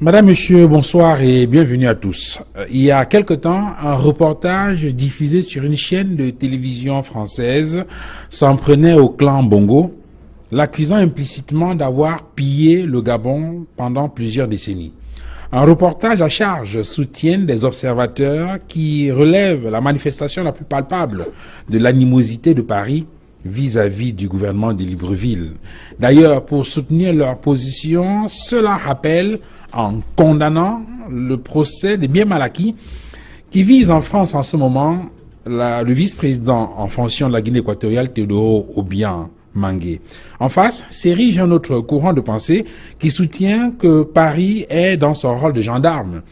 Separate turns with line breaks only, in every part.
Madame, Monsieur, bonsoir et bienvenue à tous. Il y a quelque temps, un reportage diffusé sur une chaîne de télévision française s'en prenait au clan Bongo, l'accusant implicitement d'avoir pillé le Gabon pendant plusieurs décennies. Un reportage à charge soutiennent des observateurs qui relèvent la manifestation la plus palpable de l'animosité de Paris vis-à-vis du gouvernement de Libreville. D'ailleurs, pour soutenir leur position, cela rappelle, en condamnant le procès des biens mal acquis qui vise en France en ce moment le vice-président en fonction de la Guinée équatoriale, Teodoro Obiang Mangué. En face, s'érige un autre courant de pensée qui soutient que Paris est dans son rôle de gendarme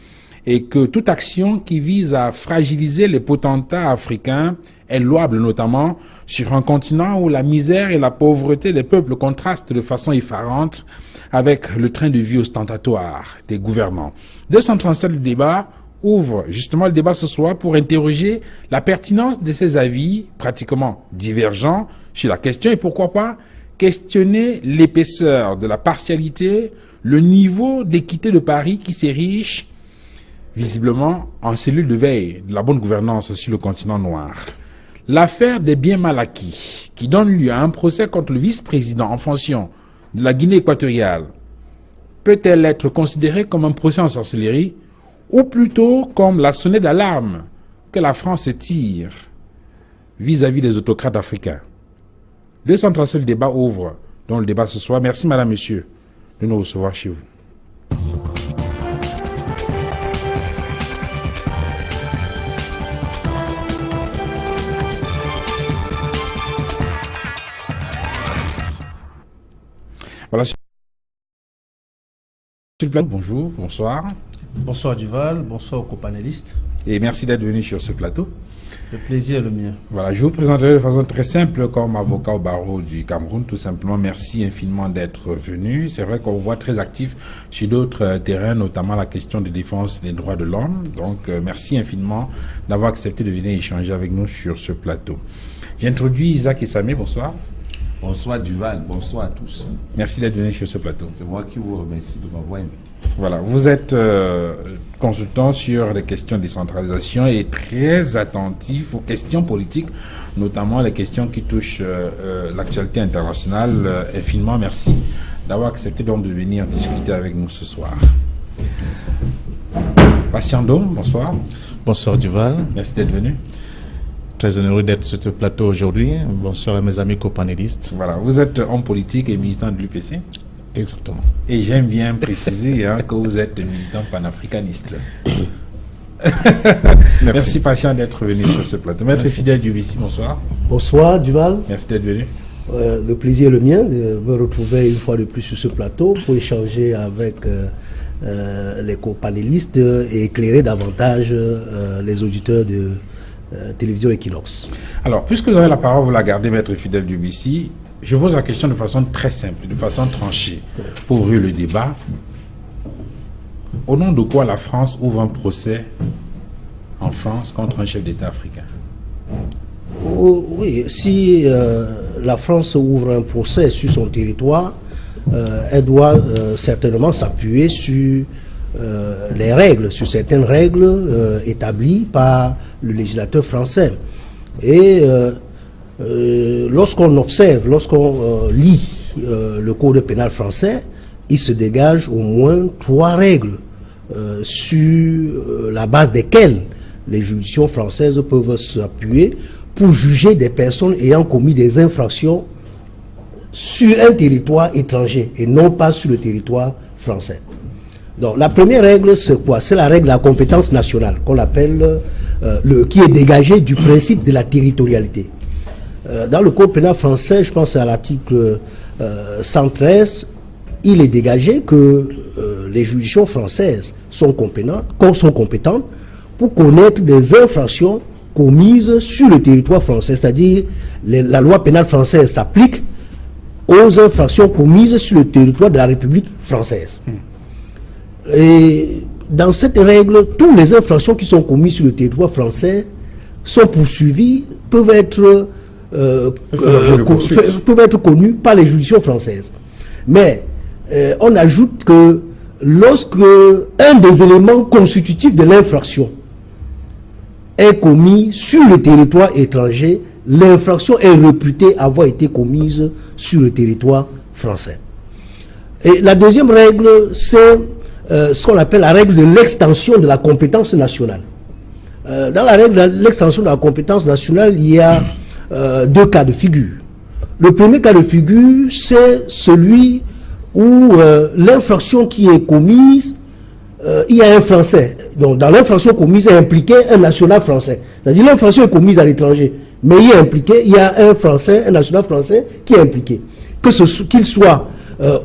et que toute action qui vise à fragiliser les potentats africains est louable, notamment sur un continent où la misère et la pauvreté des peuples contrastent de façon effarante avec le train de vie ostentatoire des gouvernants. 237 le débat ouvre justement le débat ce soir pour interroger la pertinence de ces avis pratiquement divergents sur la question et pourquoi pas questionner l'épaisseur de la partialité, le niveau d'équité de Paris qui s'érige visiblement en cellule de veille de la bonne gouvernance sur le continent noir. L'affaire des biens mal acquis qui donne lieu à un procès contre le vice-président en fonction de la Guinée équatoriale peut-elle être considérée comme un procès en sorcellerie ou plutôt comme la sonnette d'alarme que la France tire vis-à-vis des autocrates africains? 237 le débat ouvre donc le débat ce soir. Merci madame, monsieur de nous recevoir chez vous. Voilà. Bonjour, bonsoir.
Bonsoir Duval, bonsoir aux copanélistes.
Et merci d'être venu sur ce plateau.
Le plaisir est le mien.
Voilà, je vous présenterai de façon très simple comme avocat au barreau du Cameroun. Tout simplement, merci infiniment d'être venu. C'est vrai qu'on vous voit très actif sur d'autres terrains, notamment la question de défense des droits de l'homme. Donc, merci infiniment d'avoir accepté de venir échanger avec nous sur ce plateau. J'introduis Isaac Essamé, bonsoir.
Bonsoir Duval, bonsoir à tous.
Merci d'être venu sur ce plateau.
C'est moi qui vous remercie de m'avoir invité.
Voilà, vous êtes consultant sur les questions de décentralisation et très attentif aux questions politiques, notamment les questions qui touchent l'actualité internationale. Infiniment merci d'avoir accepté donc de venir discuter avec nous ce soir. Merci. Patient Dôme, bonsoir.
Bonsoir Duval.
Merci d'être venu.
Très heureux d'être sur ce plateau aujourd'hui. Bonsoir à mes amis copanélistes.
Voilà, vous êtes homme politique et militant de l'UPC.
Exactement.
Et j'aime bien préciser que vous êtes militant panafricaniste. Merci patient d'être venu sur ce plateau. Maître Fidèle Dubissi, bonsoir.
Bonsoir Duval.
Merci d'être venu.
Le plaisir est le mien de me retrouver une fois de plus sur ce plateau pour échanger avec les copanélistes et éclairer davantage les auditeurs de télévision Equinox.
Alors, puisque vous avez la parole, vous la gardez, Maître Fidèle Dubissi. Je pose la question de façon très simple, de façon tranchée, pour ouvrir le débat. Au nom de quoi la France ouvre un procès en France contre un chef d'État africain?
Oui, si la France ouvre un procès sur son territoire, elle doit certainement s'appuyer sur les règles, sur certaines règles établies par le législateur français. Et lorsqu'on observe, lorsqu'on lit le code pénal français, il se dégage au moins 3 règles sur la base desquelles les juridictions françaises peuvent s'appuyer pour juger des personnes ayant commis des infractions sur un territoire étranger et non pas sur le territoire français. Donc la première règle, c'est quoi? C'est la règle de la compétence nationale qu'on appelle qui est dégagée du principe de la territorialité. Dans le code pénal français, je pense à l'article 113, il est dégagé que les juridictions françaises sont compétentes pour connaître des infractions commises sur le territoire français. C'est-à-dire, la loi pénale française s'applique aux infractions commises sur le territoire de la République française. Et dans cette règle, toutes les infractions qui sont commises sur le territoire français sont poursuivies, peuvent être connues par les juridictions françaises. Mais on ajoute que lorsque un des éléments constitutifs de l'infraction est commis sur le territoire étranger, l'infraction est réputée avoir été commise sur le territoire français. Et la deuxième règle, c'est ce qu'on appelle la règle de l'extension de la compétence nationale. Dans la règle de l'extension de la compétence nationale, il y a deux cas de figure. Le premier cas de figure, c'est celui où l'infraction qui est commise, il y a un Français. Donc, dans l'infraction commise est impliqué un national français. C'est-à-dire l'infraction est commise à l'étranger, mais il y a un Français, un national français qui est impliqué. Qu'il soit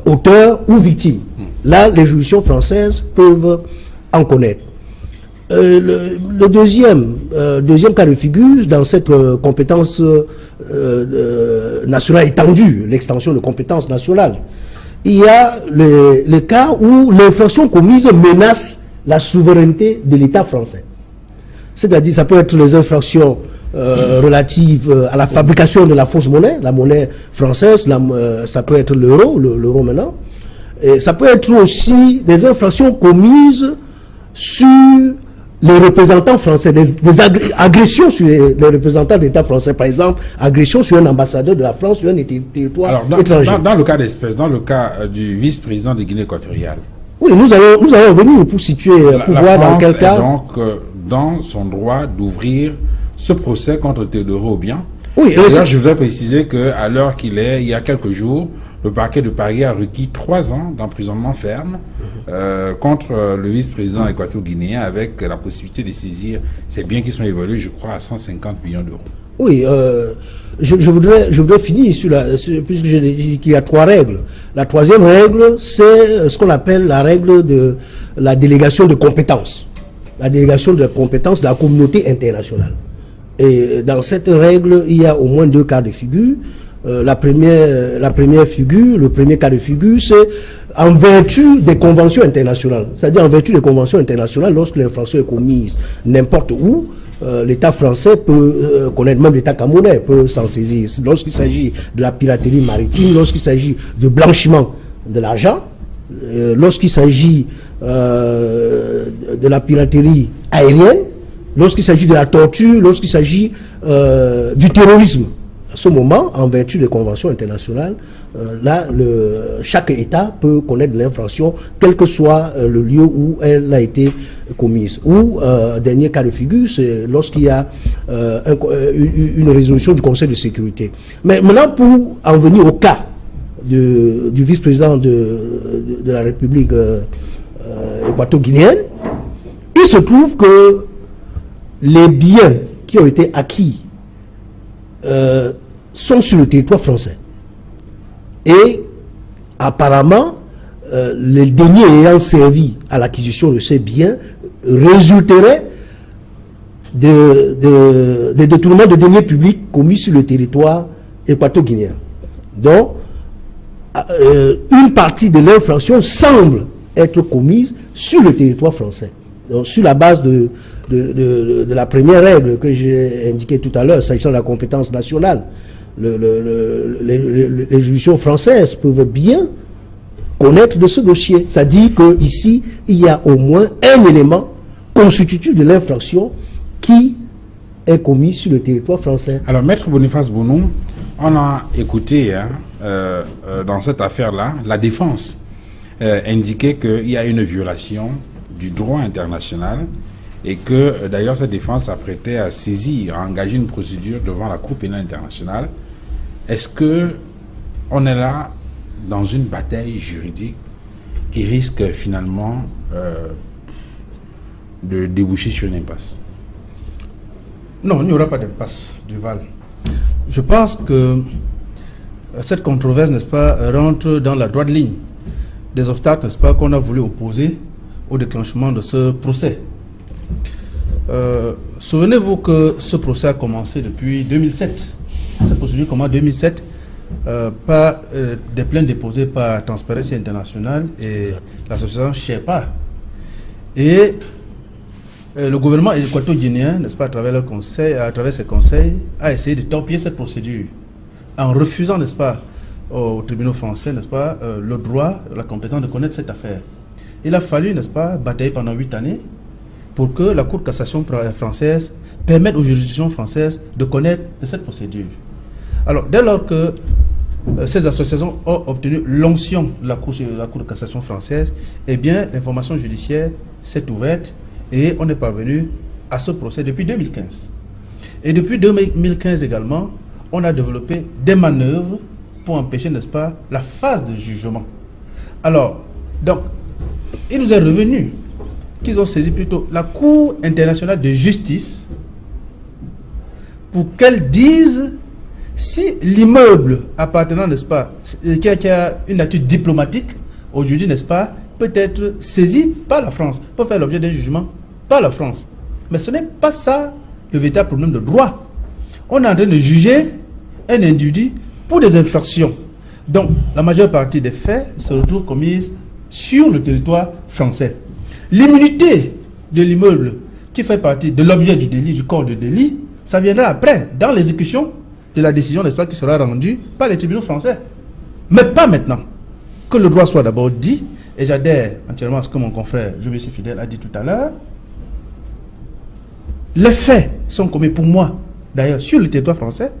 auteur ou victime. Là, les juridictions françaises peuvent en connaître. Le deuxième cas de figure dans cette compétence nationale étendue, l'extension de compétence nationale, il y a le cas où l'infraction commise menace la souveraineté de l'État français. C'est-à-dire, ça peut être les infractions relatives à la fabrication de la fausse monnaie, la monnaie française, ça peut être l'euro maintenant, et ça peut être aussi des infractions commises sur les représentants français, des agressions sur les représentants de l'État français, par exemple, agression sur un ambassadeur de la France sur un territoire étranger.
Dans le cas d'espèce, dans le cas du vice-président de Guinée équatoriale.
Oui, nous allons venir pour situer, pour voir dans quel cas.
La France est donc dans son droit d'ouvrir ce procès contre Théodore Obiang.
Oui,
d'ailleurs, je voudrais préciser qu'à l'heure qu'il est, il y a quelques jours, le parquet de Paris a requis 3 ans d'emprisonnement ferme contre le vice-président équato-guinéen avec la possibilité de saisir ces biens qui sont évalués, je crois, à 150 millions d'euros.
Oui, je voudrais finir puisque j'ai dit qu'il y a 3 règles. La troisième règle, c'est ce qu'on appelle la règle de la délégation de compétences. La délégation de compétences de la communauté internationale. Et dans cette règle, il y a au moins 2 cas de figure. La première figure, le premier cas de figure, c'est en vertu des conventions internationales. C'est-à-dire en vertu des conventions internationales, lorsque l'infraction est commise n'importe où, l'État français peut connaître, même l'État camerounais peut s'en saisir. Lorsqu'il s'agit de la piraterie maritime, lorsqu'il s'agit de blanchiment de l'argent, lorsqu'il s'agit de la piraterie aérienne, lorsqu'il s'agit de la torture, lorsqu'il s'agit du terrorisme. À ce moment, en vertu des conventions internationales, là, chaque État peut connaître l'infraction, quel que soit le lieu où elle a été commise. Ou, dernier cas de figure, c'est lorsqu'il y a une résolution du Conseil de sécurité. Mais maintenant, pour en venir au cas du vice-président de la République équato-guinéenne, il se trouve que les biens qui ont été acquis sont sur le territoire français. Et apparemment, les deniers ayant servi à l'acquisition de ces biens résulteraient des détournements de deniers publics commis sur le territoire équato-guinéen. Donc, une partie de l'infraction semble être commise sur le territoire français. Donc, sur la base de la première règle que j'ai indiquée tout à l'heure, s'agissant de la compétence nationale, les juridictions françaises peuvent bien connaître de ce dossier. Ça dit qu'ici, il y a au moins un élément constitutif de l'infraction qui est commis sur le territoire français.
Alors, Maître Boniface Bounou, on a écouté dans cette affaire-là, la défense indiquait qu'il y a une violation du droit international et que d'ailleurs cette défense s'apprêtait à saisir, à engager une procédure devant la Cour pénale internationale. Est-ce que on est là dans une bataille juridique qui risque finalement de déboucher sur une impasse?
Non, il n'y aura pas d'impasse, Duval. Je pense que cette controverse, n'est-ce pas, rentre dans la droite ligne des obstacles, n'est-ce pas, qu'on a voulu opposer au déclenchement de ce procès. Souvenez-vous que ce procès a commencé depuis 2007. Cette procédure commence en 2007 par des plaintes déposées par Transparency International et l'association Sherpa. Et le gouvernement équato-guinéen, n'est-ce pas, à travers ses conseils, a essayé de torpiller cette procédure en refusant, n'est-ce pas, aux tribunaux français, n'est-ce pas, le droit, la compétence de connaître cette affaire. il a fallu, n'est-ce pas, batailler pendant 8 années pour que la Cour de cassation française permette aux juridictions françaises de connaître de cette procédure. Alors, dès lors que ces associations ont obtenu l'onction de la Cour de cassation française, eh bien, l'information judiciaire s'est ouverte et on est parvenu à ce procès depuis 2015. Et depuis 2015 également, on a développé des manœuvres pour empêcher, n'est-ce pas, la phase de jugement. Alors, donc, il nous est revenu qu'ils ont saisi plutôt la Cour internationale de justice pour qu'elle dise si l'immeuble appartenant, n'est-ce pas, qui a une nature diplomatique, aujourd'hui, n'est-ce pas, peut être saisi par la France, peut faire l'objet d'un jugement par la France. Mais ce n'est pas ça le véritable problème de droit. On est en train de juger un individu pour des infractions. Donc, la majeure partie des faits se retrouvent commises sur le territoire français. L'immunité de l'immeuble qui fait partie de l'objet du délit, du corps de délit, ça viendra après, dans l'exécution de la décision, n'est-ce pas, qui sera rendue par les tribunaux français. Mais pas maintenant. Que le droit soit d'abord dit, et j'adhère entièrement à ce que mon confrère Jovier Fidèle a dit tout à l'heure, les faits sont commis pour moi, d'ailleurs, sur le territoire français,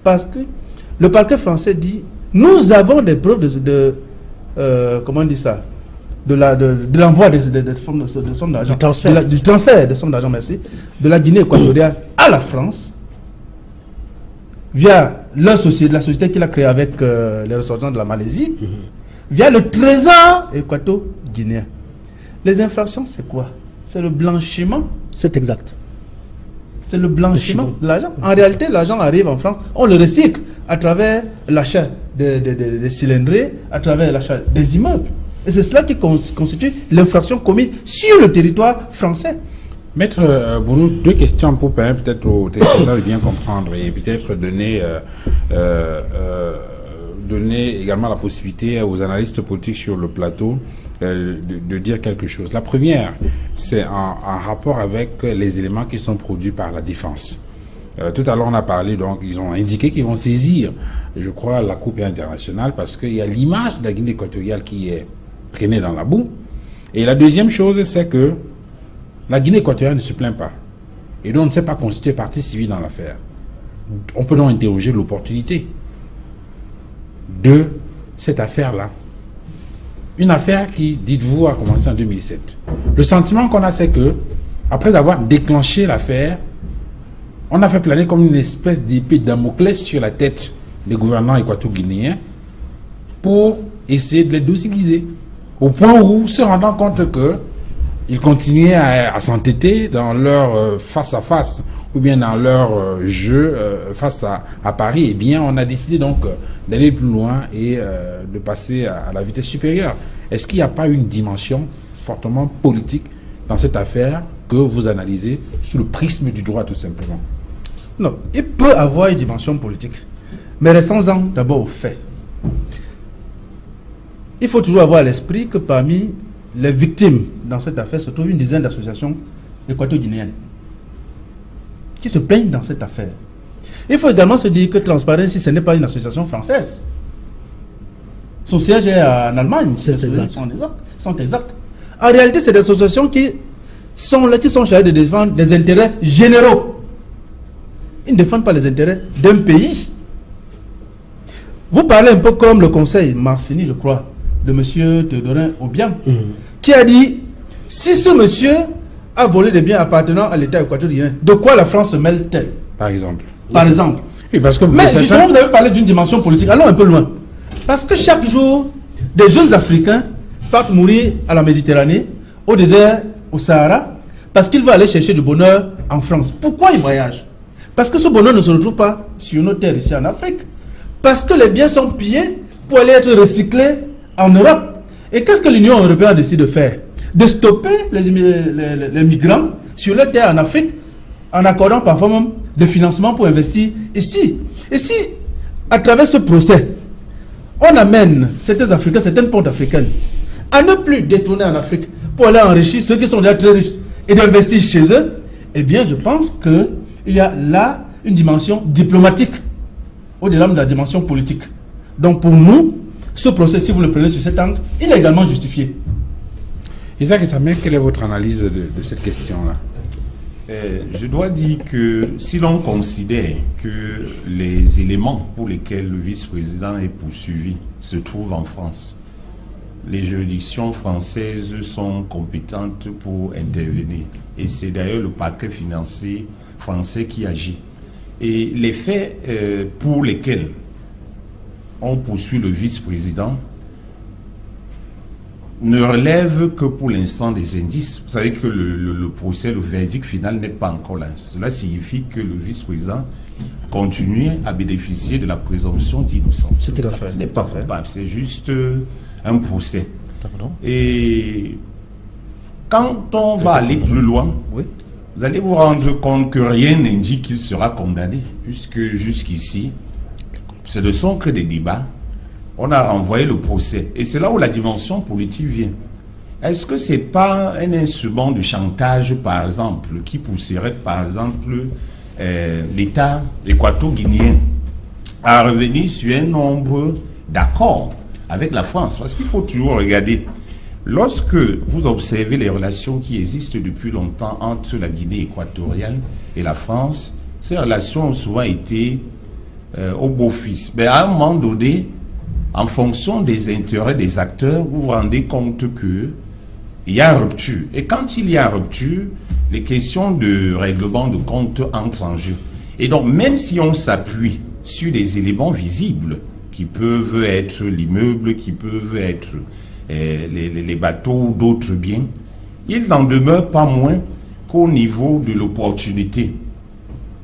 parce que le parquet français dit, nous avons des preuves comment on dit ça, de l'envoi de sommes d'argent, du transfert de sommes d'argent, merci, de la Guinée équatoriale à la France, via la société qu'il a créée avec les ressortissants de la Malaisie, via le trésor équato-guinéen. Les infractions, c'est quoi? C'est le blanchiment.
C'est exact.
C'est le blanchiment de l'argent. En réalité, l'argent arrive en France, on le recycle à travers l'achat des cylindrées, à travers l'achat des immeubles. Et c'est cela qui constitue l'infraction commise sur le territoire français.
Maître Bounou, deux questions pour permettre peut-être aux téléspectateurs de bien comprendre et peut-être donner également la possibilité aux analystes politiques sur le plateau de dire quelque chose. La première, c'est en rapport avec les éléments qui sont produits par la défense. Tout à l'heure, on a parlé, donc, ils ont indiqué qu'ils vont saisir, je crois, la Cour internationale parce qu'il y a l'image de la Guinée équatoriale qui est traînée dans la boue. Et la deuxième chose, c'est que la Guinée équatoriale ne se plaint pas. Et donc, on ne s'est pas constitué partie civile dans l'affaire. On peut donc interroger l'opportunité de cette affaire-là. Une affaire qui, dites-vous, a commencé en 2007. Le sentiment qu'on a, c'est que, après avoir déclenché l'affaire, on a fait planer comme une espèce d'épée de Damoclès sur la tête des gouvernants équato-guinéens pour essayer de les dociliser. Au point où, se rendant compte qu'ils continuaient à s'entêter dans leur face-à-face ou bien dans leur jeu face à Paris, eh bien, on a décidé donc d'aller plus loin et de passer à la vitesse supérieure. Est-ce qu'il n'y a pas une dimension fortement politique dans cette affaire que vous analysez sous le prisme du droit, tout simplement?
Non, il peut avoir une dimension politique, mais restons-en d'abord aux faits. Il faut toujours avoir à l'esprit que parmi les victimes dans cette affaire se trouve une dizaine d'associations équato-guinéennes qui se plaignent dans cette affaire. Il faut également se dire que Transparency, ce n'est pas une association française. Son siège est en Allemagne.
C'est exact.
Sont exacts. En réalité, c'est des associations qui sont chargées de défendre des intérêts généraux. Ils ne défendent pas les intérêts d'un pays. Vous parlez un peu comme le conseil Marcini, je crois, de M. Théodorin Obiang, qui a dit, si ce monsieur a volé des biens appartenant à l'État équatorien, de quoi la France se mêle-t-elle? Par exemple.
Oui, parce que
mais justement, vous avez parlé d'une dimension politique. Allons un peu loin. Parce que chaque jour, des jeunes Africains partent mourir à la Méditerranée, au désert, au Sahara, parce qu'ils veulent aller chercher du bonheur en France. Pourquoi ils voyagent? Parce que ce bonheur ne se retrouve pas sur nos terres ici en Afrique. Parce que les biens sont pillés pour aller être recyclés en Europe. Et qu'est-ce que l'Union européenne décide de faire? De stopper les migrants sur leur terre en Afrique, en accordant parfois même des financements pour investir ici. Et si, à travers ce procès, on amène certains Africains, certaines pontes africaines, à ne plus détourner en Afrique pour aller enrichir ceux qui sont déjà très riches et d'investir chez eux, eh bien, je pense qu'il y a là une dimension diplomatique au-delà de la dimension politique. Donc, pour nous, ce procès, si vous le prenez sur cet angle, il est également justifié.
Isaac Samé, quelle est votre analyse de cette question-là?
Je dois dire que si l'on considère que les éléments pour lesquels le vice-président est poursuivi se trouvent en France, les juridictions françaises sont compétentes pour intervenir. Et c'est d'ailleurs le parquet financier français qui agit. Et les faits pour lesquels on poursuit le vice-président ne relève que pour l'instant des indices. Vous savez que le procès, le verdict final n'est pas encore là. Cela signifie que le vice-président continue à bénéficier de la présomption d'innocence. Ce n'est pas coupable, c'est juste un procès. Et quand on va aller plus loin, vous allez vous rendre compte que rien n'indique qu'il sera condamné, puisque jusqu'ici, ce ne sont que des débats. On a renvoyé le procès. Et c'est là où la dimension politique vient. Est-ce que ce n'est pas un instrument de chantage, par exemple, qui pousserait, par exemple, l'État équato-guinéen à revenir sur un nombre d'accords avec la France? Parce qu'il faut toujours regarder. Lorsque vous observez les relations qui existent depuis longtemps entre la Guinée équatoriale et la France, ces relations ont souvent été au beau-fils. Mais à un moment donné, en fonction des intérêts des acteurs, vous vous rendez compte qu'il y a une rupture. Et quand il y a une rupture, les questions de règlement de compte entrent en jeu. Et donc, même si on s'appuie sur des éléments visibles, qui peuvent être l'immeuble, qui peuvent être les bateaux ou d'autres biens, il n'en demeure pas moins qu'au niveau de l'opportunité,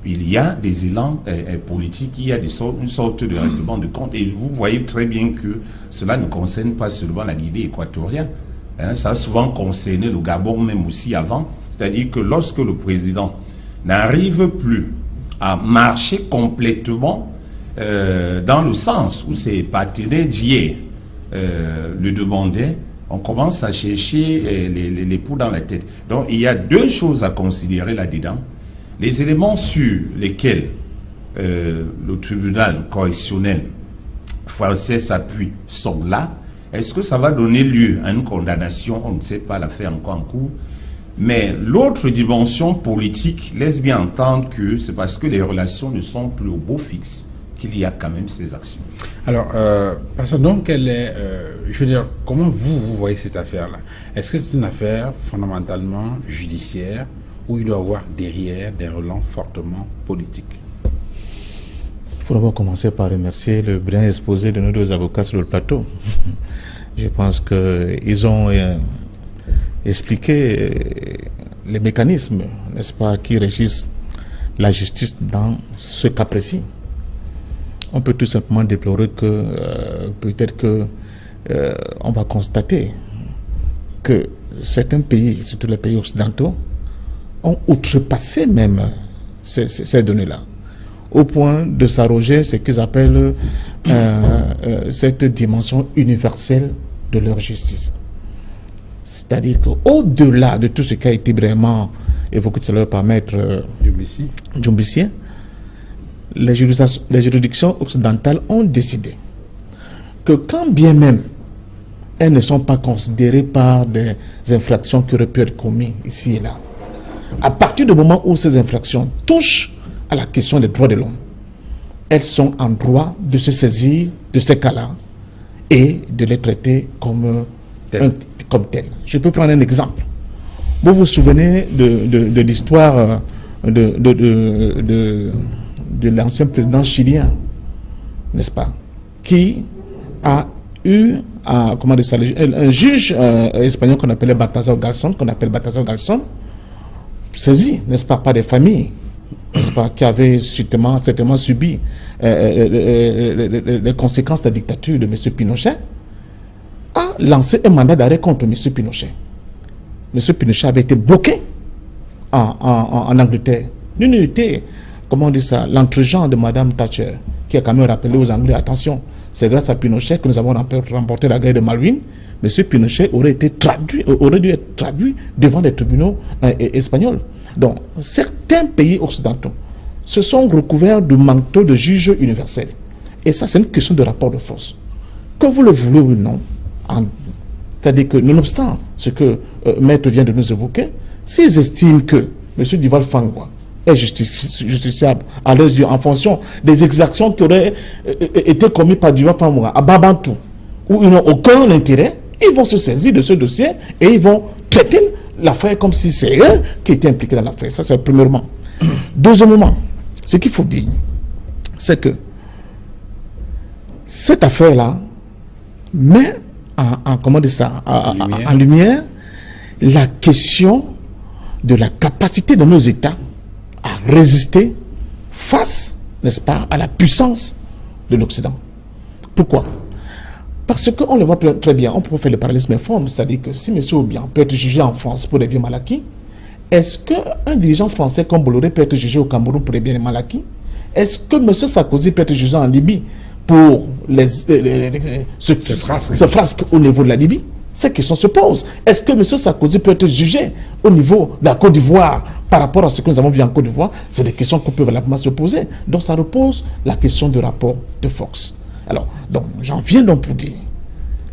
il y a des élans politiques, il y a une sorte de règlement de compte. Et vous voyez très bien que cela ne concerne pas seulement la Guinée équatoriale. Ça a souvent concerné le Gabon même aussi avant. C'est-à-dire que lorsque le président n'arrive plus à marcher complètement dans le sens où ses partenaires d'hier le demandaient, on commence à chercher les poux dans la tête. Donc il y a deux choses à considérer là-dedans. Les éléments sur lesquels le tribunal correctionnel français s'appuie sont là. Est-ce que ça va donner lieu à une condamnation? On ne sait pas, l'affaire encore en cours. Mais l'autre dimension politique laisse bien entendre que c'est parce que les relations ne sont plus au beau fixe qu'il y a quand même ces actions.
Alors, donc, je veux dire, comment vous voyez cette affaire-là? Est-ce que c'est une affaire fondamentalement judiciaire où il doit y avoir derrière des relents fortement politiques?
Il faut d'abord commencer par remercier le brillant exposé de nos deux avocats sur le plateau. Je pense qu'ils ont expliqué les mécanismes, n'est-ce pas, qui régissent la justice dans ce cas précis. On peut tout simplement déplorer que peut-être que on va constater que certains pays, surtout les pays occidentaux, ont outrepassé même ces données-là, au point de s'arroger ce qu'ils appellent cette dimension universelle de leur justice. C'est-à-dire qu'au-delà de tout ce qui a été vraiment évoqué tout à l'heure par Maître Djumbissi, les juridictions occidentales ont décidé que quand bien même elles ne sont pas considérées par des infractions qui auraient pu être commises ici et là, à partir du moment où ces infractions touchent à la question des droits de l'homme, elles sont en droit de se saisir de ces cas-là et de les traiter comme tel. Je peux prendre un exemple. Vous vous souvenez de l'histoire de l'ancien président chilien, n'est-ce pas, qui a eu un juge espagnol qu'on appelle Baltasar Garzón, saisi, n'est-ce pas, par des familles, n'est-ce pas, qui avaient certainement subi les conséquences de la dictature de M. Pinochet, a lancé un mandat d'arrêt contre M. Pinochet. M. Pinochet avait été bloqué en Angleterre. L'unité, comment on dit ça, l'entre-gens de Mme Thatcher, qui a quand même rappelé aux Anglais, attention, c'est grâce à Pinochet que nous avons remporté la guerre de Malvines. M. Pinochet aurait dû être traduit devant des tribunaux espagnols. Donc, certains pays occidentaux se sont recouverts du manteau de juge universel. Et ça, c'est une question de rapport de force. Que vous le voulez ou non, C'est-à-dire que, nonobstant ce que Maître vient de nous évoquer, s'ils estiment que M. Duval Fangwa est justiciable à leurs yeux en fonction des exactions qui auraient été commises par Duval Fangwa à Babantou, où ils n'ont aucun intérêt, ils vont se saisir de ce dossier et ils vont traiter l'affaire comme si c'est eux qui étaient impliqués dans l'affaire. Ça, c'est premièrement. Deuxièmement, ce qu'il faut dire, c'est que cette affaire-là met en lumière la question de la capacité de nos États à résister face, n'est-ce pas, à la puissance de l'Occident. Pourquoi? Parce qu'on le voit très bien, on peut faire le parallélisme informe, c'est-à-dire que si M. Obiang peut être jugé en France pour des biens mal acquis, est-ce qu'un dirigeant français comme Bolloré peut être jugé au Cameroun pour des biens mal acquis? Est-ce que M. Sarkozy peut être jugé en Libye pour ce frasque au niveau de la Libye? Ces questions se posent. Est-ce que M. Sarkozy peut être jugé au niveau de la Côte d'Ivoire par rapport à ce que nous avons vu en Côte d'Ivoire? C'est des questions qu'on peut valablement se poser. Donc ça repose la question du rapport de force. Alors, j'en viens donc pour dire,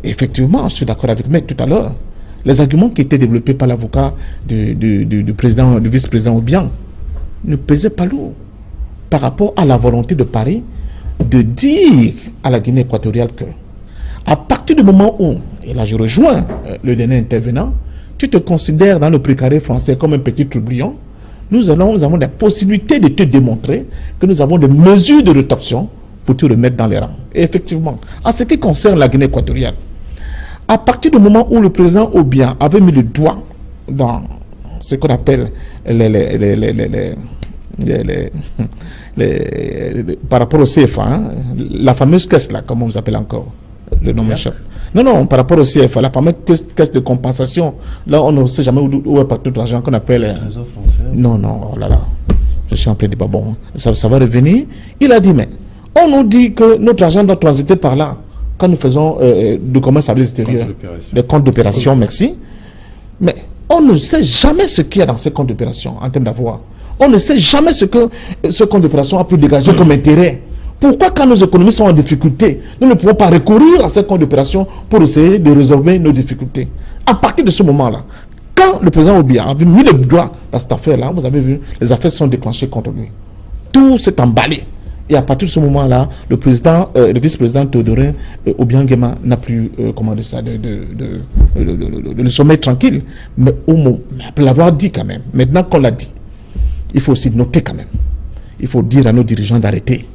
effectivement, je suis d'accord avec Maître tout à l'heure, les arguments qui étaient développés par l'avocat du vice-président Obiang ne pesaient pas lourd par rapport à la volonté de Paris de dire à la Guinée équatoriale que, à partir du moment où, et là je rejoins le dernier intervenant, tu te considères dans le précaré français comme un petit troublion, nous avons des possibilités de te démontrer que nous avons des mesures de rétorsion pour te remettre dans les rangs. Et effectivement, en ce qui concerne la Guinée équatoriale, à partir du moment où le président Obiang avait mis le doigt dans ce qu'on appelle par rapport au CFA, hein, la fameuse caisse là, comme on vous appelle encore, le nom m'échappe. Non, par rapport au CFA, la fameuse caisse de compensation, là on ne sait jamais où est parti tout l'argent qu'on appelle. Non, oh là là, je suis en plein débat. Bon, ça va revenir. Il a dit, mais on nous dit que notre argent doit transiter par là quand nous faisons du commerce à l'extérieur, des comptes d'opération, merci. Mais on ne sait jamais ce qu'il y a dans ces comptes d'opération en termes d'avoir. On ne sait jamais ce que ce compte d'opération a pu dégager comme intérêt. Pourquoi quand nos économies sont en difficulté, nous ne pouvons pas recourir à ces comptes d'opération pour essayer de résorber nos difficultés? À partir de ce moment-là, quand le président Obiang a mis le doigt dans cette affaire-là, vous avez vu, les affaires sont déclenchées contre lui. Tout s'est emballé. Et à partir de ce moment-là, le vice-président Théodorin Obiang Nguema n'a plus, le sommeil tranquille. Mais après l'avoir dit quand même, maintenant qu'on l'a dit, il faut aussi noter quand même. Il faut dire à nos dirigeants d'arrêter.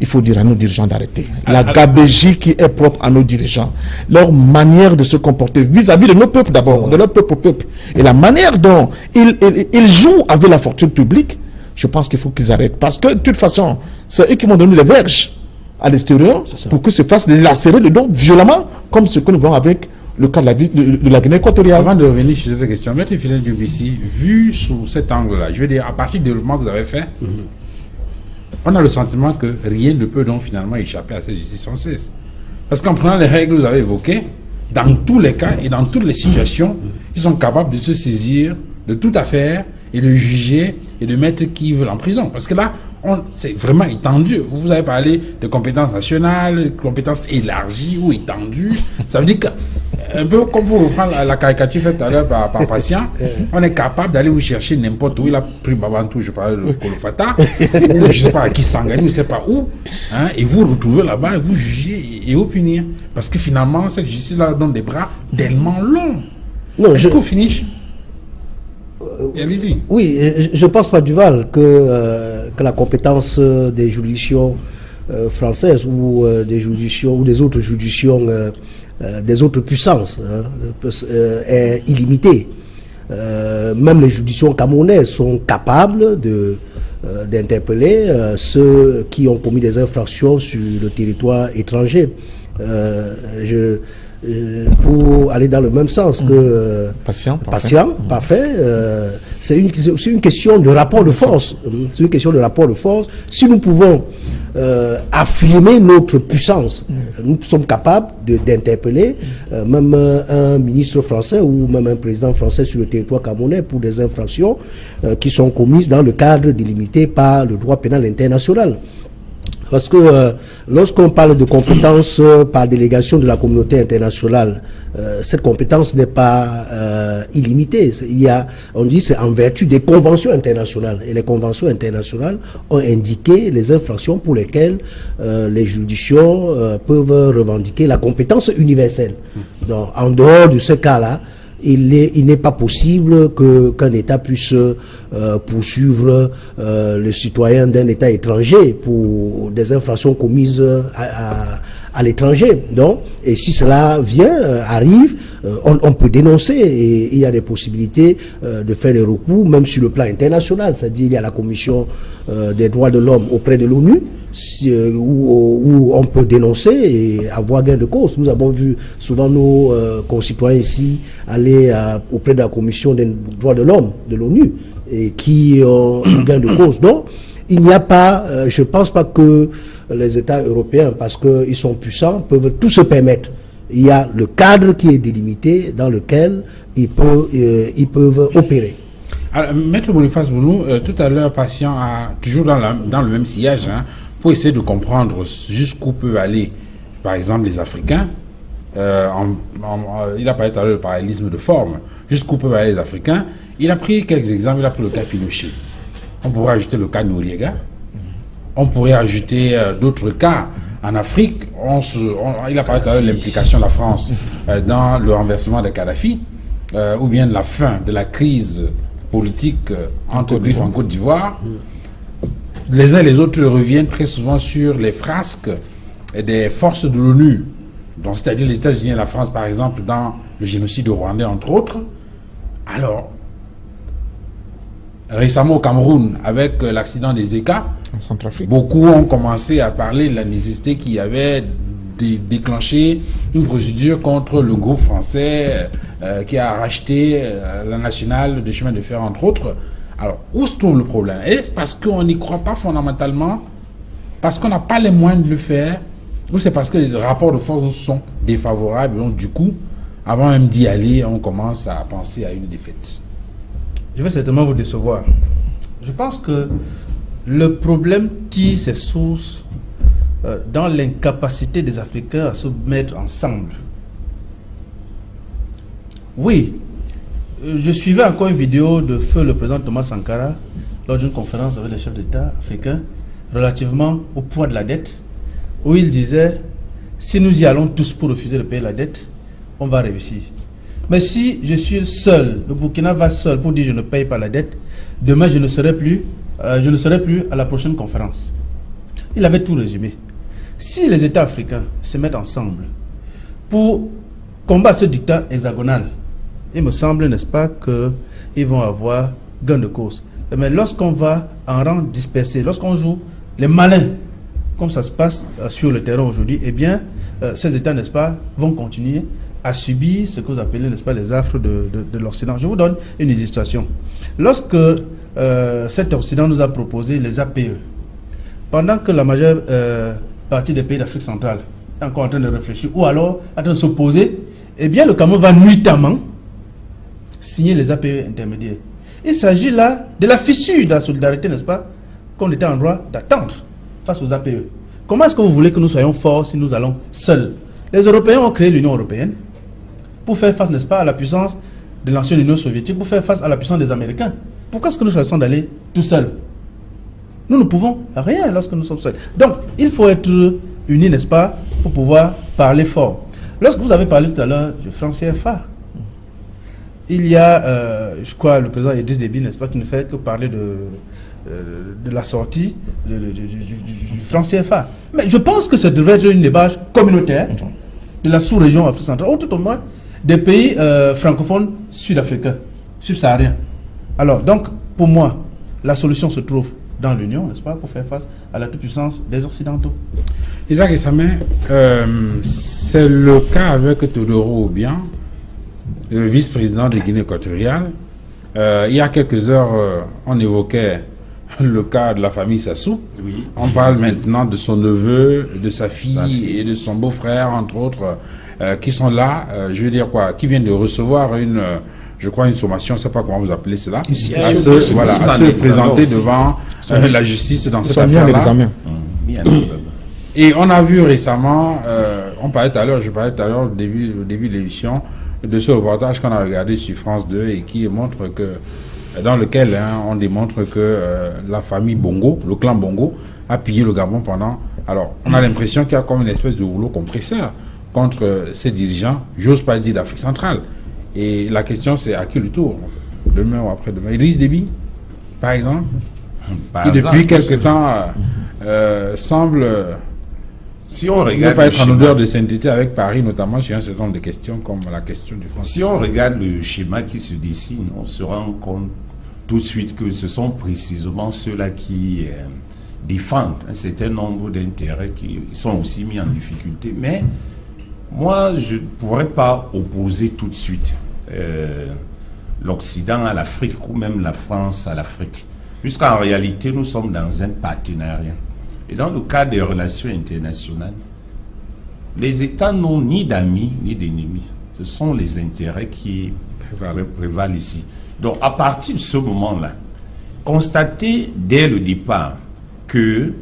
Il faut dire à nos dirigeants d'arrêter. La gabégie qui est propre à nos dirigeants, leur manière de se comporter vis-à-vis de nos peuples d'abord, de leur peuple au peuple, et la manière dont ils jouent avec la fortune publique, je pense qu'il faut qu'ils arrêtent. Parce que de toute façon, c'est eux qui vont donner les verges à l'extérieur pour qu'ils se fassent lacérer le dos violemment, comme ce que nous voyons avec le cas de la Guinée équatoriale.
Avant de revenir sur cette question, Maître Philène Djoubissi, vu sous cet angle-là, je veux dire, à partir du développement que vous avez fait, on a le sentiment que rien ne peut donc finalement échapper à cette justice française. Parce qu'en prenant les règles que vous avez évoquées, dans tous les cas et dans toutes les situations, ils sont capables de se saisir de toute affaire et de juger et de mettre qui veulent en prison. Parce que là, c'est vraiment étendu. Vous avez parlé de compétences nationales, compétences élargies ou étendues. Ça veut dire que, un peu comme pour reprendre la caricature faite tout à l'heure par patient, on est capable d'aller vous chercher n'importe où. Il a pris Babantou, je parlais de Kolofata, ou je ne sais pas à qui Sangani, je ne sais pas où, hein, et vous retrouvez là-bas et vous jugez et vous punir. Parce que finalement, cette justice-là donne des bras tellement longs. Est-ce qu'on finit?
Oui, je ne pense pas, Duval, que la compétence des juridictions françaises ou des juridictions ou des autres juridictions des autres puissances est illimitée. Même les juridictions camerounaises sont capables d'interpeller ceux qui ont commis des infractions sur le territoire étranger. Pour aller dans le même sens que patient, parfait. C'est une question de rapport de force. C'est une question de rapport de force. Si nous pouvons affirmer notre puissance, nous sommes capables d'interpeller même un ministre français ou même un président français sur le territoire camerounais pour des infractions qui sont commises dans le cadre délimité par le droit pénal international. Parce que lorsqu'on parle de compétences par délégation de la communauté internationale, cette compétence n'est pas illimitée. On dit c'est en vertu des conventions internationales. Et les conventions internationales ont indiqué les infractions pour lesquelles les juridictions peuvent revendiquer la compétence universelle. Donc, en dehors de ce cas-là, il n'est pas possible qu'un État puisse poursuivre le citoyen d'un État étranger pour des infractions commises à l'étranger. Donc, et si cela arrive, on peut dénoncer, et il y a des possibilités de faire des recours, même sur le plan international. C'est-à-dire, il y a la Commission des droits de l'homme auprès de l'ONU, où on peut dénoncer et avoir gain de cause. Nous avons vu souvent nos concitoyens ici aller auprès de la Commission des droits de l'homme de l'ONU, et qui ont gain de cause. Donc, il n'y a pas, je ne pense pas que les États européens, parce qu'ils sont puissants, peuvent tout se permettre. Il y a le cadre qui est délimité dans lequel ils peuvent opérer.
Alors, Maître Boniface Bounou, tout à l'heure, patient a toujours dans le même sillage, pour essayer de comprendre jusqu'où peut aller, par exemple, les Africains. Il a parlé tout à l'heure du parallélisme de forme. Jusqu'où peuvent aller les Africains. Il a pris quelques exemples. Il a pris le cas Pinochet. On pourrait ajouter le cas Noriega. On pourrait ajouter d'autres cas. En Afrique, il a parlé tout à l'heure de l'implication de la France dans le renversement de Kadhafi, ou bien de la fin de la crise politique entre Griffe en Côte d'Ivoire. Les uns et les autres reviennent très souvent sur les frasques des forces de l'ONU, c'est-à-dire les États-Unis et la France, par exemple, dans le génocide rwandais, entre autres. Alors, récemment au Cameroun, avec l'accident des Eka,
en Centrafrique,
beaucoup ont commencé à parler de la nécessité qu'il y avait de déclencher une procédure contre le groupe français qui a racheté la nationale de chemin de fer, entre autres. Alors, où se trouve le problème? Est-ce parce qu'on n'y croit pas fondamentalement, parce qu'on n'a pas les moyens de le faire, ou c'est parce que les rapports de force sont défavorables, et donc du coup, avant même d'y aller, on commence à penser à une défaite?
Je vais certainement vous décevoir. Je pense que le problème tire ses sources dans l'incapacité des Africains à se mettre ensemble. Oui, je suivais encore une vidéo de feu le président Thomas Sankara lors d'une conférence avec les chefs d'État africains relativement au poids de la dette, où il disait, si nous y allons tous pour refuser de payer la dette, on va réussir. Mais si je suis seul, le Burkina va seul pour dire je ne paye pas la dette, demain je ne serai plus à la prochaine conférence. Il avait tout résumé. Si les États africains se mettent ensemble pour combattre ce dictat hexagonal, il me semble, n'est-ce pas, qu'ils vont avoir gain de cause. Mais lorsqu'on va en rang dispersé, lorsqu'on joue les malins, comme ça se passe sur le terrain aujourd'hui, eh bien, ces États, n'est-ce pas, vont continuer à subir ce que vous appelez, n'est-ce pas, les affres de l'Occident. Je vous donne une illustration. Lorsque cet Occident nous a proposé les APE, pendant que la majeure partie des pays d'Afrique centrale est encore en train de réfléchir, ou alors en train de s'opposer, eh bien, le Cameroun va nuitamment signer les APE intermédiaires. Il s'agit là de la fissure de la solidarité, n'est-ce pas, qu'on était en droit d'attendre face aux APE. Comment est-ce que vous voulez que nous soyons forts si nous allons seuls? Les Européens ont créé l'Union européenne pour faire face, n'est-ce pas, à la puissance de l'ancienne Union soviétique, pour faire face à la puissance des Américains. Pourquoi est-ce que nous choisissons d'aller tout seuls? Nous ne pouvons rien lorsque nous sommes seuls. Donc, il faut être unis, n'est-ce pas, pour pouvoir parler fort. Lorsque vous avez parlé tout à l'heure du franc CFA, il y a, je crois, le président Idriss Déby, n'est-ce pas, qui ne fait que parler de la sortie du franc CFA. Mais je pense que ça devrait être une démarche communautaire de la sous-région Afrique centrale, ou tout au moins des pays francophones sud-africains, subsahariens. Alors, donc, pour moi, la solution se trouve dans l'Union, n'est-ce pas, pour faire face à la toute-puissance des Occidentaux.
Isaac Essamé, c'est le cas avec Teodoro Obiang, le vice-président de Guinée équatoriale. Il y a quelques heures, on évoquait le cas de la famille Sassou.
Oui.
On parle maintenant de son neveu, de sa fille et de son beau-frère, entre autres, qui sont là, je veux dire quoi, qui viennent de recevoir je crois une sommation, je ne sais pas comment vous appelez cela, à se présenter devant la justice dans cette affaire-là.
mis en examen.
Et on a vu récemment, je parlais tout à l'heure au début de l'émission, de ce reportage qu'on a regardé sur France 2 et qui montre que, dans lequel on démontre que la famille Bongo, le clan Bongo, a pillé le Gabon pendant... Alors, on a l'impression qu'il y a comme une espèce de rouleau compresseur contre ces dirigeants, j'ose pas dire d'Afrique centrale. Et la question, c'est à qui le tour? Demain ou après-demain? Idriss Déby, par exemple, qui depuis quelque temps semble...
Si on
ne
regarde
pas être en odeur de sainteté avec Paris, notamment sur un certain nombre de questions comme la question du français.
Si on regarde le schéma qui se dessine, on se rend compte tout de suite que ce sont précisément ceux-là qui défendent un certain nombre d'intérêts qui sont aussi mis en difficulté. Mais moi, je ne pourrais pas opposer tout de suite l'Occident à l'Afrique ou même la France à l'Afrique, puisqu'en réalité, nous sommes dans un partenariat. Et dans le cas des relations internationales, les États n'ont ni d'amis ni d'ennemis. Ce sont les intérêts qui prévalent ici. Donc, à partir de ce moment-là, constater dès le départ que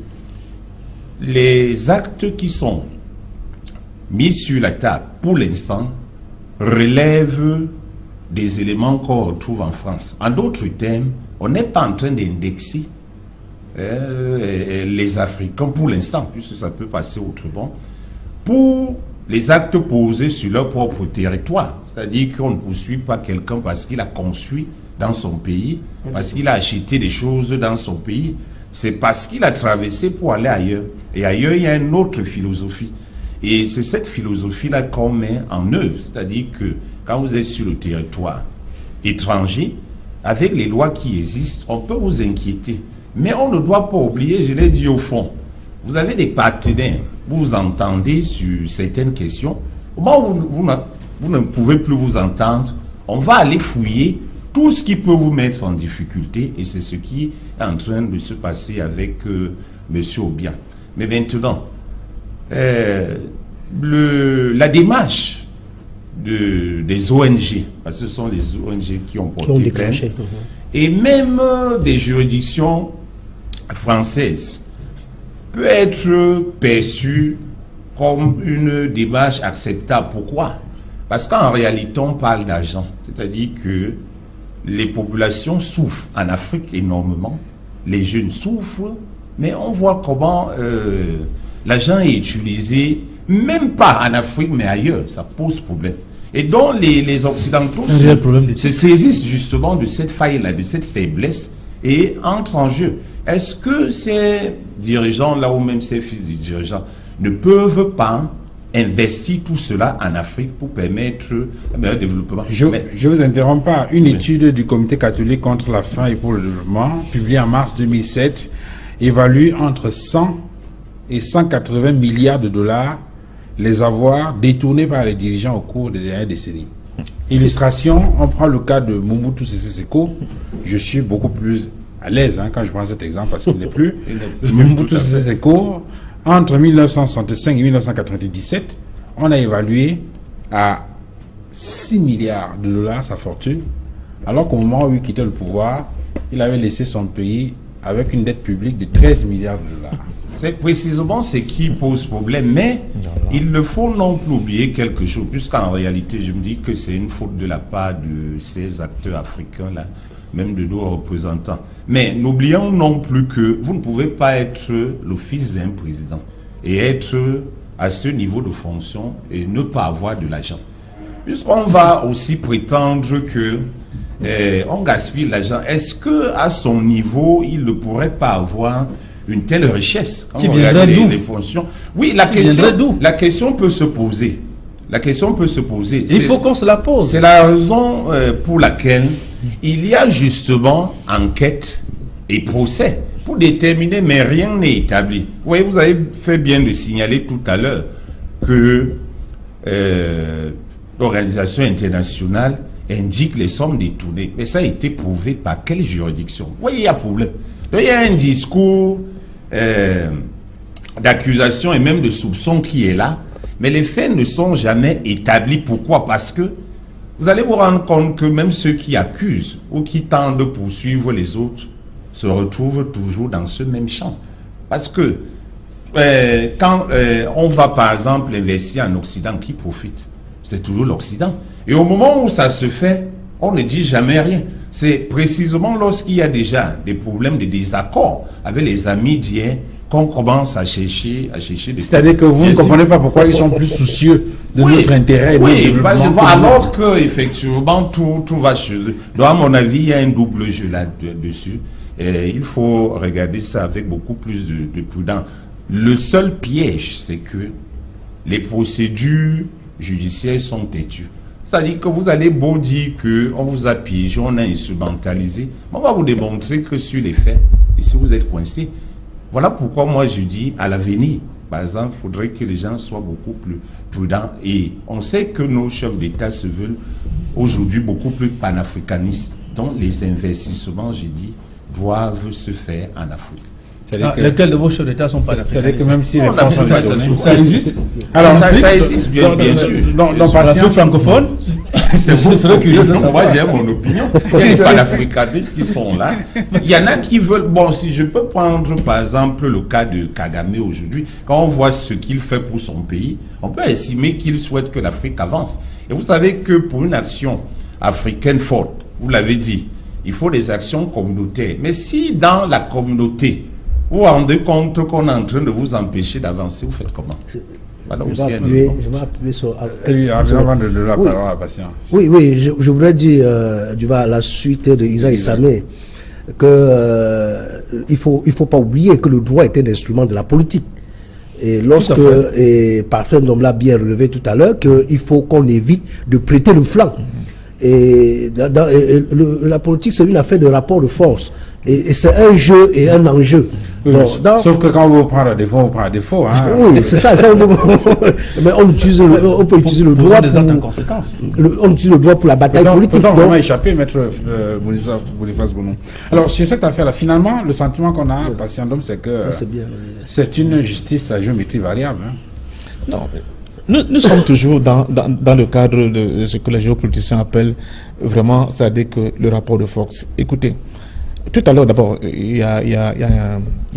les actes qui sont mis sur la table, pour l'instant, relèvent des éléments qu'on retrouve en France. En d'autres termes, on n'est pas en train d'indexer les Africains pour l'instant, puisque ça peut passer autrement, pour les actes posés sur leur propre territoire. C'est-à-dire qu'on ne poursuit pas quelqu'un parce qu'il a construit dans son pays, parce qu'il a acheté des choses dans son pays. C'est parce qu'il a traversé pour aller ailleurs. Et ailleurs, il y a une autre philosophie. Et c'est cette philosophie-là qu'on met en œuvre. C'est-à-dire que quand vous êtes sur le territoire étranger, avec les lois qui existent, on peut vous inquiéter. Mais on ne doit pas oublier, je l'ai dit au fond, vous avez des partenaires, vous vous entendez sur certaines questions. Au moment où vous ne pouvez plus vous entendre, on va aller fouiller tout ce qui peut vous mettre en difficulté, et c'est ce qui est en train de se passer avec M. Obiang. Mais maintenant, la démarche des ONG, parce que ce sont les ONG qui ont porté plainte, et même des juridictions françaises, peut être perçue comme une démarche acceptable. Pourquoi? Parce qu'en réalité, on parle d'argent. C'est-à-dire que les populations souffrent en Afrique énormément, les jeunes souffrent, mais on voit comment l'argent est utilisé, même pas en Afrique, mais ailleurs. Ça pose problème. Et donc les Occidentaux se saisissent justement de cette faille-là, de cette faiblesse, et entrent en jeu. Est-ce que ces dirigeants-là, ou même ces fils de dirigeants, ne peuvent pas investir tout cela en Afrique pour permettre un meilleur développement?
Je vous interromps pas. Une étude du Comité catholique contre la faim et pour le développement, publiée en mars 2007, évalue entre 100 et 180 milliards de dollars les avoirs détournés par les dirigeants au cours des dernières décennies. Illustration, on prend le cas de Mobutu Sese Seko. Je suis beaucoup plus à l'aise quand je prends cet exemple parce qu'il n'est plus. Mobutu Sese Seko, entre 1965 et 1997, on a évalué à 6 milliards de dollars sa fortune, alors qu'au moment où il quittait le pouvoir, il avait laissé son pays avec une dette publique de 13 milliards de dollars.
C'est précisément ce qui pose problème, mais il ne faut non plus oublier quelque chose, puisqu'en réalité, je me dis que c'est une faute de la part de ces acteurs africains-là, même de nos représentants. Mais n'oublions non plus que vous ne pouvez pas être le fils d'un président et être à ce niveau de fonction et ne pas avoir de l'argent. Puisqu'on va aussi prétendre que on gaspille l'argent, est-ce que à son niveau, il ne pourrait pas avoir une telle richesse
qui viendrait d'où?
Les fonctions. Oui, la question peut se poser. La question peut se poser.
Il faut qu'on se la pose.
C'est la raison pour laquelle il y a justement enquête et procès pour déterminer, mais rien n'est établi. Vous voyez, vous avez fait bien de signaler tout à l'heure que l'organisation internationale indique les sommes détournées. Mais ça a été prouvé par quelle juridiction? Vous voyez, il y a problème. Il y a un discours d'accusation et même de soupçon qui est là, mais les faits ne sont jamais établis. Pourquoi? Parce que vous allez vous rendre compte que même ceux qui accusent ou qui tentent de poursuivre les autres se retrouvent toujours dans ce même champ. Parce que quand on va par exemple investir en Occident, qui profite? C'est toujours l'Occident. Et au moment où ça se fait, on ne dit jamais rien. C'est précisément lorsqu'il y a déjà des problèmes de désaccord avec les amis d'hier qu'on commence à chercher des...
C'est-à-dire que vous ne comprenez pas pourquoi ils sont plus soucieux de notre intérêt.
Oui, alors que effectivement tout va chez eux. Donc à mon avis, il y a un double jeu là-dessus. Il faut regarder ça avec beaucoup plus de prudence. Le seul piège, c'est que les procédures judiciaires sont têtues. C'est-à-dire que vous allez beau dire qu'on vous a piégé, on a instrumentalisé, on va vous démontrer que sur les faits, ici vous êtes coincé. Voilà pourquoi moi je dis à l'avenir, par exemple, il faudrait que les gens soient beaucoup plus prudents. Et on sait que nos chefs d'État se veulent aujourd'hui beaucoup plus panafricanistes. Donc les investissements, j'ai dit, doivent se faire en Afrique.
Lesquels de vos chefs d'État sont pas
C'est-à-dire que même si les fonds sont donnés,
ça existe.
Alors,
ça existe bien sûr.
Dans patient
francophone,
c'est serait curieux de savoir. Moi, j'ai mon opinion. Il y a des panafricanistes qui sont là. Il y en a qui veulent. Bon, si je peux prendre par exemple le cas de Kagame aujourd'hui, quand on voit ce qu'il fait pour son pays, on peut estimer qu'il souhaite que l'Afrique avance. Et vous savez que pour une action africaine forte, vous l'avez dit, il faut des actions communautaires. Mais si dans la communauté, vous vous rendez compte qu'on est en train de vous empêcher d'avancer, vous faites comment? Voilà,
je vais appuyer sur...
Avant de la parole à la patience.
Oui, je voudrais dire, à la suite de Isa Issamé, que il faut pas oublier que le droit est un instrument de la politique. Et lorsque, et Parfait l'a bien relevé tout à l'heure, qu'il faut qu'on évite de prêter le flanc. Et la politique, c'est une affaire de rapport de force. Et c'est un jeu et un enjeu.
Oui, sauf que quand vous prenez à défaut, on prend à défaut. Hein.
Oui, c'est ça. Mais on peut utiliser le droit pour... On utilise le droit pour la bataille politique.
Peut-on vraiment échapper, maître Boniface Bonon. Alors, sur cette affaire-là, finalement, le sentiment qu'on a, patient d'homme, c'est que c'est une justice à géométrie variable. Hein.
Non, nous sommes toujours dans le cadre de ce que les géopoliticiens appellent vraiment, c'est-à-dire que le rapport de force. Écoutez, tout à l'heure, d'abord, il y a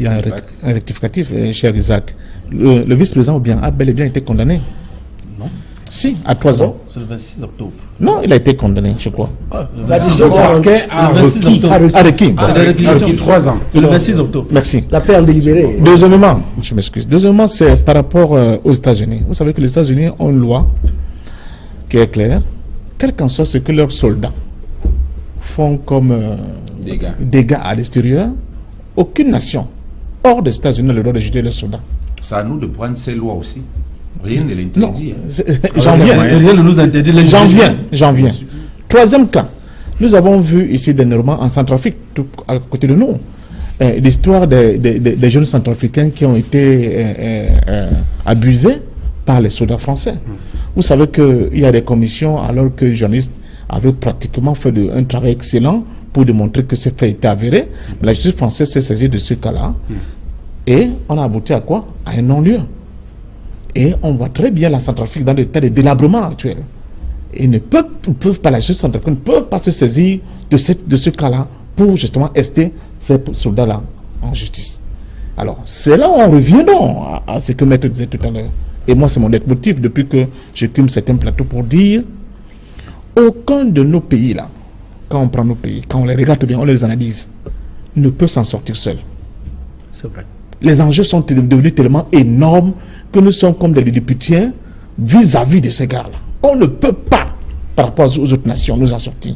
un rectificatif, cher Isaac. Le vice-président a bel et bien été condamné.
Non.
Si, à 3 ans.
C'est le 26 octobre.
Non, il a été condamné, je crois.
La décision a
requis.
C'est 3 ans.
C'est le 26 octobre.
Merci.
La paix en délibéré.
Deuxièmement, je m'excuse. Deuxièmement, c'est par rapport aux États-Unis. Vous savez que les États-Unis ont une loi qui est claire. Quel qu'en soit ce que leurs soldats font comme dégâts à l'extérieur, aucune nation hors des États-Unis n'a le droit de jeter leurs soldats.
C'est à nous de prendre ces lois aussi. Rien ne l'interdit.
J'en viens.
Rien ne nous interdit.
J'en viens. Troisième cas. Nous avons vu ici dernièrement en Centrafrique, tout à côté de nous, l'histoire des jeunes centrafricains qui ont été abusés par les soldats français. Vous savez qu'il y a des commissions, alors que les journalistes avaient pratiquement fait un travail excellent pour démontrer que ces faits étaient avérés. Mais la justice française s'est saisie de ce cas-là. Et on a abouti à quoi? À un non-lieu. Et on voit très bien la Centrafrique dans l'état de délabrement actuel. Et ne peuvent pas, la justice centrafricaine ne peuvent pas se saisir de ce cas-là pour justement ester ces soldats-là en justice. Alors, c'est là où on revient donc à ce que Maître disait tout à l'heure. Et moi, c'est mon leitmotiv depuis que j'occupe certains plateaux pour dire aucun de nos pays-là, quand on prend nos pays, quand on les regarde bien, on les analyse, ne peut s'en sortir seul.
C'est vrai.
Les enjeux sont devenus tellement énormes que nous sommes comme des députés vis-à-vis de ces gars-là. On ne peut pas, par rapport aux autres nations, nous en sortir.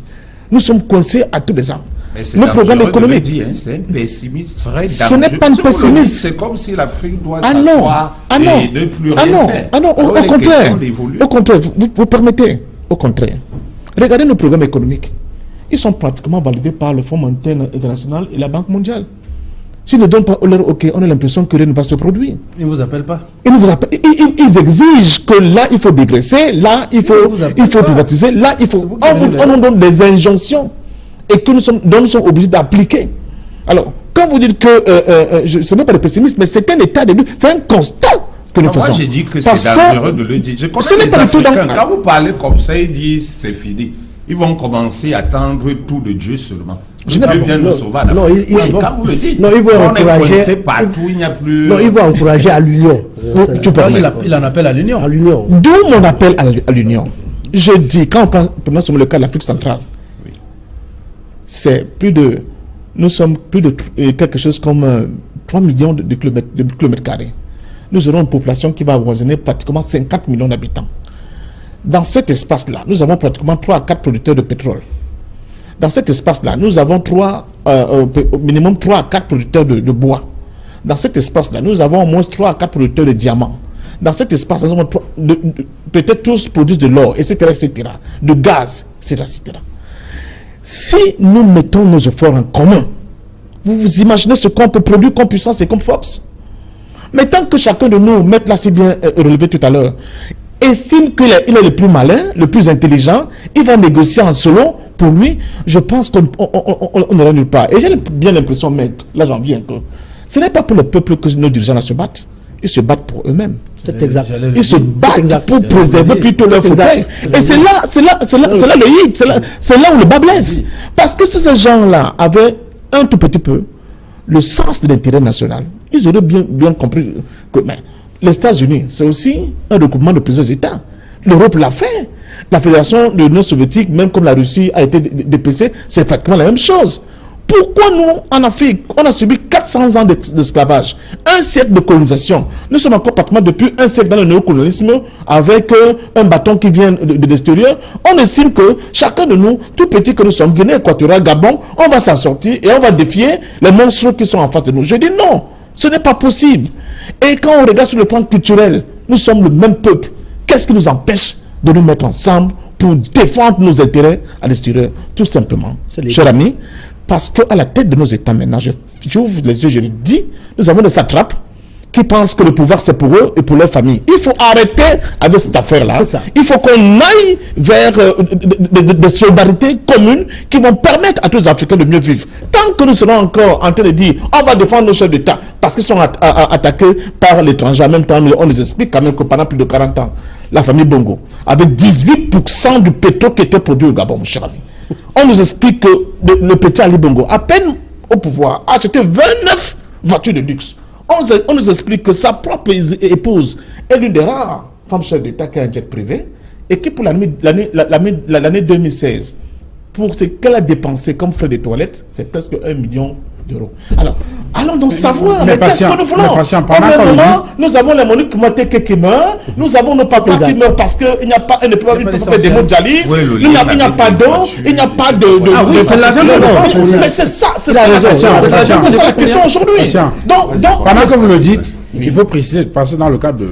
Nous sommes coincés à tous les angles.
Le programme économique, c'est un pessimisme très dangereux.
Ce n'est pas un pessimisme.
C'est comme si l'Afrique doit s'asseoir et ne plus rien faire.
Au contraire, vous permettez, au contraire. Regardez nos programmes économiques. Ils sont pratiquement validés par le Fonds monétaire international et la Banque mondiale. S'ils ne donnent pas leur OK, on a l'impression que rien ne va se produire.
Ils ne vous appellent pas.
Ils exigent que là, il faut dégraisser, là, il faut privatiser, là, il faut... On nous donne des injonctions et que nous sommes obligés d'appliquer. Alors, quand vous dites que ce n'est pas le pessimisme, mais c'est un état de lieu, c'est un constat que nous faisons.
Moi, j'ai dit que c'est dangereux de le dire. Je connais les Africains, quand vous parlez comme ça, ils disent c'est fini. Ils vont commencer à attendre tout de Dieu seulement. Dieu vient nous sauver à la
non,
fin.
il-
Oui, quand vous le dites,
non, il veut
on
encourager-
est coincé partout, il n'y a plus...
Non, il veut encourager à l'union.
Tu permets.
Il en appelle à l'union.
À l'union.
D'où mon appel à l'Union. Je dis, quand on prend sur le cas de l'Afrique centrale, c'est nous sommes plus de quelque chose comme 3 millions de kilomètres carrés. Nous aurons une population qui va avoisiner pratiquement 50 millions d'habitants. Dans cet espace-là, nous avons pratiquement 3 à 4 producteurs de pétrole. Dans cet espace-là, nous avons au minimum 3 à 4 producteurs de bois. Dans cet espace-là, nous avons au moins 3 à 4 producteurs de diamants. Dans cet espace, nous avons peut-être tous produisent de l'or, etc., etc., de gaz, etc., etc. Si nous mettons nos efforts en commun, vous vous imaginez ce qu'on peut produire comme puissance et comme force? Mais tant que chacun de nous, Maître l'a si bien relevé tout à l'heure, estime qu'il est le plus malin, le plus intelligent, il va négocier en solo, pour lui, je pense qu'on n'ira nulle part. Et j'ai bien l'impression, Maître, là j'en viens, que ce n'est pas pour le peuple que nos dirigeants se battent, ils se battent pour eux-mêmes.
C'est exact.
Ils se battent pour préserver plutôt leur fauteuil. Et c'est là le hit, c'est là où le bas blesse. Parce que si ces gens-là avaient un tout petit peu le sens de l'intérêt national, ils auraient bien compris que les États-Unis, c'est aussi un regroupement de plusieurs États. L'Europe l'a fait. La Fédération de l'Union soviétique, même comme la Russie a été dépecée, c'est pratiquement la même chose. Pourquoi nous, en Afrique, on a subi 400 ans d'esclavage, un siècle de colonisation. Nous sommes encore pratiquement depuis un siècle dans le néocolonialisme avec un bâton qui vient de l'extérieur. On estime que chacun de nous, tout petit que nous sommes, Guinée équatoriale, Gabon, on va s'en sortir et on va défier les monstres qui sont en face de nous. Je dis non, ce n'est pas possible. Et quand on regarde sur le plan culturel, nous sommes le même peuple. Qu'est-ce qui nous empêche de nous mettre ensemble pour défendre nos intérêts à l'extérieur? Tout simplement, cher ami, parce qu'à la tête de nos États maintenant, j'ouvre les yeux, je le dis, nous avons des satrapes qui pensent que le pouvoir c'est pour eux et pour leur famille. Il faut arrêter avec cette affaire-là. Il faut qu'on aille vers des solidarités communes qui vont permettre à tous les Africains de mieux vivre. Tant que nous serons encore en train de dire on va défendre nos chefs d'État parce qu'ils sont attaqués par l'étranger, en même temps on les explique quand même que pendant plus de 40 ans, la famille Bongo, avec 18% du pétrole qui était produit au Gabon, mon cher ami. On nous explique que le petit Ali Bongo, à peine au pouvoir, a acheté 29 voitures de luxe. On nous explique que sa propre épouse est l'une des rares femmes chefs d'État qui a un jet privé et qui pour l'année 2016, pour ce qu'elle a dépensé comme frais de toilette, c'est presque 1 million d'euros. Alors, allons donc savoir, mais qu'est-ce que nous voulons? Au même moment, nous avons les Monique Monteke qui meurent, nous avons nos papas qui meurent parce qu'il n'y a pas, elle ne peut pas faire des mots de dialyse, il n'y a pas d'eau, il n'y a pas de... Mais c'est ça, c'est ça la question aujourd'hui.
Donc, pendant que vous le dites, il faut préciser, parce que dans le cadre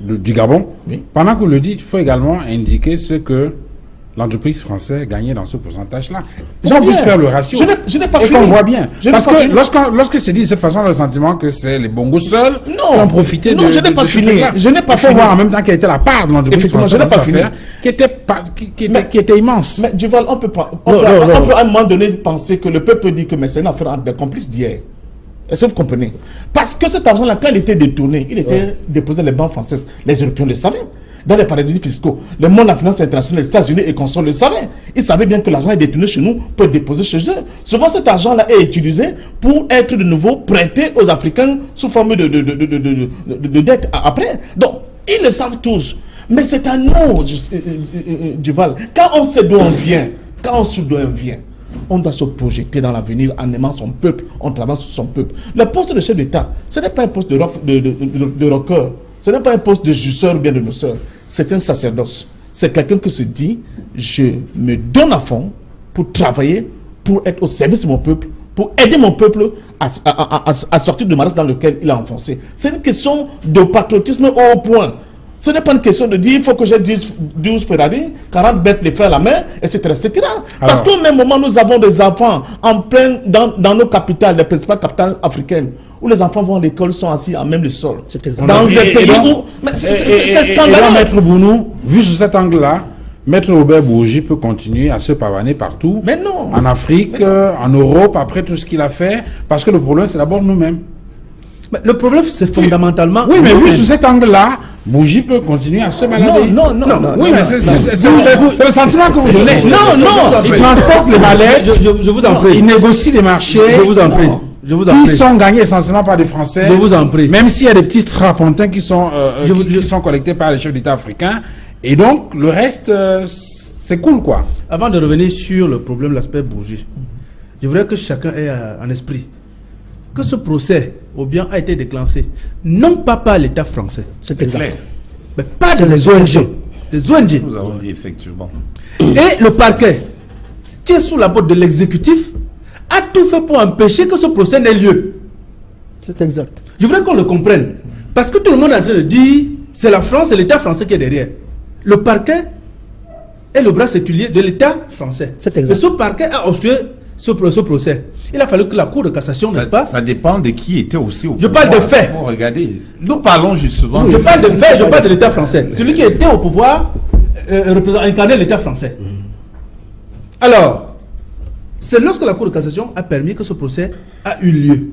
du Gabon, pendant que vous le dites, il faut également indiquer ce que l'entreprise française gagnait dans ce pourcentage-là. On puisse faire le ratio.
Je n'ai pas
fini. Et qu'on voit bien. Parce que lorsque c'est dit de cette façon, on a le sentiment que c'est les bongos seuls qui ont profité de...
Non, je n'ai pas fini. Je n'ai pas fini.
Il faut voir en même temps quelle était la part de l'entreprise française.
Je n'ai pas fini.
Qui était immense.
Mais Duval, on peut à un moment donné penser que le peuple dit que c'est une affaire entre des complices d'hier. Est-ce que vous comprenez? Parce que cet argent-là, quand il était détourné, il était déposé dans les banques françaises. Les Européens le savaient. Dans les paradis fiscaux, le monde de la finance internationale, les États-Unis et consorts le savaient. Ils savaient bien que l'argent est détourné chez nous pour être déposé chez eux. Souvent, cet argent-là est utilisé pour être de nouveau prêté aux Africains sous forme de dette après. Donc, ils le savent tous. Mais c'est à nous, Duval. Quand on sait d'où on vient, on doit se projeter dans l'avenir en aimant son peuple, on travaille sur son peuple. Le poste de chef d'État, ce n'est pas un poste de rocker. Ce n'est pas un poste de justicier ou bien de noceur. C'est un sacerdoce. C'est quelqu'un qui se dit, je me donne à fond pour travailler, pour être au service de mon peuple, pour aider mon peuple à sortir du marais dans lequel il a enfoncé. C'est une question de patriotisme au haut point. Ce n'est pas une question de dire, il faut que j'ai 12 Ferrari, 40 bêtes les faire à la main, etc. etc. Parce qu'au même moment, nous avons des enfants en plein dans nos capitales, les principales capitales africaines, où les enfants vont à l'école, sont assis à même le sol. Dans des pays où... C'est scandaleux.
Maître Bounou, vu sous cet angle-là, Maître Robert Bourgi peut continuer à se pavaner partout.
Mais non.
En Afrique, en Europe, après tout ce qu'il a fait. Parce que le problème, c'est d'abord nous-mêmes.
Mais le problème, c'est fondamentalement...
Oui, mais vu sous cet angle-là, Bourgi peut continuer à se balader.
Non.
Oui, mais c'est le sentiment que vous donnez.
Non.
Il transporte les mallettes.
Je vous en prie.
Il négocie les marchés.
Je vous en prie.
Qui sont gagnés essentiellement par des Français.
Je vous en prie.
Même s'il y a des petits strapontins qui sont collectés par les chefs d'État africains. Et donc, le reste, c'est cool, quoi.
Avant de revenir sur le problème, l'aspect Bourgi, je voudrais que chacun ait en esprit que ce procès, ou bien, a été déclenché, non pas par l'État français,
C'est exact.
mais par
C'est
des ONG. Des ONG.
Nous avons dit effectivement.
Et le parquet, qui est sous la botte de l'exécutif, a tout fait pour empêcher que ce procès n'ait lieu.
C'est exact.
Je voudrais qu'on le comprenne. Parce que tout le monde est en train de dire c'est la France, c'est l'État français qui est derrière. Le parquet est le bras séculier de l'État français.
C'est exact.
Et ce parquet a obstrué ce procès. Il a fallu que la Cour de cassation, n'est-ce pas?
Ça dépend de qui était aussi au
Je
pouvoir.
parle de faits.
Faut regarder. Nous parlons justement.
Je parle de faits, je parle de l'État français. Celui qui était au pouvoir incarnait l'État français. Alors, c'est lorsque la Cour de cassation a permis que ce procès a eu lieu.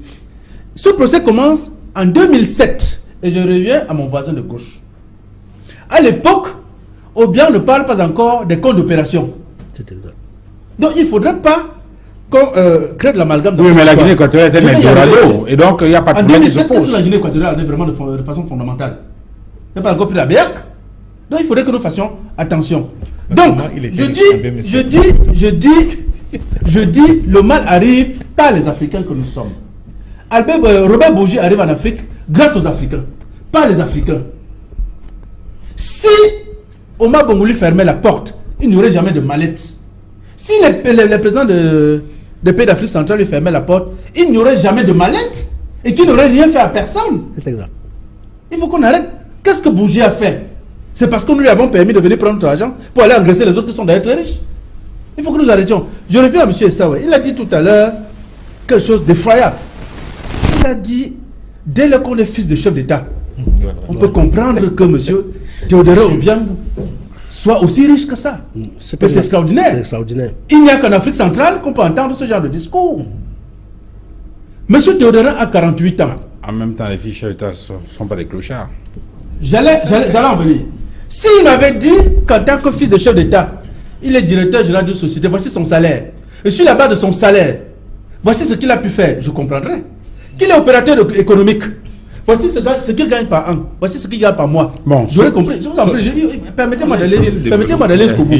Ce procès commence en 2007. Et je reviens à mon voisin de gauche. À l'époque, Obiang ne parle pas encore des comptes d'opération.
C'est exact.
Donc il ne faudrait pas qu'on crée de l'amalgame.
Oui, mais la Guinée équatoriale était un Eldorado. Et donc, il n'y a pas de
En
problème qui se
2007, qu'est-ce que la
pose.
Guinée équatoriale est vraiment de façon fondamentale? Il n'y a pas encore pris la BEAC. Donc il faudrait que nous fassions attention. Donc,
Comment il était
je
riche en 2007?
dis, le mal arrive par les Africains que nous sommes. Robert Bourgi arrive en Afrique grâce aux Africains, pas les Africains. Si Omar Bongo lui fermait la porte, il n'y aurait jamais de mallette. Si les présidents des pays d'Afrique centrale lui fermaient la porte, il n'y aurait jamais de mallette et qu'il n'aurait rien fait à personne.
C'est exact.
Il faut qu'on arrête. Qu'est-ce que Bourgi a fait? C'est parce que nous lui avons permis de venir prendre notre argent pour aller engraisser les autres qui sont d'ailleurs très riches. Il faut que nous arrêtions. Je reviens à M. Essaoué. Il a dit tout à l'heure quelque chose d'effroyable. Il a dit, dès lors qu'on est fils de chef d'État, on peut comprendre que M. Théodore Obiang soit aussi riche que ça. C'est extraordinaire.
C'est extraordinaire.
Il n'y a qu'en Afrique centrale qu'on peut entendre ce genre de discours. M. Théodore a 48 ans.
En même temps, les fiches d'État ne sont pas des clochards.
J'allais en venir. S'il m'avait dit qu'en tant que fils de chef d'État, il est directeur général d'une société, voici son salaire. Et sur la base de son salaire, voici ce qu'il a pu faire, je comprendrais. Qu'il est opérateur économique. Voici ce qu'il gagne par an. Voici ce qu'il gagne par mois.
Bon,
j'aurais compris. Je vous en prie. Permettez-moi d'aller jusqu'au bout.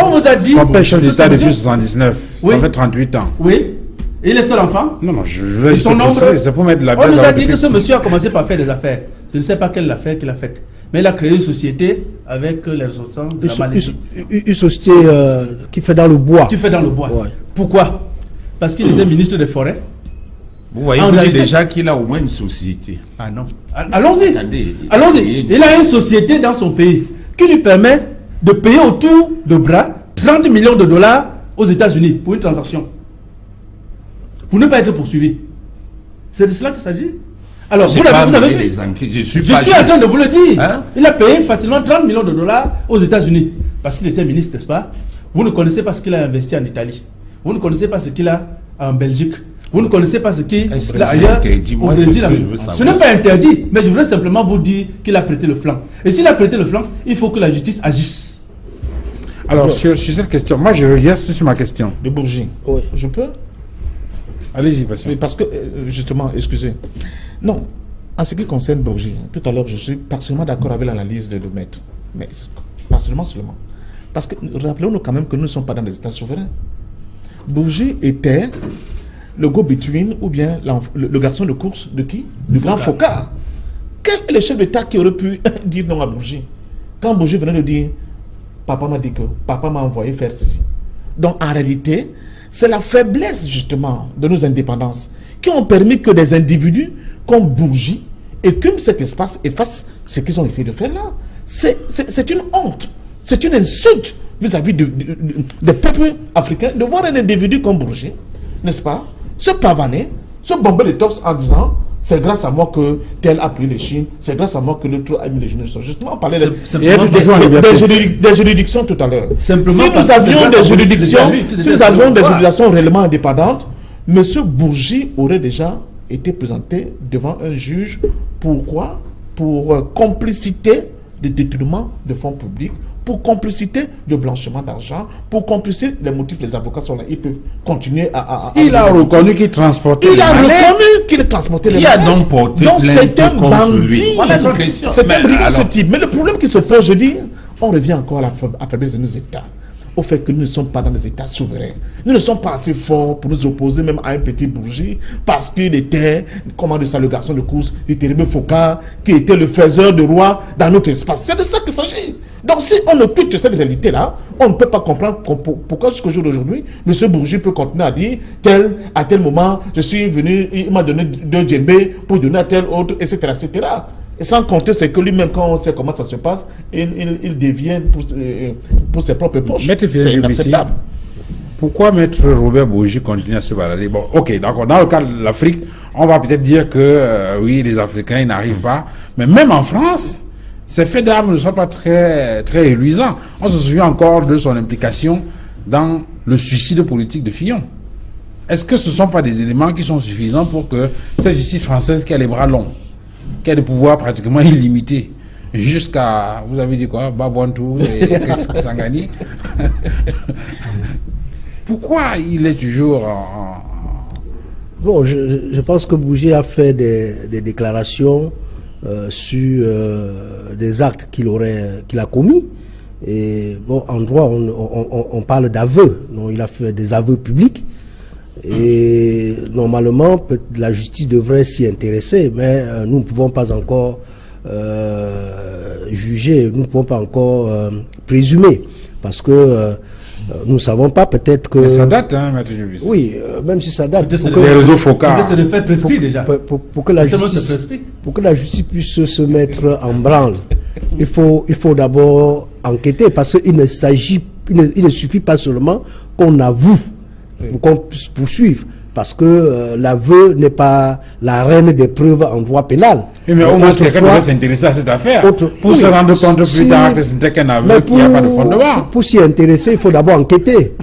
On vous a dit.
Son père chef d'État depuis 79.
Oui.
Ça fait 38 ans.
Oui. Et il est seul enfant.
Non, je vais
Son nombre.
c'est pour mettre la
On nous a dit que ce monsieur a commencé par faire des affaires. Je ne sais pas quelle affaire qu'il a faite. Mais il a créé une société avec les ressortissants de la Malaisie.
Une société qui fait dans le bois.
Qui fait dans le bois.
Ouais.
Pourquoi? Parce qu'il était ministre des Forêts.
Vous voyez,
En
vous dites
réalité-
déjà qu'il a au moins une société.
Ah non. Allons-y.
Attendez.
Allons-y. Il a une société dans son pays qui lui permet de payer autour de bras 30 millions de dollars aux États-Unis pour une transaction. Pour ne pas être poursuivi. C'est de cela qu'il s'agit. Alors,
J'ai
vous
pas
avez
mené
vu.
les enquêtes. Je suis
Je
pas
suis en
juge.
train de vous le dire.
Hein?
Il a payé facilement 30 millions de dollars aux États-Unis parce qu'il était ministre, n'est-ce pas? Vous ne connaissez pas ce qu'il a investi en Italie. Vous ne connaissez pas ce qu'il a en Belgique. Vous ne connaissez pas ce qu'il
Est-ce que
a
c'est
ailleurs
interdit?
au
Moi, c'est
Brésil.
ce que je veux savoir.
Ce n'est pas interdit, mais je voudrais simplement vous dire qu'il a prêté le flanc. Et s'il a prêté le flanc, il faut que la justice agisse.
Alors, sur cette question, moi, je reste sur ma question.
De Bourgi.
Oui.
Je peux?
Allez-y, patient.
Oui, parce que, justement, excusez. Non, en ce qui concerne Bourgi, tout à l'heure, je suis partiellement d'accord avec l'analyse de maître. Mais partiellement seulement. Parce que rappelons-nous quand même que nous ne sommes pas dans des États souverains. Bourgi était le go-between ou bien le garçon de course de qui? Du grand Foka. Quel est le chef d'État qui aurait pu dire non à Bourgi? Quand Bourgi venait de dire, papa m'a dit que, papa m'a envoyé faire ceci. Donc en réalité, c'est la faiblesse justement de nos indépendances qui ont permis que des individus comme Bourgi écument cet espace et fassent ce qu'ils ont essayé de faire là. C'est une honte, c'est une insulte vis-à-vis des peuples africains de voir un individu comme Bourgi, n'est-ce pas, se pavaner, se bomber le torse en disant c'est grâce à moi que tel a pris les Chines, c'est grâce à moi que l'autre a mis les Chines. Justement, on parlait des juridictions tout à l'heure. Si nous avions des juridictions réellement indépendantes, M. Bourgi aurait déjà été présenté devant un juge. Pourquoi? pour complicité de détournement de fonds publics, pour complicité de blanchiment d'argent, pour complicité des motifs, les avocats sont là, ils peuvent continuer à
il a reconnu qu'il transportait
il
les
a
mallettes.
reconnu qu'il transportait les
Qui a
mallettes.
donc porté
Donc c'est un
plainte contre lui?
bandit.
Voilà la question.
C'est un
Mais
brigand de ce
alors-
type. Mais le problème qui se pose, je dis, on revient encore à la faiblesse de nos États. Au fait que nous ne sommes pas dans des États souverains. Nous ne sommes pas assez forts pour nous opposer même à un petit bourgeois parce qu'il était, comment dire ça, le garçon de course du terrible Foucault, qui était le faiseur de roi dans notre espace. C'est de ça qu'il s'agit. Donc si on occulte cette réalité-là, on ne peut pas comprendre pourquoi jusqu'au jour d'aujourd'hui, M. Bourgi peut continuer à dire à tel moment, je suis venu, il m'a donné 2 djembés pour donner à tel autre, etc. etc. Et sans compter, c'est que lui-même, quand on sait comment ça se passe, il devient pour ses propres poches.
Maître Fidel
C'est
Djibrisi,
inacceptable.
pourquoi Maître Robert Bourgi continue à se balader? Bon, ok, d'accord. Dans le cas de l'Afrique, on va peut-être dire que oui, les Africains, ils n'arrivent pas. Mais même en France, ces faits d'armes ne sont pas très, très reluisants. On se souvient encore de son implication dans le suicide politique de Fillon. Est-ce que ce ne sont pas des éléments qui sont suffisants pour que cette justice française qui a les bras longs, qui a des pouvoirs pratiquement illimités, jusqu'à, vous avez dit quoi, Babouantou et Sangani, pourquoi il est toujours
Bon, je pense que Bourgi a fait des déclarations sur des actes qu'il a commis. Et bon, en droit, on parle d'aveux. Il a fait des aveux publics. Et normalement, la justice devrait s'y intéresser, mais nous ne pouvons pas encore juger, nous ne pouvons pas encore présumer, parce que nous ne savons pas, peut-être que...
Mais ça date, hein, Maître Djibrisi.
Oui, même si ça date.
Peut-être
Les réseaux Foucault.
c'est le fait prescrit déjà.
Pour que la
Tellement c'est
justice,
prescrit.
pour que la justice puisse se mettre en branle, il faut d'abord enquêter, parce qu'il ne il ne suffit pas seulement qu'on avoue pour qu'on puisse poursuivre, parce que l'aveu n'est pas la reine des preuves en droit pénal.
Oui, mais au moins quelqu'un
Autrefois-
devrait s'intéresser à cette affaire pour
oui,
se rendre compte
si-
plus tard que ce n'était qu'un aveu,
mais
qu'il n'y a pas de fondement.
Pour s'y intéresser, il faut d'abord enquêter.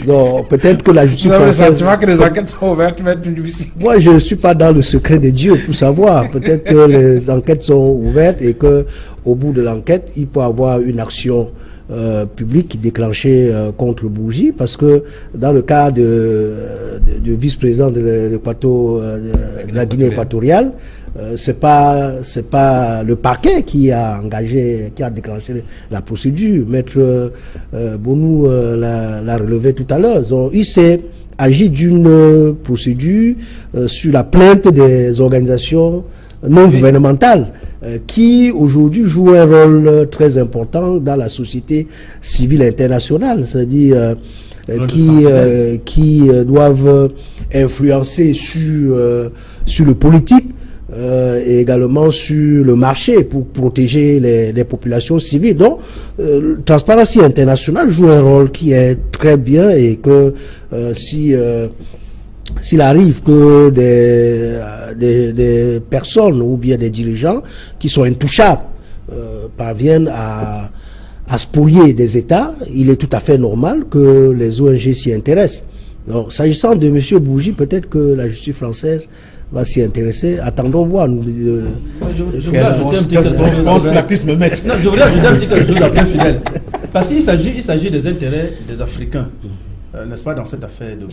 Donc peut-être que la justice
Vous avez le
française...
sentiment que les enquêtes sont ouvertes, Maître Djibrisi?
Moi, je ne suis pas dans le secret de Dieu pour savoir. Peut-être que les enquêtes sont ouvertes et que au bout de l'enquête, il peut y avoir une action publique déclenchée contre Bourgi, parce que dans le cas du vice-président de la Guinée équatoriale, c'est pas le parquet qui a déclenché la procédure. Maître Bonou l'a relevé tout à l'heure. Il s'est agi d'une procédure sur la plainte des organisations non gouvernementales qui aujourd'hui jouent un rôle très important dans la société civile internationale, c'est-à-dire qui doivent influencer sur le politique et également sur le marché pour protéger les populations civiles. Donc, Transparency International joue un rôle qui est très bien, et que s'il arrive que des personnes ou bien des dirigeants qui sont intouchables parviennent à spolier des États, il est tout à fait normal que les ONG s'y intéressent. Donc, s'agissant de M. Bourgi, peut-être que la justice française va s'y intéresser. Attendons voir.
Je voudrais ajouter un petit quelque chose.
Je pense platisme, maître.
Non, je voudrais ajouter un petit quelque chose après Fidèle. Parce qu'il s'agit des intérêts des Africains, n'est-ce pas, dans cette affaire de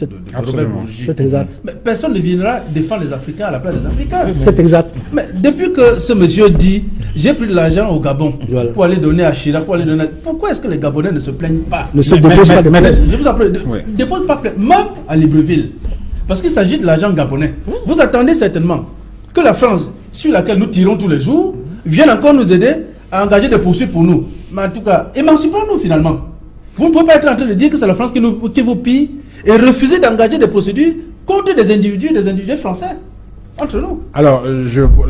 Robert Bourgi.
C'est exact.
Mais personne ne viendra défendre les Africains à la place des Africains.
C'est exact.
Mais depuis que ce monsieur dit, j'ai pris de l'argent au Gabon pour aller donner à Chirac, pour aller donner... Pourquoi est-ce que les Gabonais ne se plaignent pas?
Ne se déposent pas de plainte.
Je vous en prie, dépose pas plainte, même à Libreville. Parce qu'il s'agit de l'argent gabonais. Vous attendez certainement que la France, sur laquelle nous tirons tous les jours, vienne encore nous aider à engager des poursuites pour nous. Mais en tout cas, émancipons-nous finalement. Vous ne pouvez pas être en train de dire que c'est la France qui vous pille et refuser d'engager des procédures contre des individus français. Entre nous.
Alors,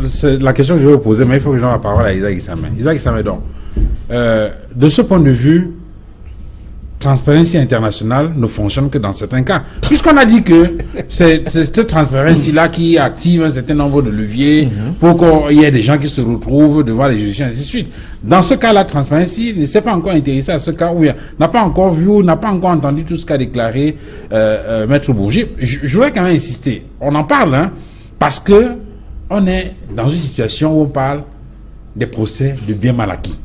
c'est la question que je vais vous poser, mais il faut que je donne la parole à Isaac Issamé. Isaac Issamé, donc, de ce point de vue, Transparency International ne fonctionne que dans certains cas. Puisqu'on a dit que c'est cette Transparency-là qui active un certain nombre de leviers pour qu'il y ait des gens qui se retrouvent devant les juridictions, et ainsi de suite. Dans ce cas-là, Transparency ne s'est pas encore intéressé à ce cas où il n'a pas encore vu ou n'a pas encore entendu tout ce qu'a déclaré Maître Bourgi. Je voudrais quand même insister. On en parle, hein, parce que on est dans une situation où on parle des procès de bien mal acquis.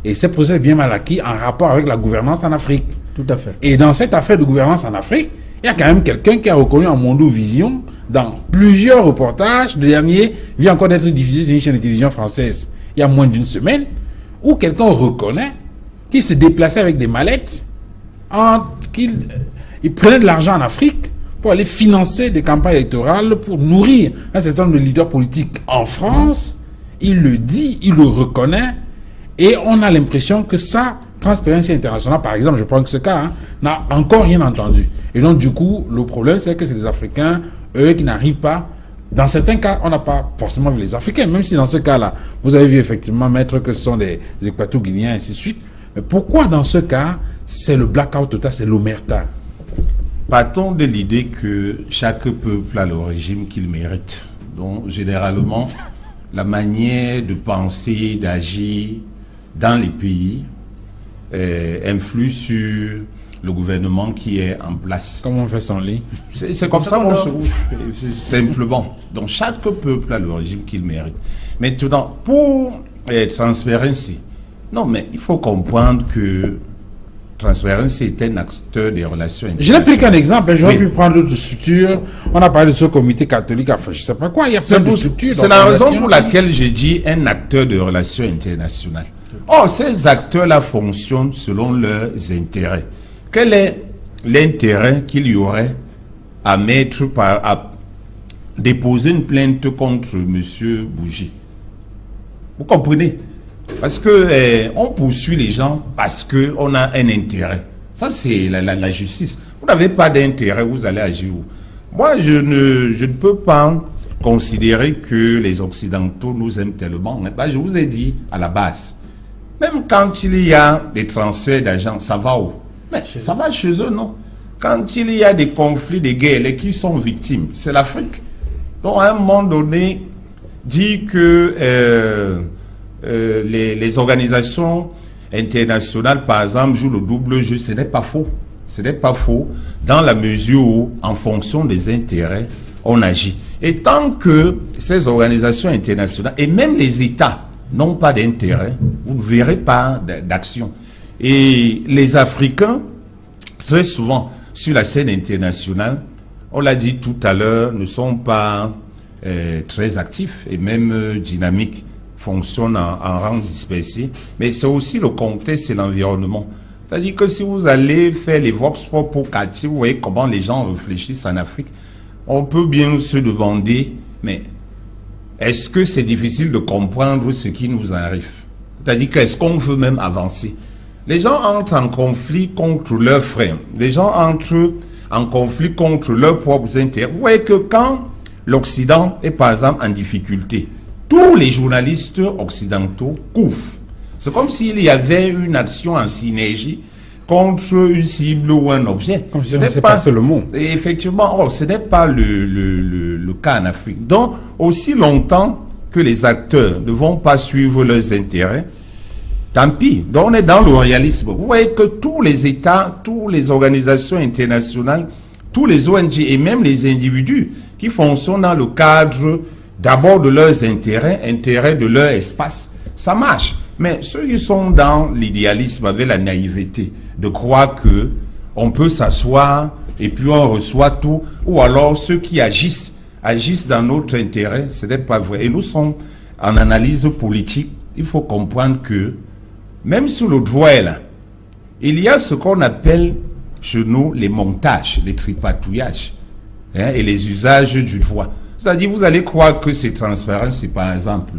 Et ces procès de bien mal acquis en rapport avec la gouvernance en Afrique.
Tout à fait.
Et dans cette affaire de gouvernance en Afrique, il y a quand même quelqu'un qui a reconnu en Mondo Vision, dans plusieurs reportages, le dernier vient encore d'être diffusé sur une chaîne de télévision française il y a moins d'une semaine, où quelqu'un reconnaît qu'il se déplaçait avec des mallettes, qu'il prenait de l'argent en Afrique pour aller financer des campagnes électorales, pour nourrir un certain nombre de leaders politiques en France. Il le dit, il le reconnaît, et on a l'impression que ça, Transparency International, par exemple, je prends que ce cas, n'a encore rien entendu. Et donc, du coup, le problème, c'est que c'est des Africains, eux, qui n'arrivent pas. Dans certains cas, on n'a pas forcément vu les Africains, même si dans ce cas-là, vous avez vu effectivement, maître, que ce sont des Équato-Guinéens, et ainsi de suite. Mais pourquoi, dans ce cas, c'est le blackout total, c'est l'omerta?
Partons de l'idée que chaque peuple a le régime qu'il mérite. Donc, généralement, la manière de penser, d'agir dans les pays influe sur le gouvernement qui est en place.
Comment on fait son lit?
C'est comme ça qu'on se couche, simplement. Donc chaque peuple a le régime qu'il mérite. Maintenant, pour Transparency, non, mais il faut comprendre que Transparency est un acteur des relations internationales.
Je n'ai pris qu'un exemple, j'aurais
Oui.
pu prendre d'autres structures. On a parlé de ce comité catholique, enfin, je ne sais pas quoi, il y a plein de structures.
C'est la raison pour laquelle j'ai dit un acteur de relations internationales. Or, ces acteurs-là fonctionnent selon leurs intérêts. Quel est l'intérêt qu'il y aurait à déposer une plainte contre M. Bougie? Vous comprenez? Parce que on poursuit les gens parce qu'on a un intérêt. Ça, c'est la justice. Vous n'avez pas d'intérêt, vous allez agir où? Moi, je ne peux pas considérer que les Occidentaux nous aiment tellement. Je vous ai dit à la base, même quand il y a des transferts d'argent, ça va où? Mais ça va chez eux, non? Quand il y a des conflits, des guerres, les qui sont victimes, c'est l'Afrique. Donc, à un moment donné, dit que les organisations internationales, par exemple, jouent le double jeu, ce n'est pas faux. Ce n'est pas faux, dans la mesure où, en fonction des intérêts, on agit. Et tant que ces organisations internationales, et même les États, n'ont pas d'intérêt, vous ne verrez pas d'action. Et les Africains, très souvent, sur la scène internationale, on l'a dit tout à l'heure, ne sont pas très actifs et même dynamiques, fonctionnent en rang dispersé. Mais c'est aussi le contexte et l'environnement. C'est-à-dire que si vous allez faire les vox pop au quartier, vous voyez comment les gens réfléchissent en Afrique, on peut bien se demander, mais est-ce que c'est difficile de comprendre ce qui nous arrive? C'est-à-dire qu'est-ce qu'on veut même avancer? Les gens entrent en conflit contre leurs frères. Les gens entrent en conflit contre leurs propres intérêts. Vous voyez que quand l'Occident est par exemple en difficulté, tous les journalistes occidentaux couvrent. C'est comme s'il y avait une action en synergie contre une cible ou un objet.
Comme si on s'est passé le mot.
Et effectivement, ce n'est pas le cas en Afrique. Donc, aussi longtemps que les acteurs ne vont pas suivre leurs intérêts, tant pis. Donc, on est dans le réalisme. Vous voyez que tous les États, toutes les organisations internationales, tous les ONG et même les individus qui fonctionnent dans le cadre d'abord de leurs intérêts de leur espace, ça marche. Mais ceux qui sont dans l'idéalisme avec la naïveté de croire que on peut s'asseoir et puis on reçoit tout, ou alors ceux qui agissent dans notre intérêt, ce n'est pas vrai. Et nous sommes en analyse politique, il faut comprendre que même sur le droit là, il y a ce qu'on appelle chez nous les montages, les tripatouillages et les usages du droit. C'est-à-dire, vous allez croire que c'est transparent, c'est par exemple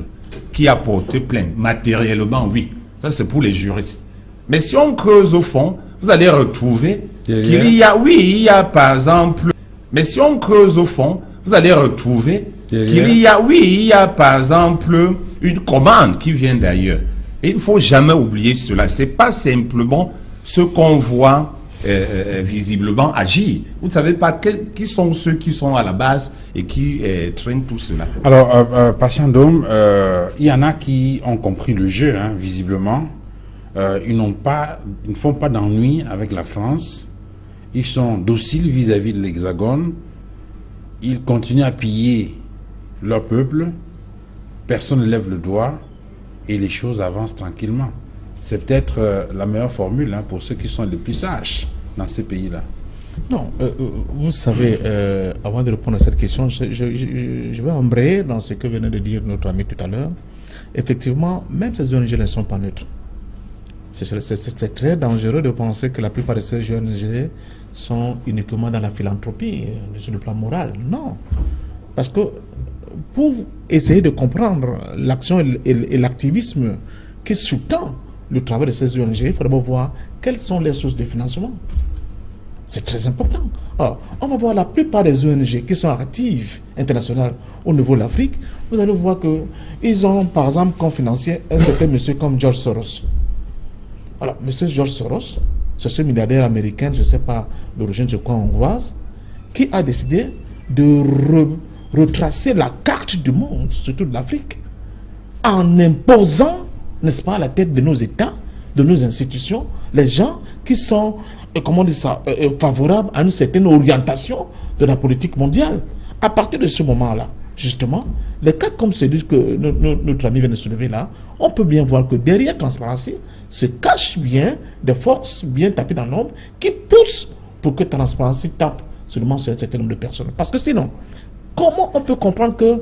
qui a porté plainte. Matériellement, oui. Ça, c'est pour les juristes. Mais si on creuse au fond, vous allez retrouver qu'il y a, oui, il y a par exemple, mais si on creuse au fond, vous allez retrouver qu'il y a, oui, il y a par exemple une commande qui vient d'ailleurs. Et il ne faut jamais oublier cela. C'est pas simplement ce qu'on voit visiblement agir. Vous ne savez pas qui sont ceux qui sont à la base et qui traînent tout cela.
Alors, Patient Dôme, il y en a qui ont compris le jeu, hein, visiblement. Ils ne font pas d'ennui avec la France. Ils sont dociles vis-à-vis de l'Hexagone. Ils continuent à piller leur peuple. Personne ne lève le doigt. et les choses avancent tranquillement. C'est peut-être la meilleure formule pour ceux qui sont les plus sages dans ces pays-là.
Non, vous savez, avant de répondre à cette question, je vais embrayer dans ce que venait de dire notre ami tout à l'heure. Effectivement, même ces ONG ne sont pas neutres. C'est très dangereux de penser que la plupart de ces ONG sont uniquement dans la philanthropie, sur le plan moral. Non. Parce que pour essayer de comprendre l'action et l'activisme qui sous-tend le travail de ces ONG, il faut d'abord voir quelles sont les sources de financement. C'est très important. Alors, on va voir la plupart des ONG qui sont actives internationales au niveau de l'Afrique. Vous allez voir qu'ils ont, par exemple, comme financier un certain monsieur comme George Soros. Alors, monsieur George Soros, c'est ce milliardaire américain, je ne sais pas d'origine, je crois hongroise, qui a décidé de retracer la carte du monde, surtout de l'Afrique, en imposant, n'est-ce pas, à la tête de nos États, de nos institutions, les gens qui sont, comment dire ça, favorables à une certaine orientation de la politique mondiale. À partir de ce moment-là, justement, les cas comme celui que notre ami vient de soulever là, on peut bien voir que derrière Transparency se cachent bien des forces bien tapées dans l'ombre qui poussent pour que Transparency tape seulement sur un certain nombre de personnes. Parce que sinon, comment on peut comprendre que,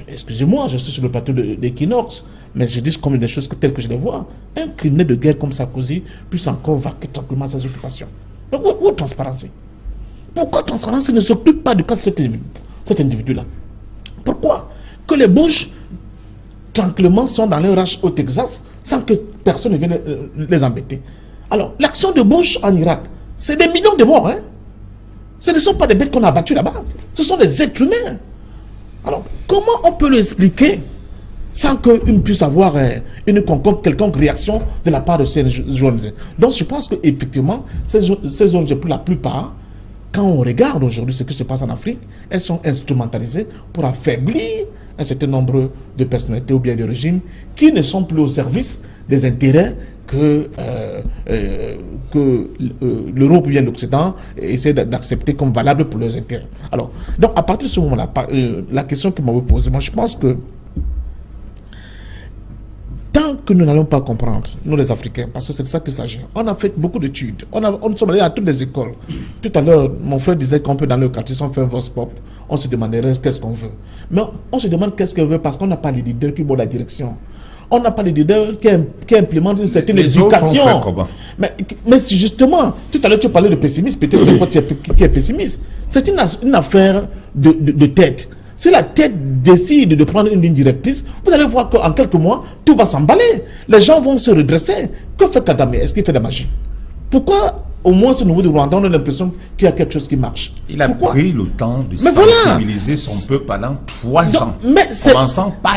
excusez-moi, je suis sur le plateau d'Equinox, mais je dis comme des choses telles que je les vois, un criminel de guerre comme Sarkozy puisse encore vaquer tranquillement ses occupations. Donc, où est Transparency? Pourquoi Transparency ne s'occupe pas du cas de cet individu-là? Pourquoi que les Bush, tranquillement, sont dans leur ranch au Texas sans que personne ne vienne les embêter? Alors, l'action de Bush en Irak, c'est des millions de morts. Hein? Ce ne sont pas des bêtes qu'on a abattues là-bas. Ce sont des êtres humains. Alors, comment on peut l'expliquer sans qu'il puisse avoir une quelconque réaction de la part de ces ONG? Donc, je pense qu'effectivement, ces ONG, pour la plupart, quand on regarde aujourd'hui ce qui se passe en Afrique, elles sont instrumentalisées pour affaiblir un certain nombre de personnalités ou bien de régimes qui ne sont plus au service des intérêts que l'Europe ou bien l'Occident essaie d'accepter comme valable pour leurs intérêts. Alors, donc à partir de ce moment-là, la question que m'avait posée, moi je pense que tant que nous n'allons pas comprendre, nous les Africains, parce que c'est de ça qu'il s'agit, on a fait beaucoup d'études, on sommes allés à toutes les écoles. Tout à l'heure, mon frère disait qu'on peut dans le quartier, si on fait un vox pop, on se demanderait qu'est-ce qu'on veut. Mais on se demande qu'est-ce qu'on veut parce qu'on n'a pas les leaders qui vont la direction. On n'a pas les leaders qui implémentent une certaine éducation. Mais si justement, tout à l'heure tu parlais de pessimisme, peut-être c'est toi qui est pessimiste. C'est une affaire de tête. Si la tête décide de prendre une ligne directrice, vous allez voir qu'en quelques mois, tout va s'emballer. Les gens vont se redresser. Que fait Kagame? Est-ce qu'il fait de la magie? Pourquoi, au moins au niveau du Rwanda, on a l'impression qu'il y a quelque chose qui marche?
Il a pris le temps de sensibiliser son peuple pendant 3 ans.
Mais ce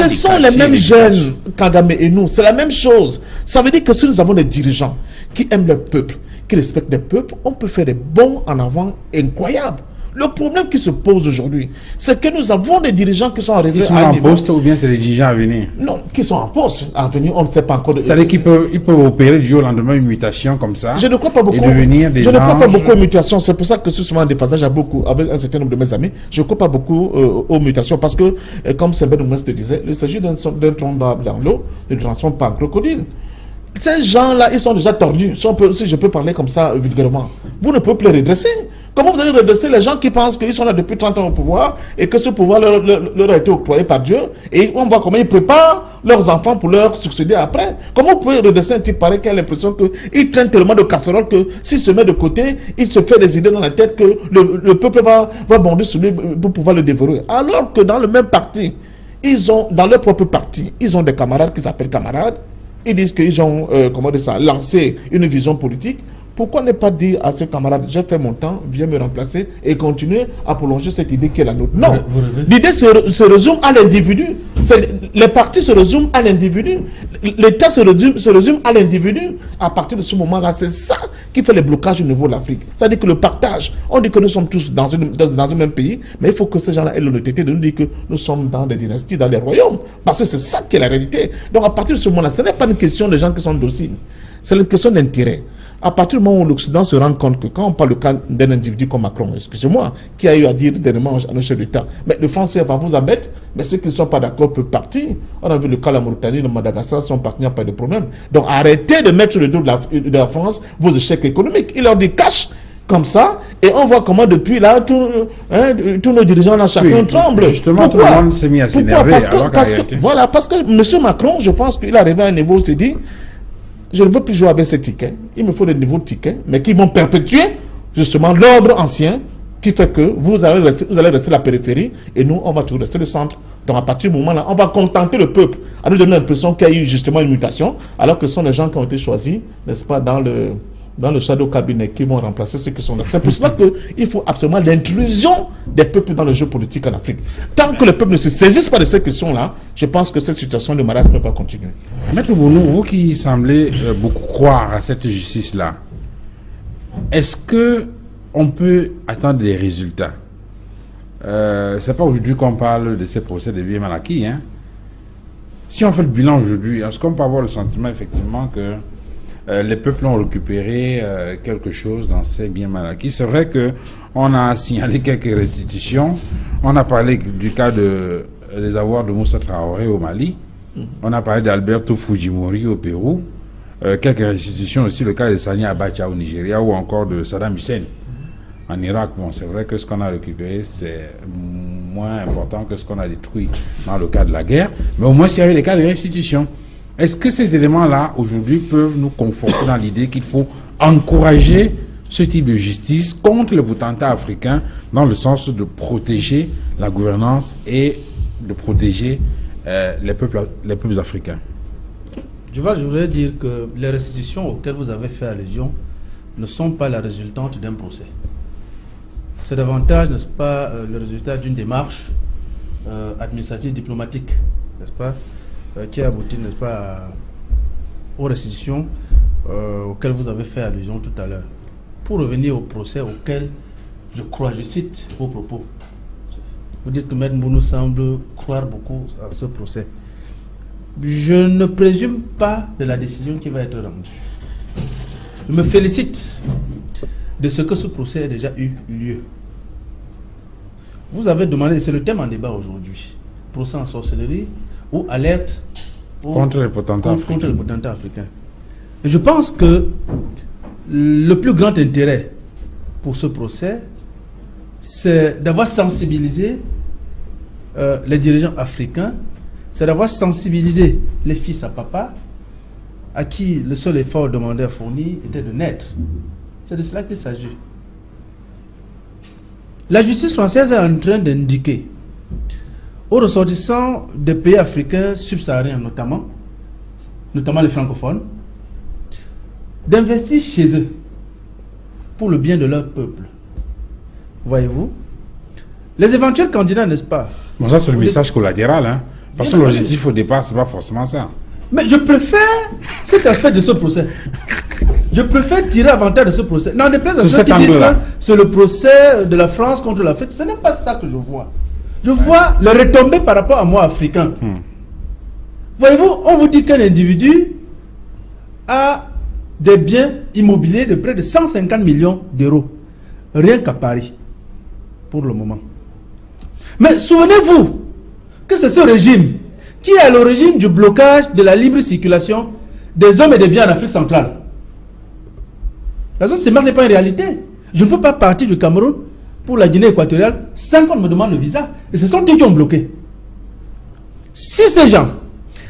sont les mêmes jeunes, Kagame et nous. C'est la même chose. Ça veut dire que si nous avons des dirigeants qui aiment leur peuple, qui respectent le peuple, on peut faire des bons en avant incroyables. Le problème qui se pose aujourd'hui, c'est que nous avons des dirigeants qui sont arrivés
à un niveau... poste ou bien c'est des dirigeants à venir?
Non, qui sont en poste à venir, on ne sait pas encore.
C'est-à-dire qu'ils peuvent opérer du jour au lendemain une mutation comme ça.
Je ne crois pas beaucoup.
Et devenir des
je ne crois pas beaucoup aux mutations. C'est pour ça que souvent des passages à beaucoup, avec un certain nombre de mes amis, je ne crois pas beaucoup aux mutations parce que, comme Sébène Oumès te disait, il s'agit d'un tronc d'arbre dans l'eau, ne le transforme pas en crocodile. Ces gens-là, ils sont déjà tordus. Si je peux parler comme ça vulgairement, vous ne pouvez plus les redresser. Comment vous allez redresser les gens qui pensent qu'ils sont là depuis 30 ans au pouvoir et que ce pouvoir leur a été octroyé par Dieu et on voit comment ils préparent leurs enfants pour leur succéder après? Comment vous pouvez redresser un type pareil qui a l'impression qu'il traîne tellement de casseroles que s'il se met de côté, il se fait des idées dans la tête que le peuple va bondir sur lui pour pouvoir le dévorer? Alors que dans le même parti, dans leur propre parti, ils ont des camarades qui s'appellent camarades. Ils disent qu'ils ont lancé une vision politique. Pourquoi ne pas dire à ces camarades, j'ai fait mon temps, viens me remplacer et continuer à prolonger cette idée qui est la nôtre? Non, l'idée se résume à l'individu. Les partis se résument à l'individu. L'État se résume à l'individu. À partir de ce moment-là, c'est ça qui fait le blocage au niveau de l'Afrique. C'est-à-dire que le partage, on dit que nous sommes tous dans un même pays, mais il faut que ces gens-là aient l'honnêteté de nous dire que nous sommes dans des dynasties, dans des royaumes. Parce que c'est ça qui est la réalité. Donc à partir de ce moment-là, ce n'est pas une question de gens qui sont dociles. C'est une question d'intérêt. À partir du moment où l'Occident se rend compte que quand on parle d'un individu comme Macron, excusez-moi, qui a eu à dire dernièrement à nos chefs d'État, mais le français va vous embêter, mais ceux qui ne sont pas d'accord peuvent partir. On a vu le cas de la Mauritanie, de Madagascar, sont partis, il n'y a pas de problème. Donc arrêtez de mettre sur le dos de la France vos échecs économiques. Il leur dit cash comme ça, et on voit comment depuis là, tous nos dirigeants là, chacun tremble.
Justement,
pourquoi?
Tout le monde s'est mis à s'énerver.
Voilà, parce que M. Macron, je pense qu'il est arrivé à un niveau où il s'est dit, je ne veux plus jouer avec ces tickets, il me faut des nouveaux tickets, mais qui vont perpétuer justement l'ordre ancien, qui fait que vous allez rester la périphérie, et nous, on va toujours rester le centre. Donc à partir du moment là, on va contenter le peuple, à nous donner l'impression qu'il y a eu justement une mutation, alors que ce sont les gens qui ont été choisis, n'est-ce pas, dans le shadow cabinet qui vont remplacer ceux qui sont là. C'est pour cela qu'il faut absolument l'intrusion des peuples dans le jeu politique en Afrique. Tant que les peuples ne se saisissent pas de ces questions-là, je pense que cette situation de marasme va continuer.
Maître Bounou, vous qui semblez beaucoup croire à cette justice-là, est-ce que on peut attendre des résultats? C'est pas aujourd'hui qu'on parle de ces procès de biens mal acquis. Hein? Si on fait le bilan aujourd'hui, est-ce qu'on peut avoir le sentiment effectivement que les peuples ont récupéré quelque chose dans ces biens mal acquis? C'est vrai qu'on a signalé quelques restitutions. On a parlé du cas des avoirs de Moussa Traoré au Mali. On a parlé d'Alberto Fujimori au Pérou. Quelques restitutions aussi, le cas de Sani Abacha au Nigeria ou encore de Saddam Hussein en Irak. Bon, c'est vrai que ce qu'on a récupéré, c'est moins important que ce qu'on a détruit dans le cas de la guerre. Mais au moins, s'il y avait des cas de restitution. Est-ce que ces éléments-là, aujourd'hui, peuvent nous conforter dans l'idée qu'il faut encourager ce type de justice contre les potentats africains dans le sens de protéger la gouvernance et de protéger les peuples africains?
Je voudrais dire que les restitutions auxquelles vous avez fait allusion ne sont pas la résultante d'un procès. C'est davantage, n'est-ce pas, le résultat d'une démarche administrative diplomatique, n'est-ce pas, qui aboutit, n'est-ce pas, aux restitutions auxquelles vous avez fait allusion tout à l'heure. Pour revenir au procès auquel je crois, je cite vos propos. Vous dites que Maître Mbounou semble croire beaucoup à ce procès. Je ne présume pas de la décision qui va être rendue. Je me félicite de ce que ce procès ait déjà eu lieu. Vous avez demandé, c'est le thème en débat aujourd'hui, procès en sorcellerie ou alerte
contre les potentats
africains. Et je pense que le plus grand intérêt pour ce procès, c'est d'avoir sensibilisé les dirigeants africains, c'est d'avoir sensibilisé les fils à papa, à qui le seul effort demandé à fournir était de naître. C'est de cela qu'il s'agit. La justice française est en train d'indiquer aux ressortissants des pays africains subsahariens notamment les francophones, d'investir chez eux pour le bien de leur peuple. Voyez-vous? Les éventuels candidats, n'est-ce pas?
Bon, ça c'est le message collatéral, hein? Parce que l'objectif au départ, c'est pas forcément ça.
Mais je préfère cet aspect de ce procès. Je préfère tirer avantage de ce procès. Non, des places à ceux qui disent que c'est le procès de la France contre l'Afrique. Ce n'est pas ça que je vois. Je vois les retombées par rapport à moi, africain. Voyez-vous, on vous dit qu'un individu a des biens immobiliers de près de 150 millions d'euros. Rien qu'à Paris, pour le moment. Mais souvenez-vous que c'est ce régime qui est à l'origine du blocage de la libre circulation des hommes et des biens en Afrique centrale. La zone CEMAC n'est pas une réalité. Je ne peux pas partir du Cameroun pour la Guinée équatoriale sans qu'on me demande le visa. Et ce sont eux qui ont bloqué. Si ces gens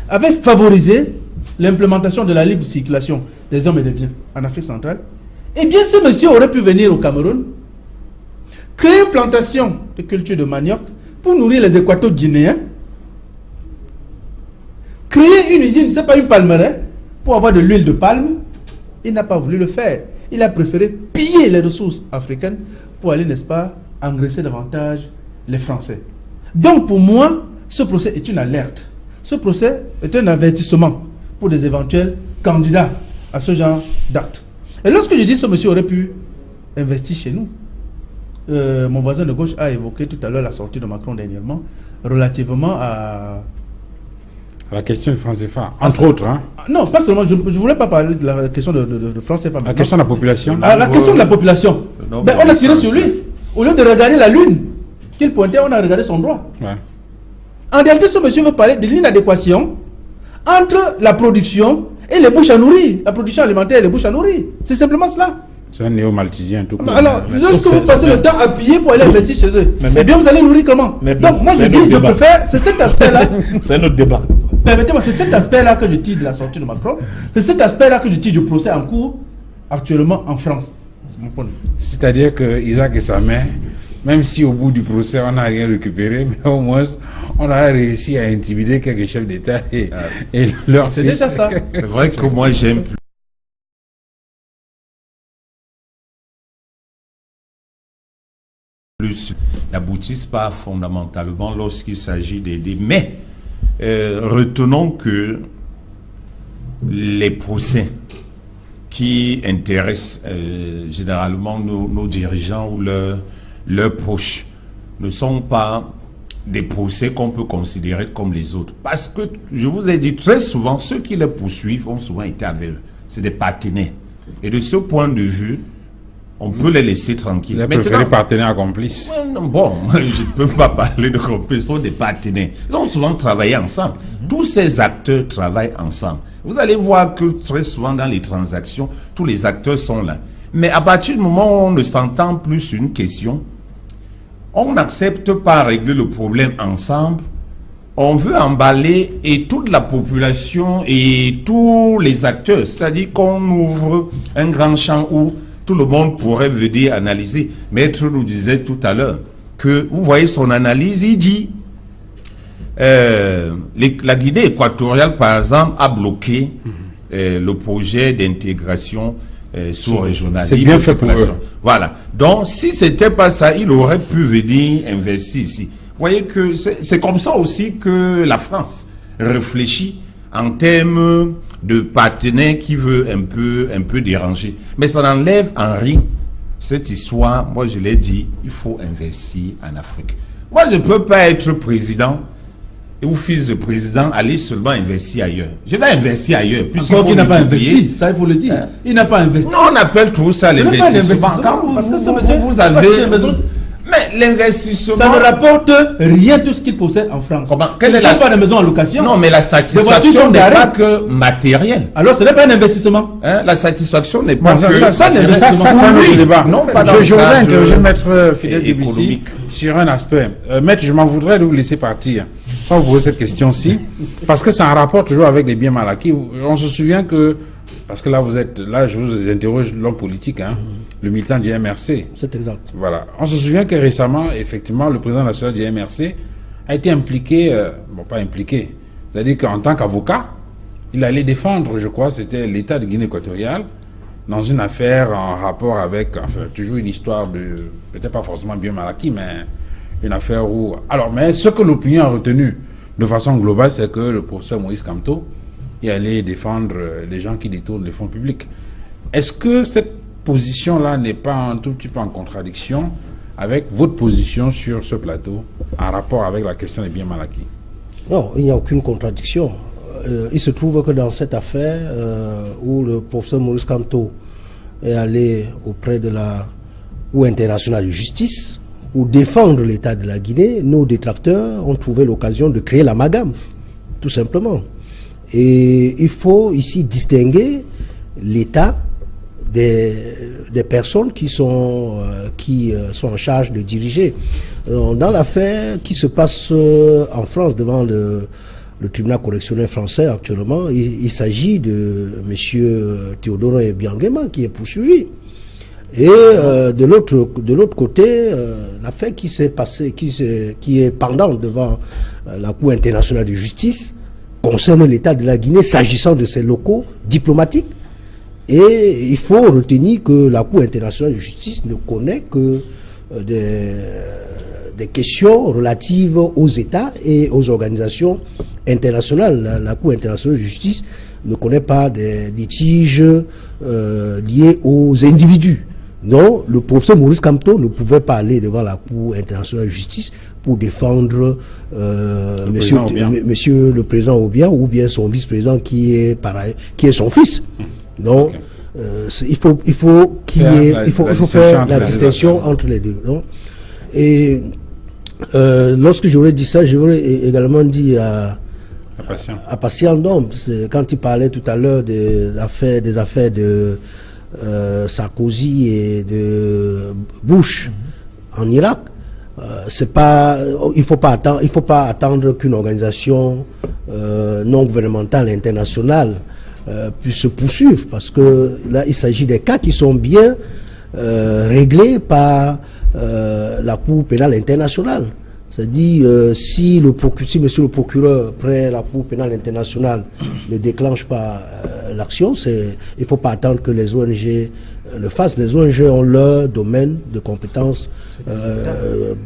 avaient favorisé l'implémentation de la libre circulation des hommes et des biens en Afrique centrale, eh bien ce monsieur aurait pu venir au Cameroun, créer une plantation de culture de manioc pour nourrir les équato-guinéens, créer une usine, ce n'est pas une palmeraie, pour avoir de l'huile de palme. Il n'a pas voulu le faire. Il a préféré piller les ressources africaines pour aller, n'est-ce pas, engraisser davantage les Français. Donc pour moi, ce procès est une alerte. Ce procès est un avertissement pour des éventuels candidats à ce genre d'acte. Et lorsque je dis que ce monsieur aurait pu investir chez nous, mon voisin de gauche a évoqué tout à l'heure la sortie de Macron dernièrement relativement à
La question du franc CFA, entre autres. Hein.
Non, pas seulement, je ne voulais pas parler de la question de franc CFA.
La question de la population.
La question de la population. Ben, on a tiré sur lui. Au lieu de regarder la lune qu'il pointait, on a regardé son droit.
Ouais.
En réalité, ce monsieur veut parler de l'inadéquation entre la production et les bouches à nourrir. La production alimentaire et les bouches à nourrir. C'est simplement cela.
C'est un néo-malthusien tout court.
Alors, lorsque vous passez le temps à payer pour aller investir chez eux, eh bien vous allez nourrir comment? Donc moi je dis, je préfère, c'est cet aspect-là.
C'est un autre débat.
Permettez-moi, c'est cet aspect-là que je tire de la sortie de Macron. C'est cet aspect-là que je tire du procès en cours actuellement en France. C'est mon point de vue.
C'est-à-dire que Isaac et sa mère, même si au bout du procès on n'a rien récupéré, mais au moins on a réussi à intimider quelques chefs d'État et leur
C'est
fils.
déjà ça.
C'est vrai que moi j'aime plus n'aboutissent pas fondamentalement lorsqu'il s'agit d'aider. Mais retenons que les procès qui intéressent généralement nos dirigeants ou leurs proches ne sont pas des procès qu'on peut considérer comme les autres. Parce que, je vous ai dit, très souvent, ceux qui les poursuivent ont souvent été avec eux. C'est des partenaires. Et de ce point de vue, on peut les laisser tranquilles.
Il a préféré partenaires complices.
Bon, je ne peux pas parler de complices, ce sont des partenaires. Ils ont souvent travaillé ensemble. Tous ces acteurs travaillent ensemble. Vous allez voir que très souvent dans les transactions, tous les acteurs sont là. Mais à partir du moment où on ne s'entend plus sur une question, on n'accepte pas régler le problème ensemble. On veut emballer et toute la population et tous les acteurs. C'est-à-dire qu'on ouvre un grand champ où tout le monde pourrait venir analyser. Maître nous disait tout à l'heure que, vous voyez son analyse, il dit la Guinée équatoriale, par exemple, a bloqué le projet d'intégration sous-régionale.
C'est bien fait pour eux.
Voilà. Donc, si c'était pas ça, il aurait pu venir investir ici. Vous voyez que c'est comme ça aussi que la France réfléchit en termes de partenaire qui veut un peu déranger. Mais ça n'enlève en rien cette histoire. Moi, je l'ai dit, il faut investir en Afrique. Moi, je ne peux pas être président et ou fils de président aller seulement investir ailleurs. Je vais investir ailleurs.
Encore qu'il n'a pas investi, ça il faut le dire. Hein? Il n'a pas investi.
Non, on appelle tout ça l'investissement. Parce que vous avez... Mais l'investissement...
Ça ne rapporte rien de ce qu'il possède en France.
Comment?
Il n'y a pas de maison en location.
Non, mais la satisfaction n'est pas que matérielle.
Alors ce n'est pas un investissement.
Hein? La satisfaction n'est pas que...
Ça, c'est un autre débat.
Non,
je voudrais interroger Maître Fidèle Debussy sur un aspect. Maître, je m'en voudrais de vous laisser partir sans vous poser cette question-ci, parce que ça a un rapport toujours avec les biens mal acquis. On se souvient que... Parce que là, je vous interroge l'homme politique, hein, le militant du MRC.
C'est exact.
Voilà. On se souvient que récemment, effectivement, le président national du MRC a été impliqué, pas impliqué, c'est-à-dire qu'en tant qu'avocat, il allait défendre, je crois, c'était l'État de Guinée équatoriale, dans une affaire en rapport avec, enfin, toujours une histoire de, peut-être pas forcément bien mal acquis, mais une affaire où... Alors, mais ce que l'opinion a retenu de façon globale, c'est que le professeur Moïse Kamto et aller défendre les gens qui détournent les fonds publics. Est-ce que cette position-là n'est pas un tout petit peu en contradiction avec votre position sur ce plateau en rapport avec la question des biens mal acquis?
Non, il n'y a aucune contradiction. Il se trouve que dans cette affaire où le professeur Maurice Kamto est allé auprès de la Cour internationale de justice pour défendre l'État de la Guinée, nos détracteurs ont trouvé l'occasion de créer l'amalgame, tout simplement. Et il faut ici distinguer l'État des personnes qui sont en charge de diriger. Dans l'affaire qui se passe en France devant le tribunal correctionnel français actuellement, il s'agit de M. Théodore Biangema qui est poursuivi. Et de l'autre côté, l'affaire qui s'est passée, qui est pendante devant la Cour internationale de justice, concerne l'État de la Guinée s'agissant de ses locaux diplomatiques. Et il faut retenir que la Cour internationale de justice ne connaît que des questions relatives aux États et aux organisations internationales. La Cour internationale de justice ne connaît pas des litiges liés aux individus. Non, le professeur Maurice Kamto ne pouvait pas aller devant la Cour internationale de justice pour défendre monsieur le président Obiang ou bien son vice-président qui est son fils. Donc, il faut faire la distinction entre les deux. Non? Et lorsque j'aurais dit ça, j'aurais également dit à Patient Ndom, quand il parlait tout à l'heure des affaires de Sarkozy et de Bush en Irak, il faut pas attendre qu'une organisation non gouvernementale internationale puisse se poursuivre, parce que là il s'agit des cas qui sont bien réglés par la Cour pénale internationale. C'est-à-dire, si monsieur le procureur près la Cour pénale internationale ne déclenche pas l'action, il ne faut pas attendre que les ONG le fassent. Les ONG ont leur domaine de compétences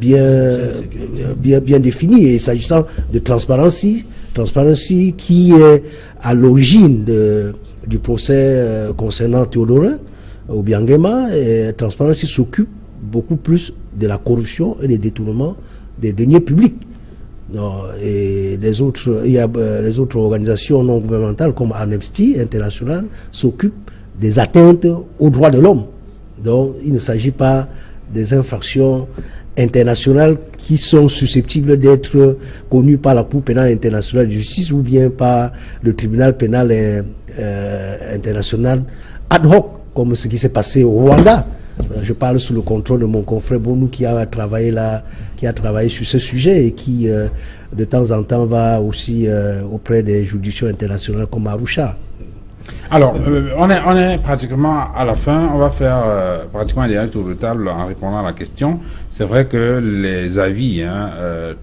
bien défini. Et s'agissant de transparence qui est à l'origine du procès concernant Théodorin Obiang Nguema, et Transparency s'occupe beaucoup plus de la corruption et des détournements des deniers publics. Non, et les autres organisations non gouvernementales comme Amnesty International s'occupent des atteintes aux droits de l'homme. Donc il ne s'agit pas des infractions internationales qui sont susceptibles d'être connues par la Cour pénale internationale de justice ou bien par le tribunal pénal international ad hoc, comme ce qui s'est passé au Rwanda. Je parle sous le contrôle de mon confrère Bonou qui a travaillé sur ce sujet et qui de temps en temps va aussi auprès des juridictions internationales comme Arusha.
Alors, on est pratiquement à la fin. On va faire pratiquement un dernier tour de table en répondant à la question. C'est vrai que les avis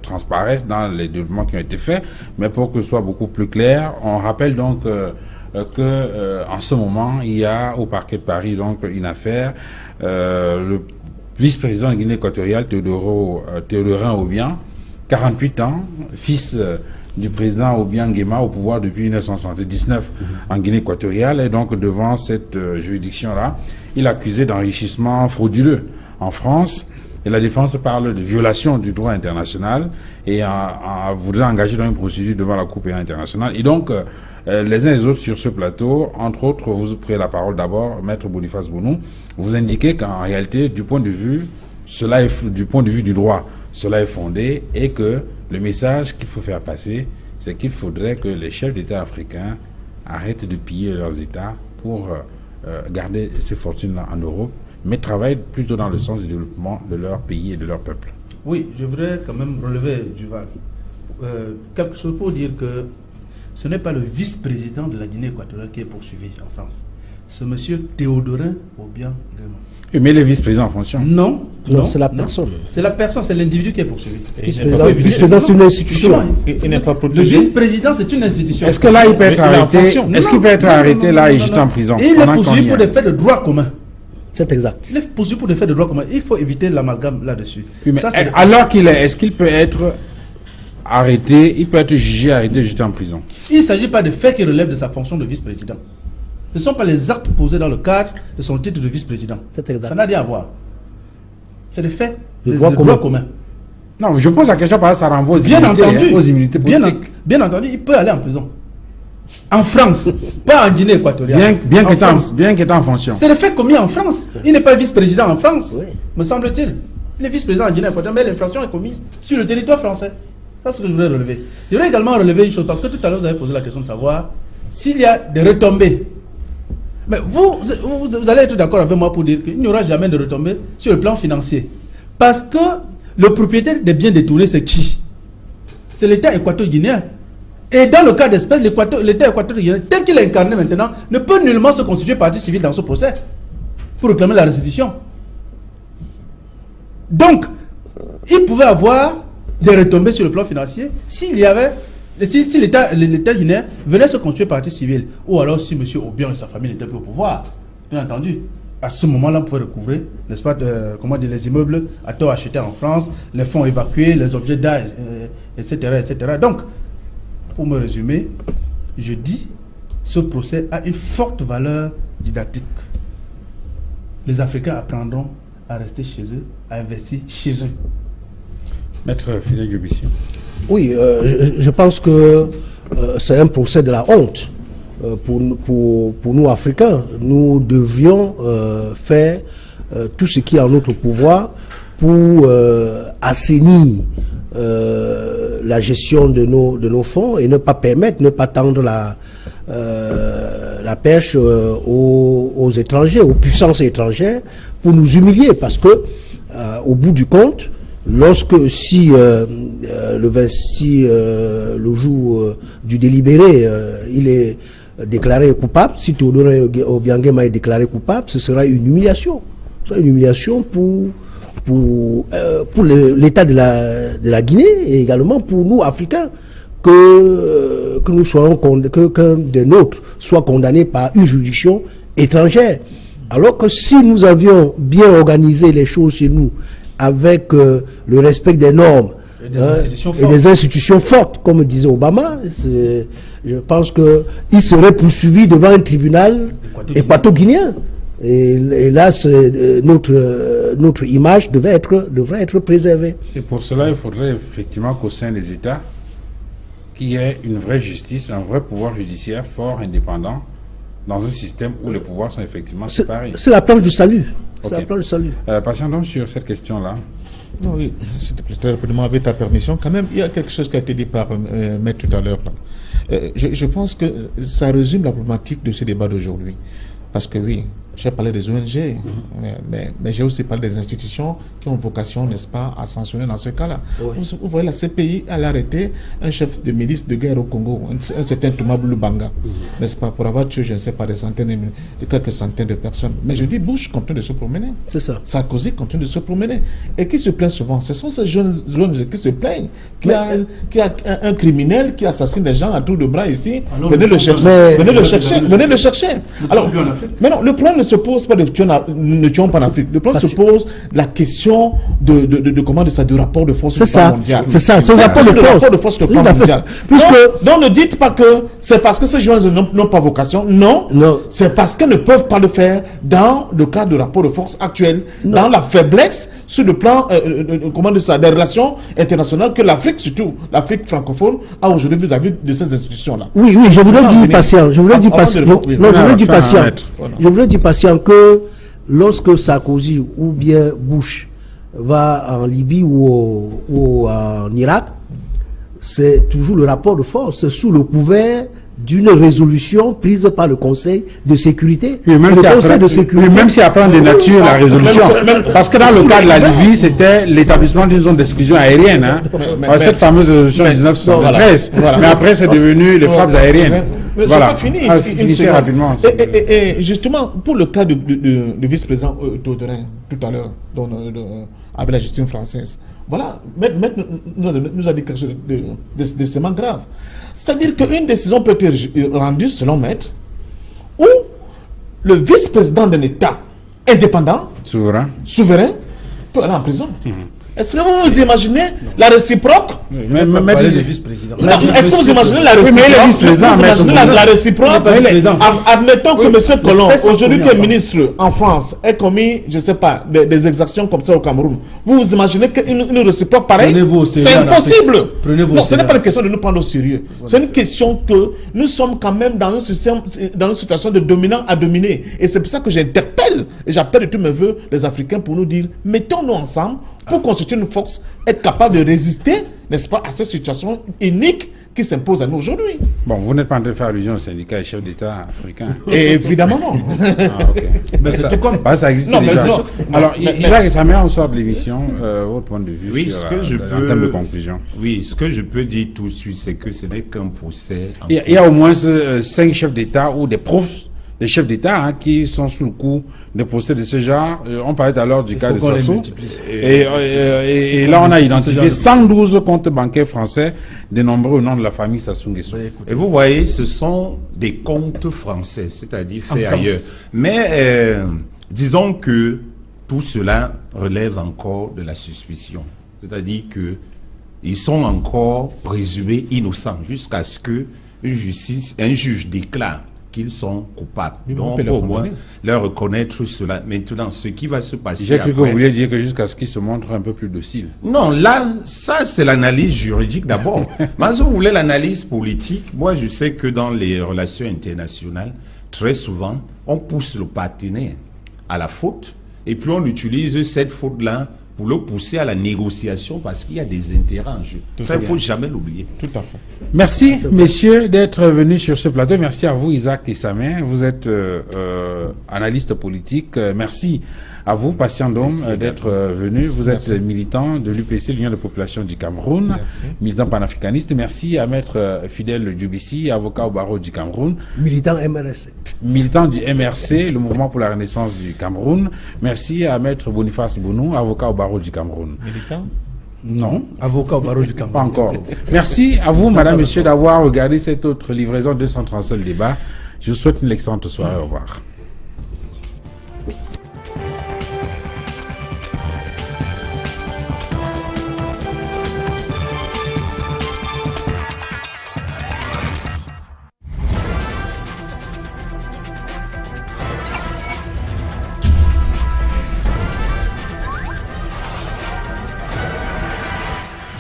transparaissent dans les développements qui ont été faits, mais pour que ce soit beaucoup plus clair, on rappelle donc en ce moment, il y a au parquet de Paris donc une affaire. Le vice-président de Guinée équatoriale, Théodorin Obiang, 48 ans, fils du président Obiang Nguema au pouvoir depuis 1979 en Guinée équatoriale, et donc devant cette juridiction-là, il est accusé d'enrichissement frauduleux en France. Et la défense parle de violation du droit international et voudrait engager dans une procédure devant la Cour pénale internationale. Et donc, les uns et les autres sur ce plateau, entre autres, vous prenez la parole d'abord, Maître Boniface Bounou, vous indiquez qu'en réalité, du point de vue du droit, cela est fondé, et que le message qu'il faut faire passer, c'est qu'il faudrait que les chefs d'État africains arrêtent de piller leurs États pour garder ces fortunes-là en Europe, mais travaillent plutôt dans le sens du développement de leur pays et de leur peuple.
Oui, je voudrais quand même relever, Duval, quelque chose pour dire que ce n'est pas le vice-président de la Guinée équatoriale qui est poursuivi en France. C'est M. Théodorin Obiang Nguema.
Mais les vice-présidents en fonction?
Non, c'est la personne.
C'est la personne, c'est l'individu qui est poursuivi.
Vice-président, c'est une institution.
Il n'est pas protégé. Le vice-président, c'est une institution.
Est-ce que là, il peut être arrêté? Est-ce qu'il peut être arrêté là et jeté en prison?
Il est poursuivi pour des faits de droit commun.
C'est exact.
Il est poursuivi pour des faits de droit commun. Il faut éviter l'amalgame là-dessus.
Oui, alors qu'il est, est-ce qu'il peut être arrêté, il peut être jugé, arrêté, jeté en prison?
Il ne s'agit pas de faits qui relèvent de sa fonction de vice-président. Ce ne sont pas les actes posés dans le cadre de son titre de vice-président.
C'est exact.
Ça n'a rien à voir. C'est des faits de droit commun.
Non, je pose la question parce que ça renvoie aux immunités politiques.
Bien entendu, il peut aller en prison. En France, pas en Guinée équatoriale.
Bien qu'il est en fonction.
C'est le fait commis en France. Il n'est pas vice-président en France, me semble-t-il. Il est vice-président en Guinée équatoriale, mais l'infraction est commise sur le territoire français. C'est ce que je voudrais relever. Je voudrais également relever une chose, parce que tout à l'heure, vous avez posé la question de savoir s'il y a des retombées. Mais vous allez être d'accord avec moi pour dire qu'il n'y aura jamais de retombées sur le plan financier. Parce que le propriétaire des biens détournés, c'est qui? C'est l'État équato-guinéen. Et dans le cas d'espèce, l'État équato-guinéen, tel qu'il est incarné maintenant, ne peut nullement se constituer partie civile dans ce procès pour réclamer la restitution. Donc, il pouvait avoir des retombées sur le plan financier si l'État guinéen venait se constituer partie civile, ou alors si M. Obiang et sa famille n'étaient plus au pouvoir, bien entendu. À ce moment-là, on pouvait recouvrer, n'est-ce pas, les immeubles à tort achetés en France, les fonds évacués, les objets d'âge, etc., etc. Donc, pour me résumer, je dis, ce procès a une forte valeur didactique. les Africains apprendront à rester chez eux, à investir chez eux.
Maître Fidèle Djobissi.
Oui, je pense que c'est un procès de la honte pour nous Africains. Nous devrions faire tout ce qui est en notre pouvoir pour assainir la gestion de nos fonds et ne pas permettre, ne pas tendre la perche aux étrangers, aux puissances étrangères pour nous humilier, parce que au bout du compte, si le 26, le jour du délibéré, il est déclaré coupable, si Théodore Obiangema est déclaré coupable, ce sera une humiliation. Ce sera une humiliation pour l'État de la Guinée et également pour nous, Africains, que nous soyons que des nôtres soient condamnés par une juridiction étrangère. Alors que si nous avions bien organisé les choses chez nous, avec le respect des normes et des institutions fortes, comme disait Obama, je pense qu'il serait poursuivi devant un tribunal équato-guinéen. Et là, notre image devrait être préservée.
Et pour cela, il faudrait effectivement qu'au sein des États, qu'il y ait une vraie justice, un vrai pouvoir judiciaire fort, indépendant, dans un système où les pouvoirs sont effectivement séparés.
C'est la planche du salut.
Okay.
C'est la planche du salut.
Patient donc sur cette question-là.
Oui, s'il te plaît, très rapidement, avec ta permission, quand même, il y a quelque chose qui a été dit par Maître tout à l'heure. Je pense que ça résume la problématique de ce débat d'aujourd'hui. Parce que oui, j'ai parlé des ONG, mais j'ai aussi parlé des institutions qui ont vocation, n'est-ce pas, à sanctionner dans ce cas-là. Oui. Vous voyez, la CPI, elle a arrêté un chef de milice de guerre au Congo, un certain Thomas Lubanga, n'est-ce pas, pour avoir tué, je ne sais pas, de quelques centaines de personnes. Mais je dis, Bush continue de se promener. C'est ça. Sarkozy continue de se promener. Et qui se plaint souvent? Ce sont ces jeunes qui se plaignent, qui a un criminel qui assassine des gens à tour de bras ici. Alors, venez le chercher. Venez le chercher. Alors, mais non, le problème ne se pose pas de ne tuons pas en Afrique. Le problème se pose la question de comment du rapport de force sur le plan mondial.
C'est ça, c'est le rapport de force
sur le plan mondial. Donc ne dites pas que c'est parce que ces gens n'ont pas vocation. Non. C'est parce qu'ils ne peuvent pas le faire dans le cadre du rapport de force actuel, dans la faiblesse sur le plan des relations internationales que l'Afrique, surtout l'Afrique francophone, a aujourd'hui vis-à-vis de ces institutions-là.
Oui, je voudrais dire patient. Je voudrais dire patient que lorsque Sarkozy ou bien Bush va en Libye ou en Irak, c'est toujours le rapport de force, c'est sous le couvert d'une résolution prise par le Conseil de sécurité.
Même si après on dénature la résolution. Parce que dans le cas de la Libye, c'était l'établissement d'une zone d'exclusion aérienne. Cette fameuse résolution de 1973. Mais après, c'est devenu les frappes aériennes.
Voilà. Finissez rapidement. Et justement, pour le cas du vice-président Théodorin, tout à l'heure, avec la gestion française, voilà, Maître nous a dit quelque chose d'extrêmement grave. C'est-à-dire qu'une décision peut être rendue, selon Maître, où le vice-président d'un État indépendant, souverain, peut aller en prison. Est-ce que vous vous imaginez la réciproque? Est-ce que vous imaginez la réciproque? Admettons que M. Collomb, aujourd'hui qui est ministre en France, ait commis, je ne sais pas, des exactions comme ça au Cameroun. Vous vous imaginez qu'une réciproque pareille? C'est impossible. Non, ce n'est pas une question de nous prendre au sérieux. C'est une question que nous sommes quand même dans une situation de dominant à dominer. Et c'est pour ça que j'interpelle et j'appelle de tous mes voeux les Africains pour nous dire, mettons-nous ensemble pour constituer une force, être capable de résister, n'est-ce pas, à cette situation unique qui s'impose à nous aujourd'hui.
Bon, vous n'êtes pas en train de faire allusion au syndicat et chef d'État africain.
Et évidemment non.
Mais c'est tout comme... ça existe déjà. Alors, Jacques Samé, on sort de l'émission, votre point de vue en termes de conclusion.
Oui, ce que je peux dire tout de suite, c'est que ce n'est qu'un procès.
Il y a au moins 5 chefs d'État ou des profs, des chefs d'État qui sont sous le coup de procès de ce genre. On parlait tout à l'heure du cas de Sassou. Et là, on a identifié 112 comptes bancaires français dénombrés au nom de la famille Sassou Nguesso.
Et vous voyez, ce sont des comptes français, c'est-à-dire faits ailleurs. Mais disons que tout cela relève encore de la suspicion. C'est-à-dire que ils sont encore présumés innocents jusqu'à ce que un juge déclare qu'ils sont coupables.
Mais
Donc,
on peut
on peut au
le
moins
condamner.
leur reconnaître cela. Maintenant, ce qui va se passer
J'ai cru que vous
après...
vouliez dire que jusqu'à ce qu'ils se montrent un peu plus dociles.
Non, là, ça, c'est l'analyse juridique d'abord. Mais si vous voulez l'analyse politique, moi, je sais que dans les relations internationales, très souvent, on pousse le partenaire à la faute et puis on utilise cette faute-là pour le pousser à la négociation parce qu'il y a des intérêts en jeu. Ça, il ne faut jamais l'oublier.
Tout à fait.
Merci, messieurs, d'être venus sur ce plateau. Merci à vous, Isaac Essamé. Vous êtes analyste politique. Merci à vous, Patient Dom, d'être venu. Vous êtes militant de l'UPC, l'Union de population du Cameroun,
Merci.
militant panafricaniste. Merci à Maître Fidèle Djubissi, avocat au barreau du Cameroun,
Militant MRC.
militant du MRC, le Mouvement pour la Renaissance du Cameroun. Merci à Maître Boniface Bounou, avocat au barreau du Cameroun.
Militant.
Non,
Avocat au barreau du
pas
Cameroun.
encore. Merci à vous, madame, monsieur, d'avoir regardé cette autre livraison 237 débat. Je vous souhaite une excellente soirée. Au revoir.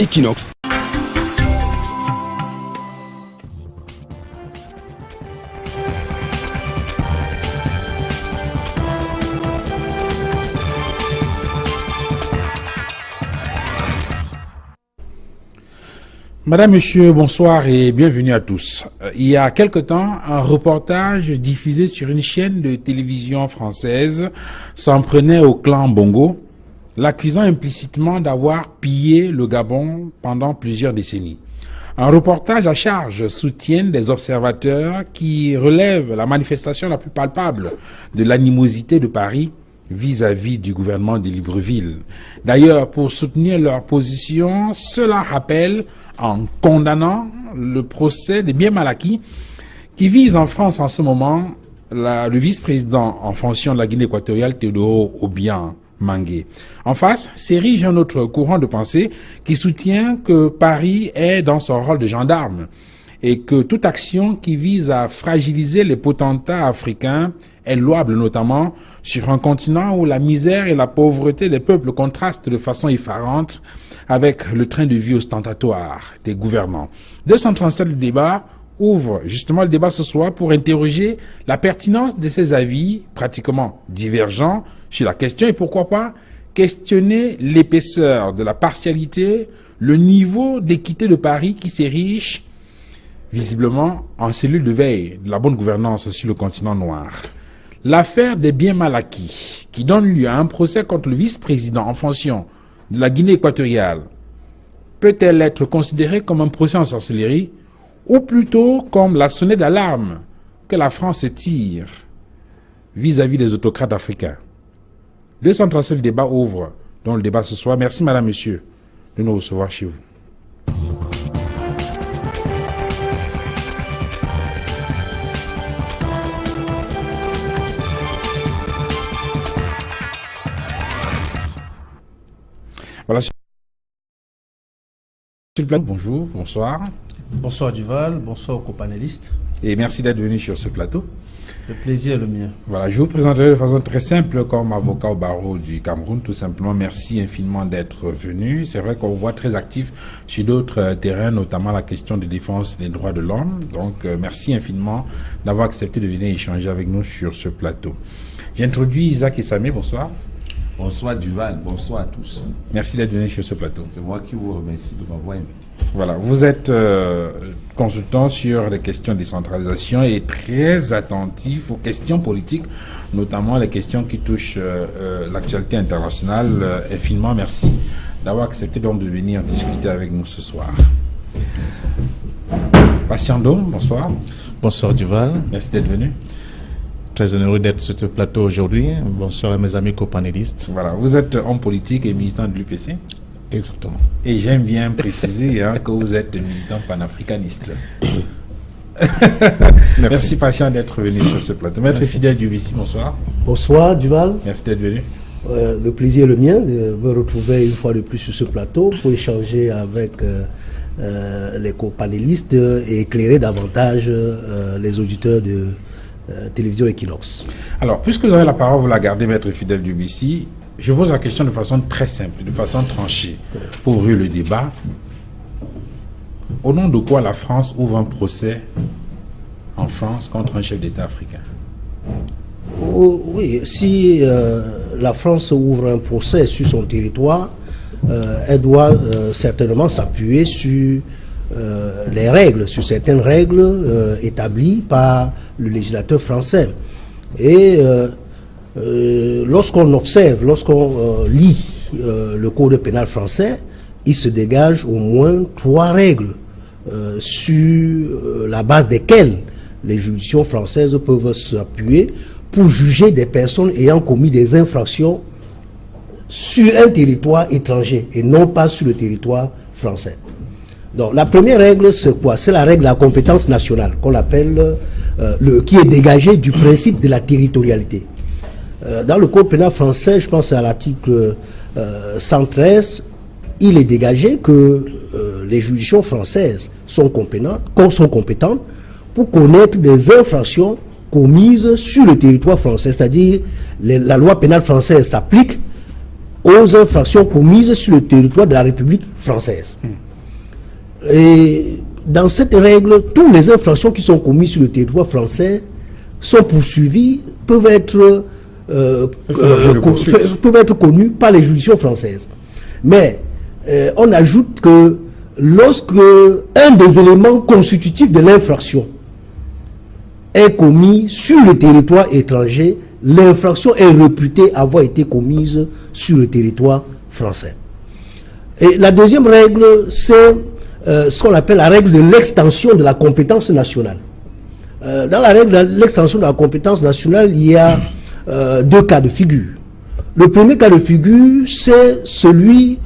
Equinox.
Madame, monsieur, bonsoir et bienvenue à tous. Il y a quelque temps, un reportage diffusé sur une chaîne de télévision française s'en prenait au clan Bongo, l'accusant implicitement d'avoir pillé le Gabon pendant plusieurs décennies. Un reportage à charge soutiennent des observateurs qui relèvent la manifestation la plus palpable de l'animosité de Paris vis-à-vis du gouvernement de Libreville. D'ailleurs, pour soutenir leur position, cela rappelle, en condamnant le procès des biens mal acquis qui vise en France en ce moment le vice-président en fonction de la Guinée équatoriale, Théodoro Obiang Mangué. En face, s'érige un autre courant de pensée qui soutient que Paris est dans son rôle de gendarme et que toute action qui vise à fragiliser les potentats africains est louable, notamment sur un continent où la misère et la pauvreté des peuples contrastent de façon effarante avec le train de vie ostentatoire des gouvernants. 237 le débat ouvre justement le débat ce soir pour interroger la pertinence de ces avis pratiquement divergents sur la question et pourquoi pas questionner l'épaisseur de la partialité, le niveau d'équité de Paris qui s'érige visiblement en cellule de veille de la bonne gouvernance sur le continent noir. L'affaire des biens mal acquis qui donne lieu à un procès contre le vice-président en fonction de la Guinée équatoriale peut-elle être considérée comme un procès en sorcellerie ou plutôt comme la sonnette d'alarme que la France tire vis-à-vis des autocrates africains? 237 le débat ouvre donc le débat ce soir. Merci madame, monsieur de nous recevoir chez vous. Voilà. Bonjour, bonsoir.
Bonsoir Duval, bonsoir aux copanélistes.
Et merci d'être venu sur ce plateau.
Le plaisir est le mien.
Voilà, je vous présenterai de façon très simple comme avocat au barreau du Cameroun. Tout simplement, merci infiniment d'être venu. C'est vrai qu'on vous voit très actif sur d'autres terrains, notamment la question de défense des droits de l'homme. Donc, merci infiniment d'avoir accepté de venir échanger avec nous sur ce plateau. J'introduis Isaac Essamé, bonsoir.
Bonsoir Duval, bonsoir à tous.
Merci d'être venu sur ce plateau.
C'est moi qui vous remercie de m'avoir invité.
Voilà, vous êtes consultant sur les questions de décentralisation et très attentif aux questions politiques, notamment les questions qui touchent l'actualité internationale. Infiniment merci d'avoir accepté donc de venir discuter avec nous ce soir.
Merci.
Patient Dom, bonsoir.
Bonsoir Duval.
Merci d'être venu.
Très heureux d'être sur ce plateau aujourd'hui. Bonsoir à mes amis copanélistes.
Voilà, vous êtes homme politique et militant de l'UPC.
Exactement.
Et j'aime bien préciser que vous êtes militant panafricaniste. Merci Patient d'être venu sur ce plateau. Maître Fidèle Djubissi, bonsoir.
Bonsoir Duval.
Merci d'être venu.
Le plaisir est le mien de me retrouver une fois de plus sur ce plateau pour échanger avec les copanélistes et éclairer davantage les auditeurs télévision Equinox.
Alors, puisque vous avez la parole, vous la gardez, Maître Fidèle Dubissi, je pose la question de façon très simple, de façon tranchée, pour ouvrir le débat. Au nom de quoi la France ouvre un procès en France contre un chef d'État africain?
Oh, oui, si la France ouvre un procès sur son territoire, elle doit certainement s'appuyer sur les règles, sur certaines règles établies par le législateur français. Et lorsqu'on observe, lorsqu'on lit le code pénal français, il se dégage au moins 3 règles sur la base desquelles les juridictions françaises peuvent s'appuyer pour juger des personnes ayant commis des infractions sur un territoire étranger et non pas sur le territoire français. Donc la première règle, c'est quoi? C'est la règle de la compétence nationale qu'on appelle, qui est dégagée du principe de la territorialité. Dans le code pénal français, je pense à l'article 113, il est dégagé que les juridictions françaises sont compétentes pour connaître des infractions commises sur le territoire français, c'est-à-dire la loi pénale française s'applique aux infractions commises sur le territoire de la République française. Et dans cette règle, toutes les infractions qui sont commises sur le territoire français sont poursuivies, peuvent être connues par les juridictions françaises. Mais on ajoute que lorsque un des éléments constitutifs de l'infraction est commis sur le territoire étranger, l'infraction est réputée avoir été commise sur le territoire français. Et la deuxième règle, c'est ce qu'on appelle la règle de l'extension de la compétence nationale. Dans la règle de l'extension de la compétence nationale, il y a 2 cas de figure. Le premier cas de figure, c'est celui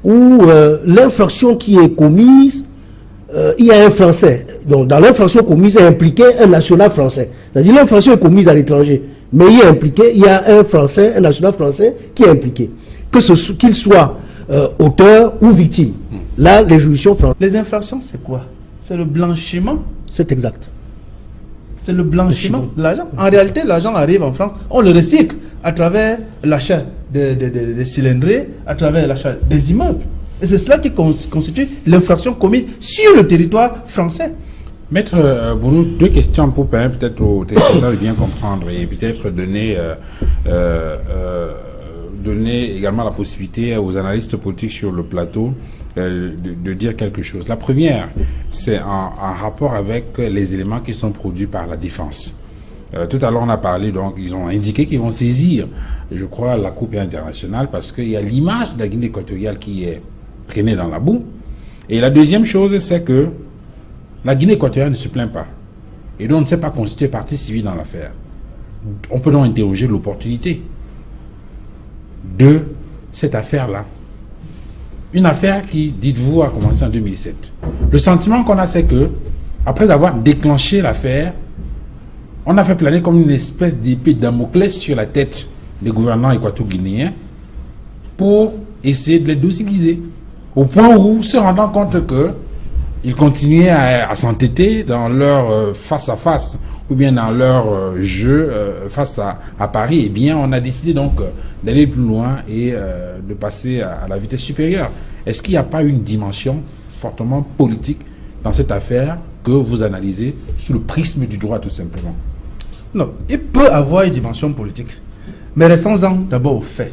où l'infraction qui est commise, il y a un Français. Donc dans l'infraction commise est impliqué un national français. C'est-à-dire l'infraction est commise à l'étranger, mais il y a un Français, un national français qui est impliqué. Qu'il soit auteur ou victime. Là, les juridictions françaises.
Les infractions, c'est quoi? C'est le blanchiment.
C'est exact.
C'est le blanchiment de l'argent. En réalité, l'argent arrive en France, on le recycle à travers l'achat des cylindrées, à travers l'achat des immeubles. Et c'est cela qui constitue l'infraction commise sur le territoire français.
Maître Bounou, 2 questions pour permettre peut-être aux téléspectateurs de bien comprendre et peut-être donner également la possibilité aux analystes politiques sur le plateau de dire quelque chose. La première, c'est en rapport avec les éléments qui sont produits par la défense. Tout à l'heure, on a parlé, donc, ils ont indiqué qu'ils vont saisir, je crois, la Cour pénale internationale parce qu'il y a l'image de la Guinée équatoriale qui est traînée dans la boue. Et la deuxième chose, c'est que la Guinée équatoriale ne se plaint pas. Et donc, on ne s'est pas constitué partie civile dans l'affaire. On peut donc interroger l'opportunité de cette affaire-là. Une affaire qui, dites-vous, a commencé en 2007. Le sentiment qu'on a, c'est que, après avoir déclenché l'affaire, on a fait planer comme une espèce d'épée de Damoclès sur la tête des gouvernants équato-guinéens pour essayer de les dociliser. Au point où, se rendant compte qu'ils continuaient à s'entêter dans leur face-à-face ou bien dans leur jeu face à Paris, eh bien, on a décidé donc d'aller plus loin et de passer à la vitesse supérieure. Est-ce qu'il n'y a pas une dimension fortement politique dans cette affaire que vous analysez sous le prisme du droit, tout simplement?
Non, il peut avoir une dimension politique. Mais restons-en d'abord aux faits.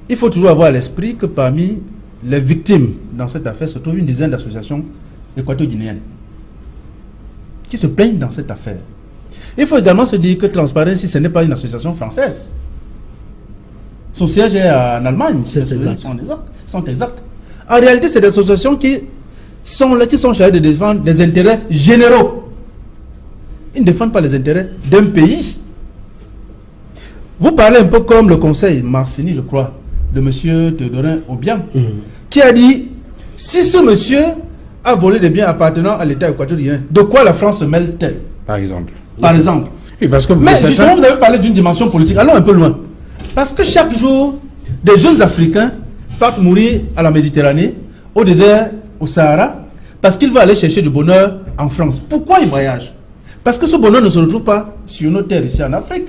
Il faut toujours avoir à l'esprit que parmi les victimes dans cette affaire se trouve une dizaine d'associations équato-guinéennes qui se plaignent dans cette affaire. Il faut également se dire que Transparency, ce n'est pas une association française. Son siège est en Allemagne.
C'est exact.
Sont exacts. En réalité, c'est des associations qui sont là, qui sont chargées de défendre des intérêts généraux. Ils ne défendent pas les intérêts d'un pays. Vous parlez un peu comme le conseil Marcini, je crois, de M. Théodorin Obiang, qui a dit, si ce monsieur a volé des biens appartenant à l'État équatorien, de quoi la France se mêle-t-elle?
Par exemple.
Par exemple.
Oui, parce que
mais justement, vous avez parlé d'une dimension politique. Allons un peu loin. Parce que chaque jour, des jeunes Africains partent mourir à la Méditerranée, au désert, au Sahara, parce qu'ils vont aller chercher du bonheur en France. Pourquoi ils voyagent? Parce que ce bonheur ne se retrouve pas sur nos terres ici en Afrique.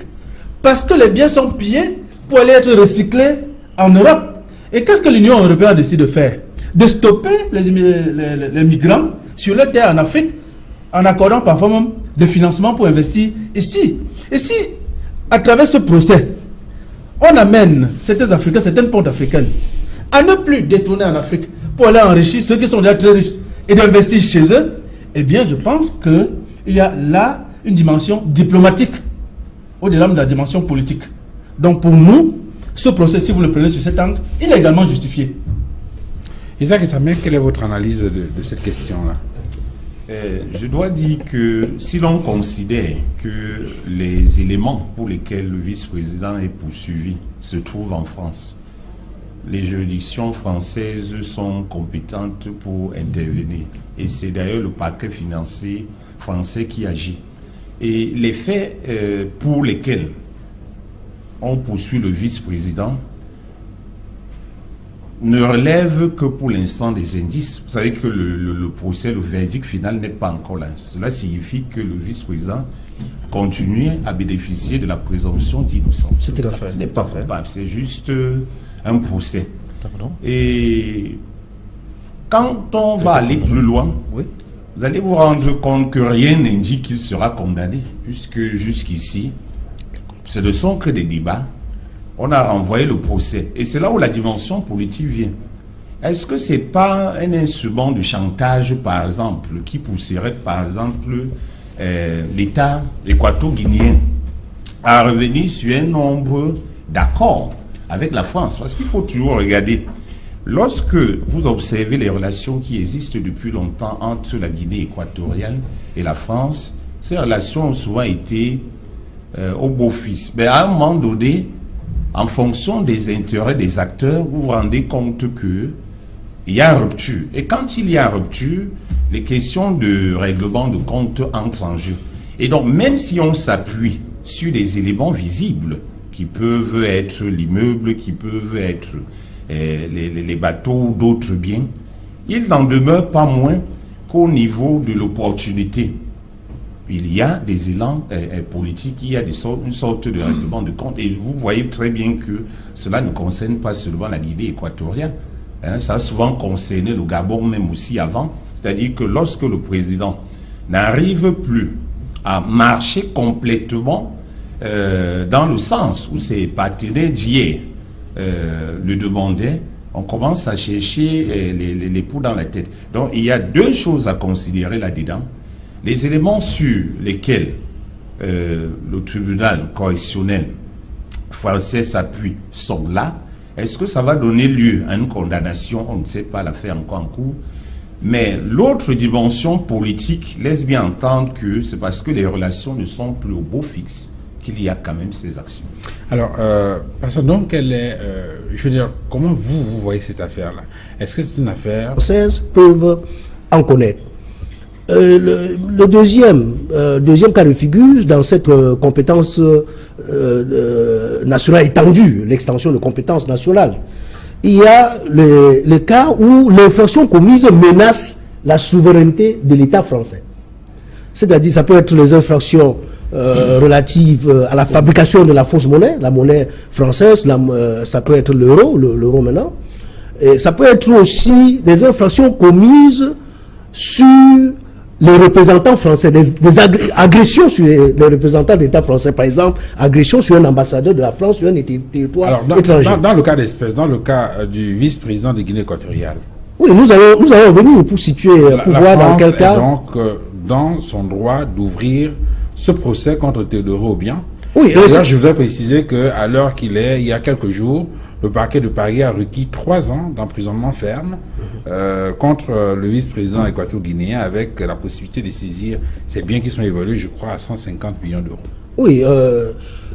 Parce que les biens sont pillés pour aller être recyclés en Europe. Et qu'est-ce que l'Union européenne a décidé de faire? De stopper les migrants sur leur terre en Afrique, en accordant parfois même des financements pour investir ici. Et si, à travers ce procès, on amène certains Africains, certaines pontes africaines, à ne plus détourner en Afrique pour aller enrichir ceux qui sont déjà très riches et d'investir chez eux, eh bien, je pense qu'il y a là une dimension diplomatique au-delà de la dimension politique. Donc, pour nous, ce procès, si vous le prenez sur cet angle, il est également justifié.
Isaac Essamé, quelle est votre analyse de cette question-là?
Je dois dire que si l'on considère que les éléments pour lesquels le vice-président est poursuivi se trouvent en France, les juridictions françaises sont compétentes pour intervenir. Et c'est d'ailleurs le parquet financier français qui agit. Et les faits pour lesquels on poursuit le vice-président ne relève que pour l'instant des indices. Vous savez que le procès, le verdict final n'est pas encore là. Cela signifie que le vice-président continue à bénéficier de la présomption d'innocence. Ce n'est pas probable, c'est juste un procès. Pardon. Et quand on va aller plus loin, oui, vous allez vous rendre compte que rien n'indique qu'il sera condamné, puisque jusqu'ici, ce ne sont que des débats. On a envoyé le procès. Et c'est là où la dimension politique vient. Est-ce que ce n'est pas un instrument de chantage, par exemple, qui pousserait, par exemple, l'État équato-guinéen à revenir sur un nombre d'accords avec la France? Parce qu'il faut toujours regarder. Lorsque vous observez les relations qui existent depuis longtemps entre la Guinée équatoriale et la France, ces relations ont souvent été au beau-fils. Mais à un moment donné, en fonction des intérêts des acteurs, vous vous rendez compte qu'il y a une rupture. Et quand il y a une rupture, les questions de règlement de compte entrent en jeu. Et donc, même si on s'appuie sur des éléments visibles, qui peuvent être l'immeuble, qui peuvent être les bateaux ou d'autres biens, il n'en demeure pas moins qu'au niveau de l'opportunité, il y a des élans politiques, il y a une sorte de règlement de compte. Et vous voyez très bien que cela ne concerne pas seulement la Guinée équatoriale. Ça a souvent concerné le Gabon même aussi avant. C'est-à-dire que lorsque le président n'arrive plus à marcher complètement dans le sens où ses partenaires d'hier le demandaient, on commence à chercher les poux dans la tête. Donc il y a deux choses à considérer là-dedans. Les éléments sur lesquels le tribunal correctionnel français s'appuie sont là. Est-ce que ça va donner lieu à une condamnation? On ne sait pas, l'affaire encore en cours. Mais l'autre dimension politique laisse bien entendre que c'est parce que les relations ne sont plus au beau fixe qu'il y a quand même ces actions.
Alors, donc, je veux dire, comment vous voyez cette affaire-là? Est-ce que c'est une affaire...
Les Françaises peuvent en connaître. Le deuxième cas de figure dans cette compétence nationale étendue, l'extension de compétences nationales, il y a le cas où l'infraction commise menace la souveraineté de l'État français. C'est-à-dire, ça peut être les infractions relatives à la fabrication de la fausse monnaie, la monnaie française, ça peut être l'euro maintenant, et ça peut être aussi des infractions commises sur les représentants français, des agressions sur les représentants de l'État français, par exemple, agression sur un ambassadeur de la France sur un territoire étranger.
Dans le cas d'espèce, dans le cas du vice-président de Guinée équatoriale.
Oui, nous allons venir pour situer, pour voir dans quel cas.
Donc, dans son droit d'ouvrir ce procès contre Théodore Obiang.
Oui,
d'ailleurs, je voudrais préciser qu'à l'heure qu'il est, il y a quelques jours, le parquet de Paris a requis 3 ans d'emprisonnement ferme contre le vice-président équato-guinéen avec la possibilité de saisir ces biens qui sont évalués, je crois, à 150 millions d'euros.
Oui,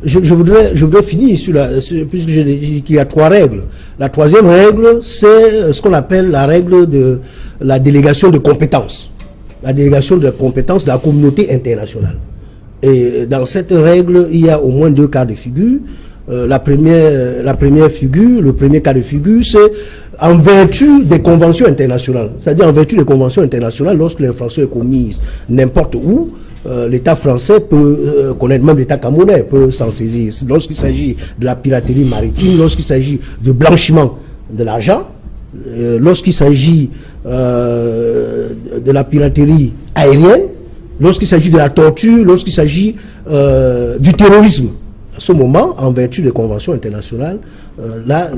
je voudrais finir puisque je dis qu'il y a 3 règles. La 3e règle, c'est ce qu'on appelle la règle de la délégation de compétences. La délégation de compétences de la communauté internationale. Et dans cette règle, il y a au moins 2 cas de figure. La première figure, le premier cas de figure, c'est en vertu des conventions internationales. C'est-à-dire en vertu des conventions internationales, lorsque l'infraction est commise n'importe où, l'État français peut connaître, même l'État camerounais peut s'en saisir. Lorsqu'il s'agit de la piraterie maritime, lorsqu'il s'agit de blanchiment de l'argent, lorsqu'il s'agit de la piraterie aérienne, lorsqu'il s'agit de la torture, lorsqu'il s'agit du terrorisme. À ce moment, en vertu des conventions internationales, là,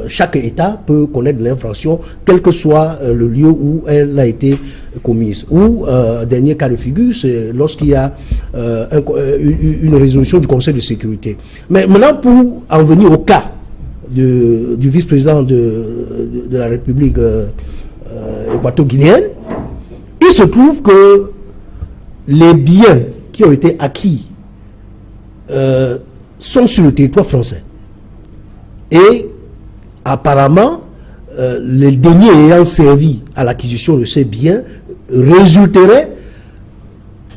chaque État peut connaître l'infraction, quel que soit le lieu où elle a été commise. Ou, dernier cas de figure, c'est lorsqu'il y a une résolution du Conseil de sécurité. Mais maintenant, pour en venir au cas du vice-président de la République équato-guinéenne, il se trouve que les biens qui ont été acquis sont sur le territoire français. Et apparemment, les deniers ayant servi à l'acquisition de ces biens résulteraient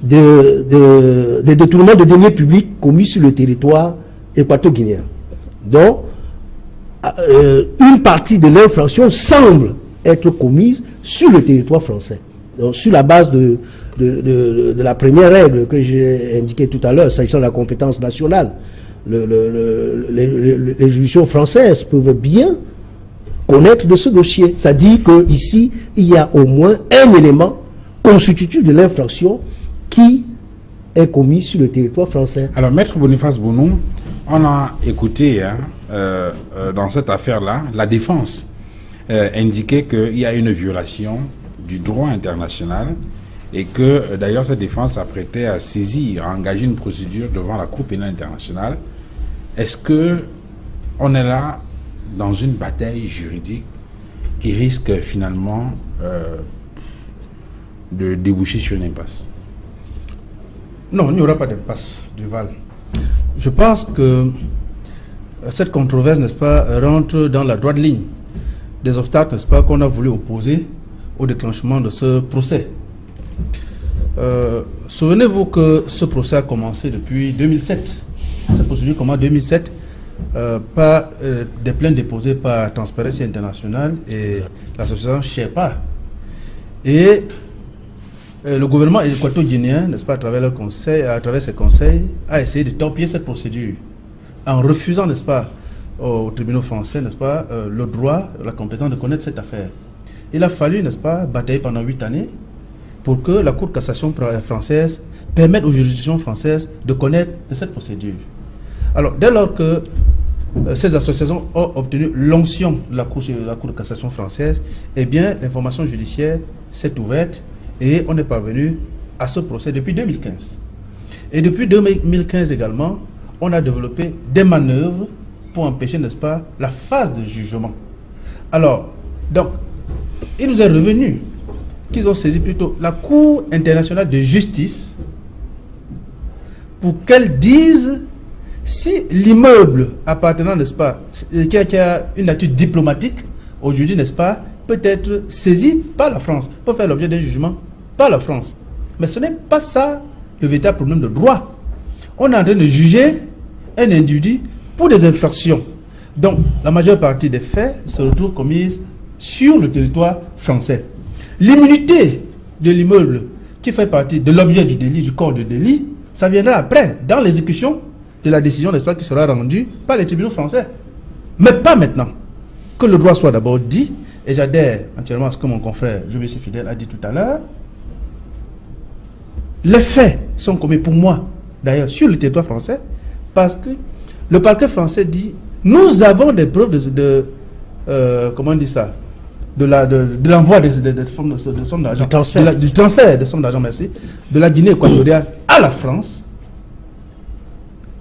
des détournements de deniers publics commis sur le territoire équato-guinéen. Donc, une partie de l'infraction semble être commise sur le territoire français. Donc, sur la base de la première règle que j'ai indiquée tout à l'heure, s'agissant de la compétence nationale, les juridictions françaises peuvent bien connaître de ce dossier. Ça dit qu'ici, il y a au moins un élément constitutif de l'infraction qui est commis sur le territoire français.
Alors, Maître Boniface Bounou, on a écouté dans cette affaire-là, la défense indiquait qu'il y a une violation du droit international et que d'ailleurs cette défense s'apprêtait à saisir, à engager une procédure devant la Cour pénale internationale. Est-ce que on est là dans une bataille juridique qui risque finalement de déboucher sur une impasse?
Non, il n'y aura pas d'impasse, Duval. Je pense que cette controverse, n'est-ce pas, rentre dans la droite ligne des obstacles, n'est-ce pas, qu'on a voulu opposer au déclenchement de ce procès. Souvenez-vous que ce procès a commencé depuis 2007. Cette procédure commence en 2007 par des plaintes déposées par Transparency International et l'association Sherpa. Et le gouvernement équato-guinéen, n'est-ce pas, à travers ses conseils, a essayé de torpiller cette procédure en refusant, n'est-ce pas, aux tribunaux français, n'est-ce pas, le droit, la compétence de connaître cette affaire. Il a fallu, n'est-ce pas, batailler pendant 8 années pour que la Cour de cassation française permette aux juridictions françaises de connaître de cette procédure. Alors, dès lors que ces associations ont obtenu l'onction de la Cour de cassation française, eh bien, l'information judiciaire s'est ouverte et on est parvenu à ce procès depuis 2015. Et depuis 2015 également, on a développé des manœuvres pour empêcher, n'est-ce pas, la phase de jugement. Alors, donc, il nous est revenu qu'ils ont saisi plutôt la Cour internationale de justice pour qu'elle dise si l'immeuble appartenant, n'est-ce pas, qui a une nature diplomatique, aujourd'hui, n'est-ce pas, peut être saisi par la France, peut faire l'objet d'un jugement par la France. Mais ce n'est pas ça le véritable problème de droit. On est en train de juger un individu pour des infractions. Donc, la majeure partie des faits se retrouvent commises sur le territoire français. L'immunité de l'immeuble qui fait partie de l'objet du délit, du corps de délit, ça viendra après, dans l'exécution de la décision, n'est-ce pas, qui sera rendue par les tribunaux français. Mais pas maintenant. Que le droit soit d'abord dit, et j'adhère entièrement à ce que mon confrère Joël Fidèle a dit tout à l'heure, les faits sont commis pour moi, d'ailleurs, sur le territoire français, parce que le parquet français dit, nous avons des preuves comment on dit ça, de l'envoi de sommes d'argent, du transfert de sommes d'argent, merci, de la Guinée équatoriale à la France,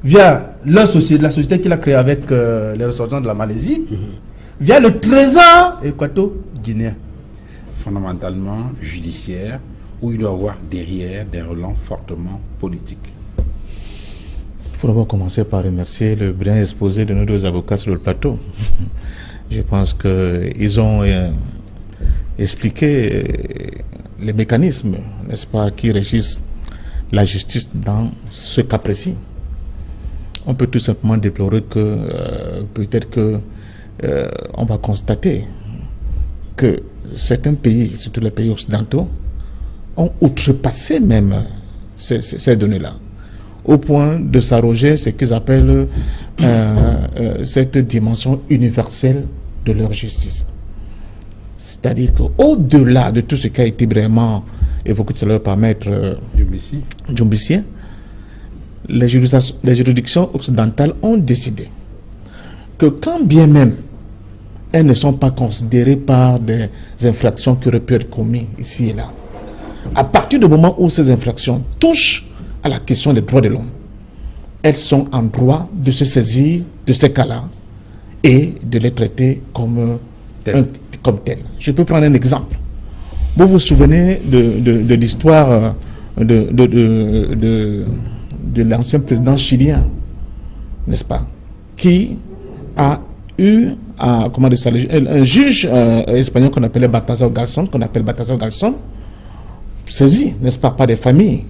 via la société qu'il a créée avec les ressortissants de la Malaisie, via le trésor équato-guinéen.
Fondamentalement judiciaire, où il doit y avoir derrière des relents fortement politiques.
Il faut d'abord commencer par remercier le brillant exposé de nos deux avocats sur le plateau. Je pense qu'ils ont expliqué les mécanismes, n'est-ce pas, qui régissent la justice dans ce cas précis. On peut tout simplement déplorer que peut-être que on va constater que certains pays, surtout les pays occidentaux, ont outrepassé même ces données-là, au point de s'arroger ce qu'ils appellent cette dimension universelle de leur justice. C'est-à-dire qu'au-delà de tout ce qui a été vraiment évoqué tout à l'heure par Maître Djoumbissi, les juridictions occidentales ont décidé que quand bien même elles ne sont pas considérées par des infractions qui auraient pu être commises ici et là, à partir du moment où ces infractions touchent à la question des droits de l'homme, elles sont en droit de se saisir de ces cas-là et de les traiter comme tels. Je peux prendre un exemple. Vous vous souvenez de l'histoire de l'ancien président chilien, n'est-ce pas, qui a eu un juge espagnol qu'on appelle Baltasar Garzón, saisi, n'est-ce pas, par des familles,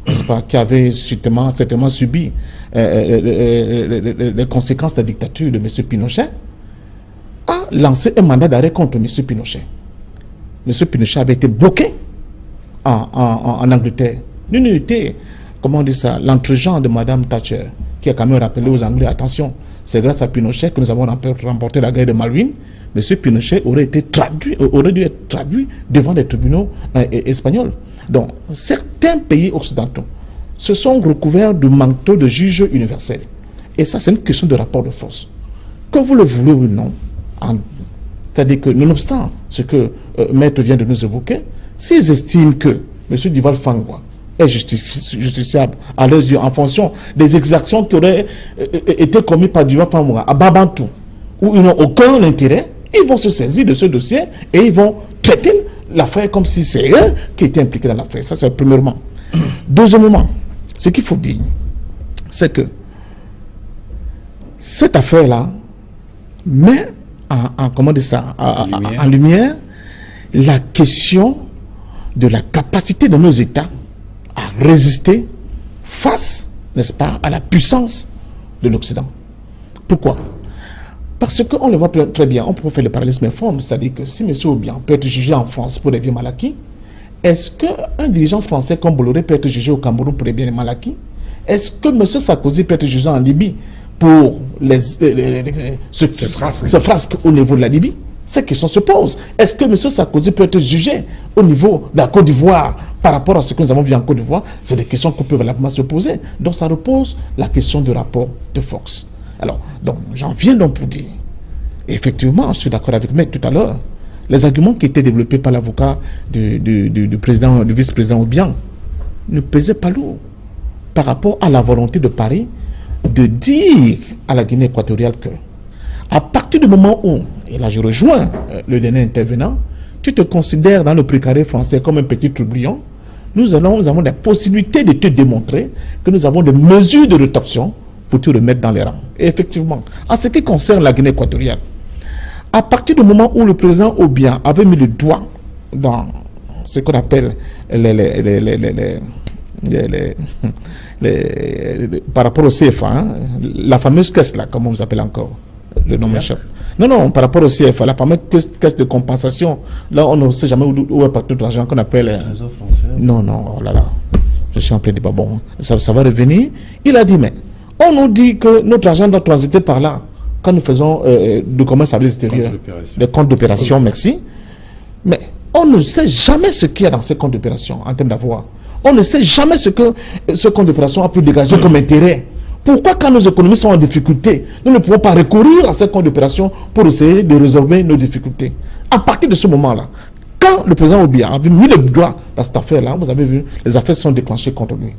n'est-ce pas, qui avaient certainement subi les conséquences de la dictature de M. Pinochet, a lancé un mandat d'arrêt contre M. Pinochet. M. Pinochet avait été bloqué en Angleterre. L'unité, comment on dit ça, l'entregent de Mme Thatcher, qui a quand même rappelé aux Anglais, attention, c'est grâce à Pinochet que nous avons remporté la guerre de Malwine. M. Pinochet aurait dû être traduit devant des tribunaux espagnols. Donc, certains pays occidentaux se sont recouverts du manteau de juge universel. Et ça, c'est une question de rapport de force. Que vous le voulez ou non, c'est-à-dire que, nonobstant ce que Maître vient de nous évoquer, s'ils estiment que M. Dival Fangwa est justiciable à leurs yeux en fonction des exactions qui auraient été commises par Dival Fangwa à Babantou, où ils n'ont aucun intérêt, ils vont se saisir de ce dossier et ils vont traiter l'affaire comme si c'est eux qui étaient impliqués dans l'affaire. Ça, c'est premièrement. Deuxièmement, ce qu'il faut dire, c'est que cette affaire-là met en lumière la question de la capacité de nos États à résister face, n'est-ce pas, à la puissance de l'Occident. Pourquoi? Parce qu'on le voit très bien, on peut faire le parallélisme informe, c'est-à-dire que si M. Obiang peut être jugé en France pour des biens mal acquis, est-ce qu'un dirigeant français comme Bolloré peut être jugé au Cameroun pour des biens mal acquis? Est-ce que M. Sarkozy peut être jugé en Libye pour ce frasque au niveau de la Libye? Cette question se pose. Est-ce que M. Sarkozy peut être jugé au niveau de la Côte d'Ivoire par rapport à ce que nous avons vu en Côte d'Ivoire? C'est des questions qu'on peut valablement se poser. Donc ça repose la question du rapport de force. Alors, donc, j'en viens donc pour dire, effectivement, je suis d'accord avec Maître tout à l'heure, les arguments qui étaient développés par l'avocat du vice-président Obiang ne pesaient pas lourd par rapport à la volonté de Paris de dire à la Guinée équatoriale que, à partir du moment où, et là je rejoins le dernier intervenant, tu te considères dans le précaré français comme un petit troublion, nous avons la possibilité de te démontrer que nous avons des mesures de rétorsion pour te remettre dans les rangs. Et effectivement, en ce qui concerne la Guinée équatoriale, à partir du moment où le président Obiang avait mis le doigt dans ce qu'on appelle par rapport au CFA, hein, la fameuse caisse là, comment on vous appelle encore, le nom m'échappe. Non, par rapport au CFA, la fameuse caisse de compensation, là on ne sait jamais où est parti tout l'argent qu'on appelle. Non, oh là là, je suis en plein débat. Bon, ça va revenir. Il a dit, mais on nous dit que notre argent doit transiter par là quand nous faisons du commerce avec l'extérieur, des comptes d'opération, merci. Mais on ne sait jamais ce qu'il y a dans ces comptes d'opération en termes d'avoir. On ne sait jamais ce que ce compte d'opération a pu dégager comme intérêt. Pourquoi quand nos économies sont en difficulté, nous ne pouvons pas recourir à ces comptes d'opération pour essayer de résorber nos difficultés? À partir de ce moment-là, quand le président Obiang a mis le doigt dans cette affaire-là, vous avez vu, les affaires sont déclenchées contre lui.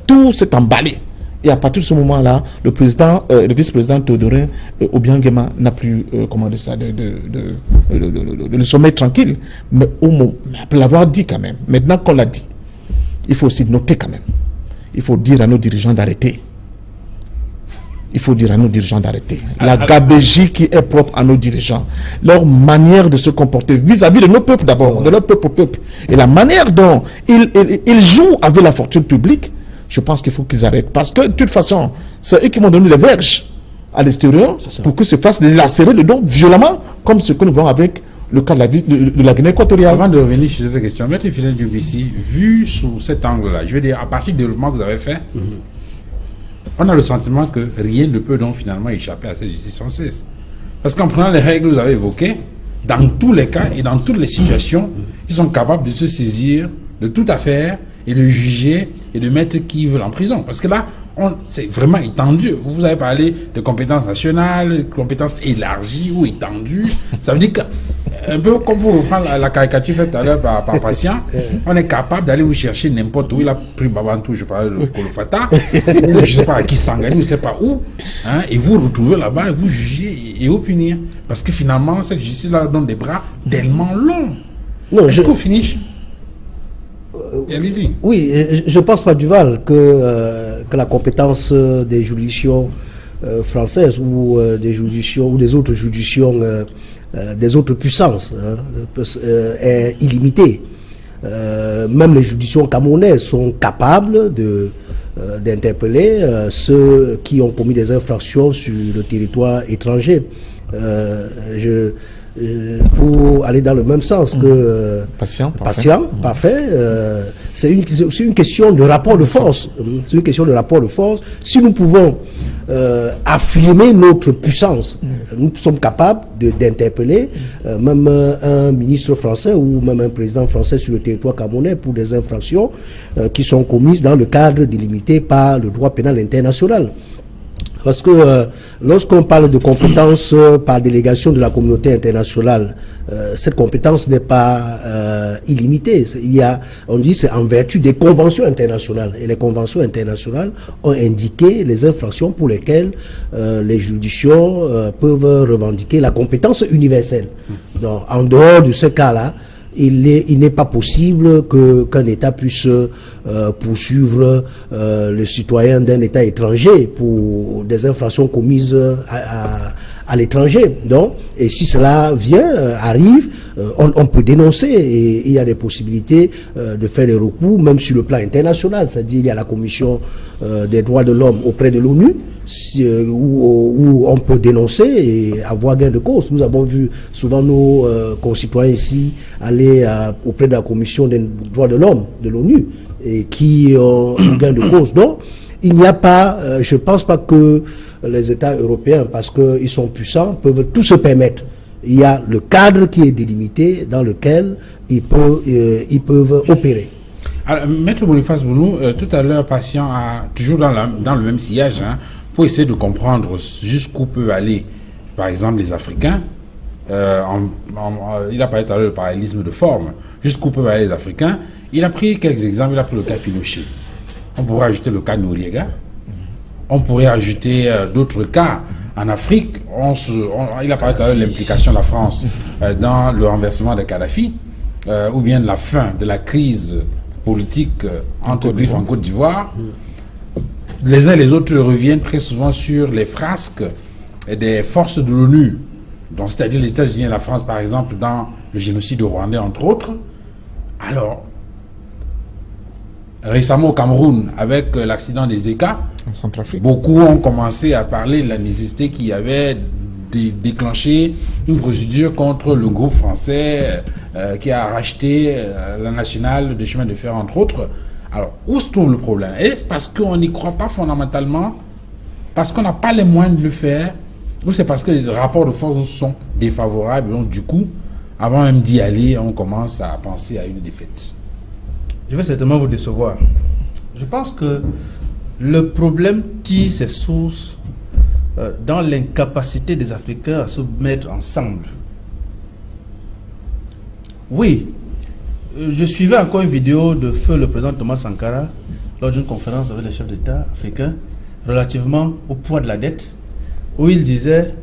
Tout s'est emballé. Et à partir de ce moment-là, le vice-président Théodorin Obiang Nguema n'a plus commandé ça, le sommeil tranquille. Mais après l'avoir dit quand même, maintenant qu'on l'a dit, il faut aussi noter quand même. Il faut dire à nos dirigeants d'arrêter. Il faut dire à nos dirigeants d'arrêter. La gabégie qui est propre à nos dirigeants, leur manière de se comporter vis-à-vis de nos peuples d'abord, de leur peuple au peuple, et la manière dont ils jouent avec la fortune publique, je pense qu'il faut qu'ils arrêtent. Parce que, de toute façon, c'est eux qui m'ont donné les verges à l'extérieur pour que se fasse lacérer le dos violemment, comme ce que nous voyons avec le cas de la Guinée équatoriale.
Avant de revenir sur cette question, Maître Philin Djoubissi, vu sous cet angle-là, je veux dire, à partir du développement que vous avez fait, on a le sentiment que rien ne peut donc finalement échapper à cette justice française. Parce qu'en prenant les règles que vous avez évoquées, dans tous les cas et dans toutes les situations, ils sont capables de se saisir de toute affaire et de juger et de mettre qui ils veulent en prison. Parce que là, c'est vraiment étendu. Vous avez parlé de compétences nationales, de compétences élargies ou étendues. Ça veut dire que, un peu comme pour reprendre la caricature faite tout à l'heure par patient, on est capable d'aller vous chercher n'importe où. Il a pris Babantou, je parlais de Kolofata, ou je ne sais pas à qui Sangani, je ne sais pas où, hein, et vous retrouvez là-bas et vous jugez et vous punir. Parce que finalement, cette justice-là donne des bras tellement longs.
Non,
jusqu'au finish. Allez-y.
Oui, je ne pense pas, Duval, que la compétence des juridictions françaises ou des juridictions ou des autres juridictions des autres puissances est illimitée. Même les juridictions camerounaises sont capables d'interpeller ceux qui ont commis des infractions sur le territoire étranger. Pour aller dans le même sens que patient, parfait. C'est une question de rapport de force. C'est une question de rapport de force. Si nous pouvons affirmer notre puissance, nous sommes capables d'interpeller même un ministre français ou même un président français sur le territoire camerounais pour des infractions qui sont commises dans le cadre délimité par le droit pénal international. Parce que lorsqu'on parle de compétences par délégation de la communauté internationale, cette compétence n'est pas illimitée. On dit c'est en vertu des conventions internationales. Et les conventions internationales ont indiqué les infractions pour lesquelles les juridictions peuvent revendiquer la compétence universelle. Donc, en dehors de ce cas-là, il n'est pas possible qu'un État puisse poursuivre le citoyen d'un État étranger pour des infractions commises à l'étranger. Donc, et si cela arrive, on peut dénoncer et il y a des possibilités de faire des recours, même sur le plan international. C'est-à-dire il y a la Commission des droits de l'homme auprès de l'ONU, où on peut dénoncer et avoir gain de cause. Nous avons vu souvent nos concitoyens ici aller auprès de la Commission des droits de l'homme de l'ONU et qui ont un gain de cause. Donc, il n'y a pas, je ne pense pas que les États européens, parce qu'ils sont puissants, peuvent tout se permettre. Il y a le cadre qui est délimité dans lequel ils peuvent opérer.
Alors, Maître Boniface Bounou, tout à l'heure, patient a toujours dans le même sillage, hein, pour essayer de comprendre jusqu'où peut aller, par exemple, les Africains. Il a parlé tout à l'heure du parallélisme de forme. Jusqu'où peuvent aller les Africains. Il a pris quelques exemples. Il a pris le cas Pinochet. On pourrait ajouter le cas Noriega. On pourrait ajouter d'autres cas. En Afrique, il a parlé tout à l'heure de l'implication de la France dans le renversement de Kadhafi, ou bien de la fin de la crise politique entre Griffes en Côte d'Ivoire. Les uns et les autres reviennent très souvent sur les frasques des forces de l'ONU, c'est-à-dire les États-Unis et la France, par exemple, dans le génocide rwandais, entre autres. Alors, récemment au Cameroun, avec l'accident des Zeka, beaucoup ont commencé à parler de la nécessité qu'il y avait de déclencher une procédure contre le groupe français qui a racheté la nationale de chemin de fer, entre autres. Alors, où se trouve le problème? Est-ce parce qu'on n'y croit pas fondamentalement, parce qu'on n'a pas les moyens de le faire, ou c'est parce que les rapports de force sont défavorables, donc du coup, avant même d'y aller, on commence à penser à une défaite?
Je vais certainement vous décevoir. Je pense que le problème tire ses sources dans l'incapacité des Africains à se mettre ensemble. Oui, je suivais encore une vidéo de feu le président Thomas Sankara lors d'une conférence avec les chefs d'État africains relativement au poids de la dette, où il disait,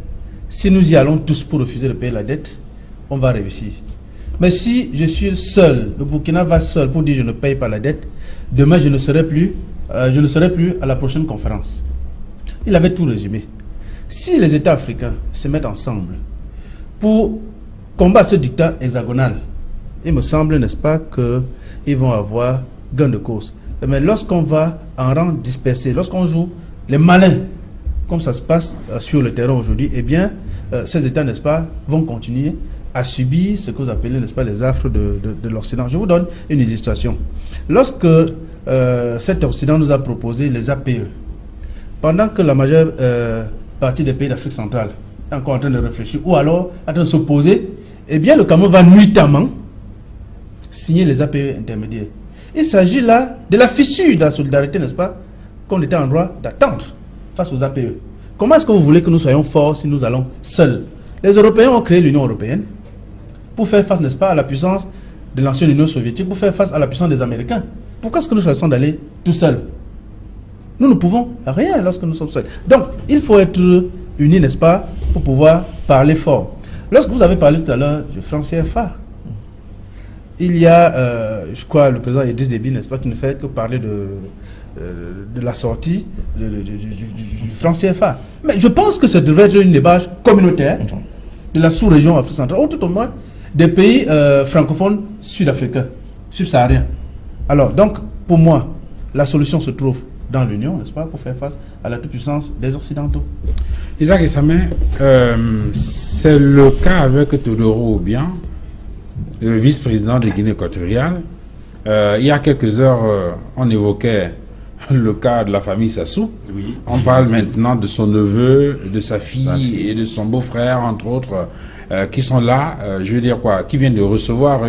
si nous y allons tous pour refuser de payer la dette, on va réussir. Mais si je suis seul, le Burkina va seul pour dire je ne paye pas la dette, demain je ne serai plus à la prochaine conférence. Il avait tout résumé. Si les États africains se mettent ensemble pour combattre ce dictat hexagonal, il me semble, n'est-ce pas, qu'ils vont avoir gain de cause. Mais lorsqu'on va en rang dispersé, lorsqu'on joue les malins, comme ça se passe sur le terrain aujourd'hui, eh bien, ces États, n'est-ce pas, vont continuer à subir ce que vous appelez, n'est-ce pas, les affres de l'Occident. Je vous donne une illustration. Lorsque cet Occident nous a proposé les APE, pendant que la majeure partie des pays d'Afrique centrale est encore en train de réfléchir, ou alors en train de s'opposer, eh bien le Cameroun va nuitamment signer les APE intermédiaires. Il s'agit là de la fissure de la solidarité, n'est-ce pas, qu'on était en droit d'attendre face aux APE. Comment est-ce que vous voulez que nous soyons forts si nous allons seuls? Les Européens ont créé l'Union européenne pour faire face, n'est-ce pas, à la puissance de l'ancienne Union soviétique, pour faire face à la puissance des Américains. Pourquoi est-ce que nous choisissons d'aller tout seuls? Nous ne pouvons rien lorsque nous sommes seuls. Donc, il faut être unis, n'est-ce pas, pour pouvoir parler fort. Lorsque vous avez parlé tout à l'heure du franc CFA, il y a, je crois, le président Idriss Déby, n'est-ce pas, qui ne fait que parler de la sortie du franc CFA. Mais je pense que ça devrait être une débâche communautaire de la sous-région Afrique centrale, ou tout au moins des pays francophones sud-africains, subsahariens. Alors, donc, pour moi, la solution se trouve dans l'Union, n'est-ce pas, pour faire face à la toute-puissance des Occidentaux.
Isaac Essamé, c'est le cas avec Teodoro Obiang, le vice-président de Guinée équatoriale. Il y a quelques heures, on évoquait le cas de la famille Sassou.
Oui.
On parle maintenant de son neveu, de sa fille et de son beau-frère, entre autres, qui sont là, je veux dire quoi, qui viennent de recevoir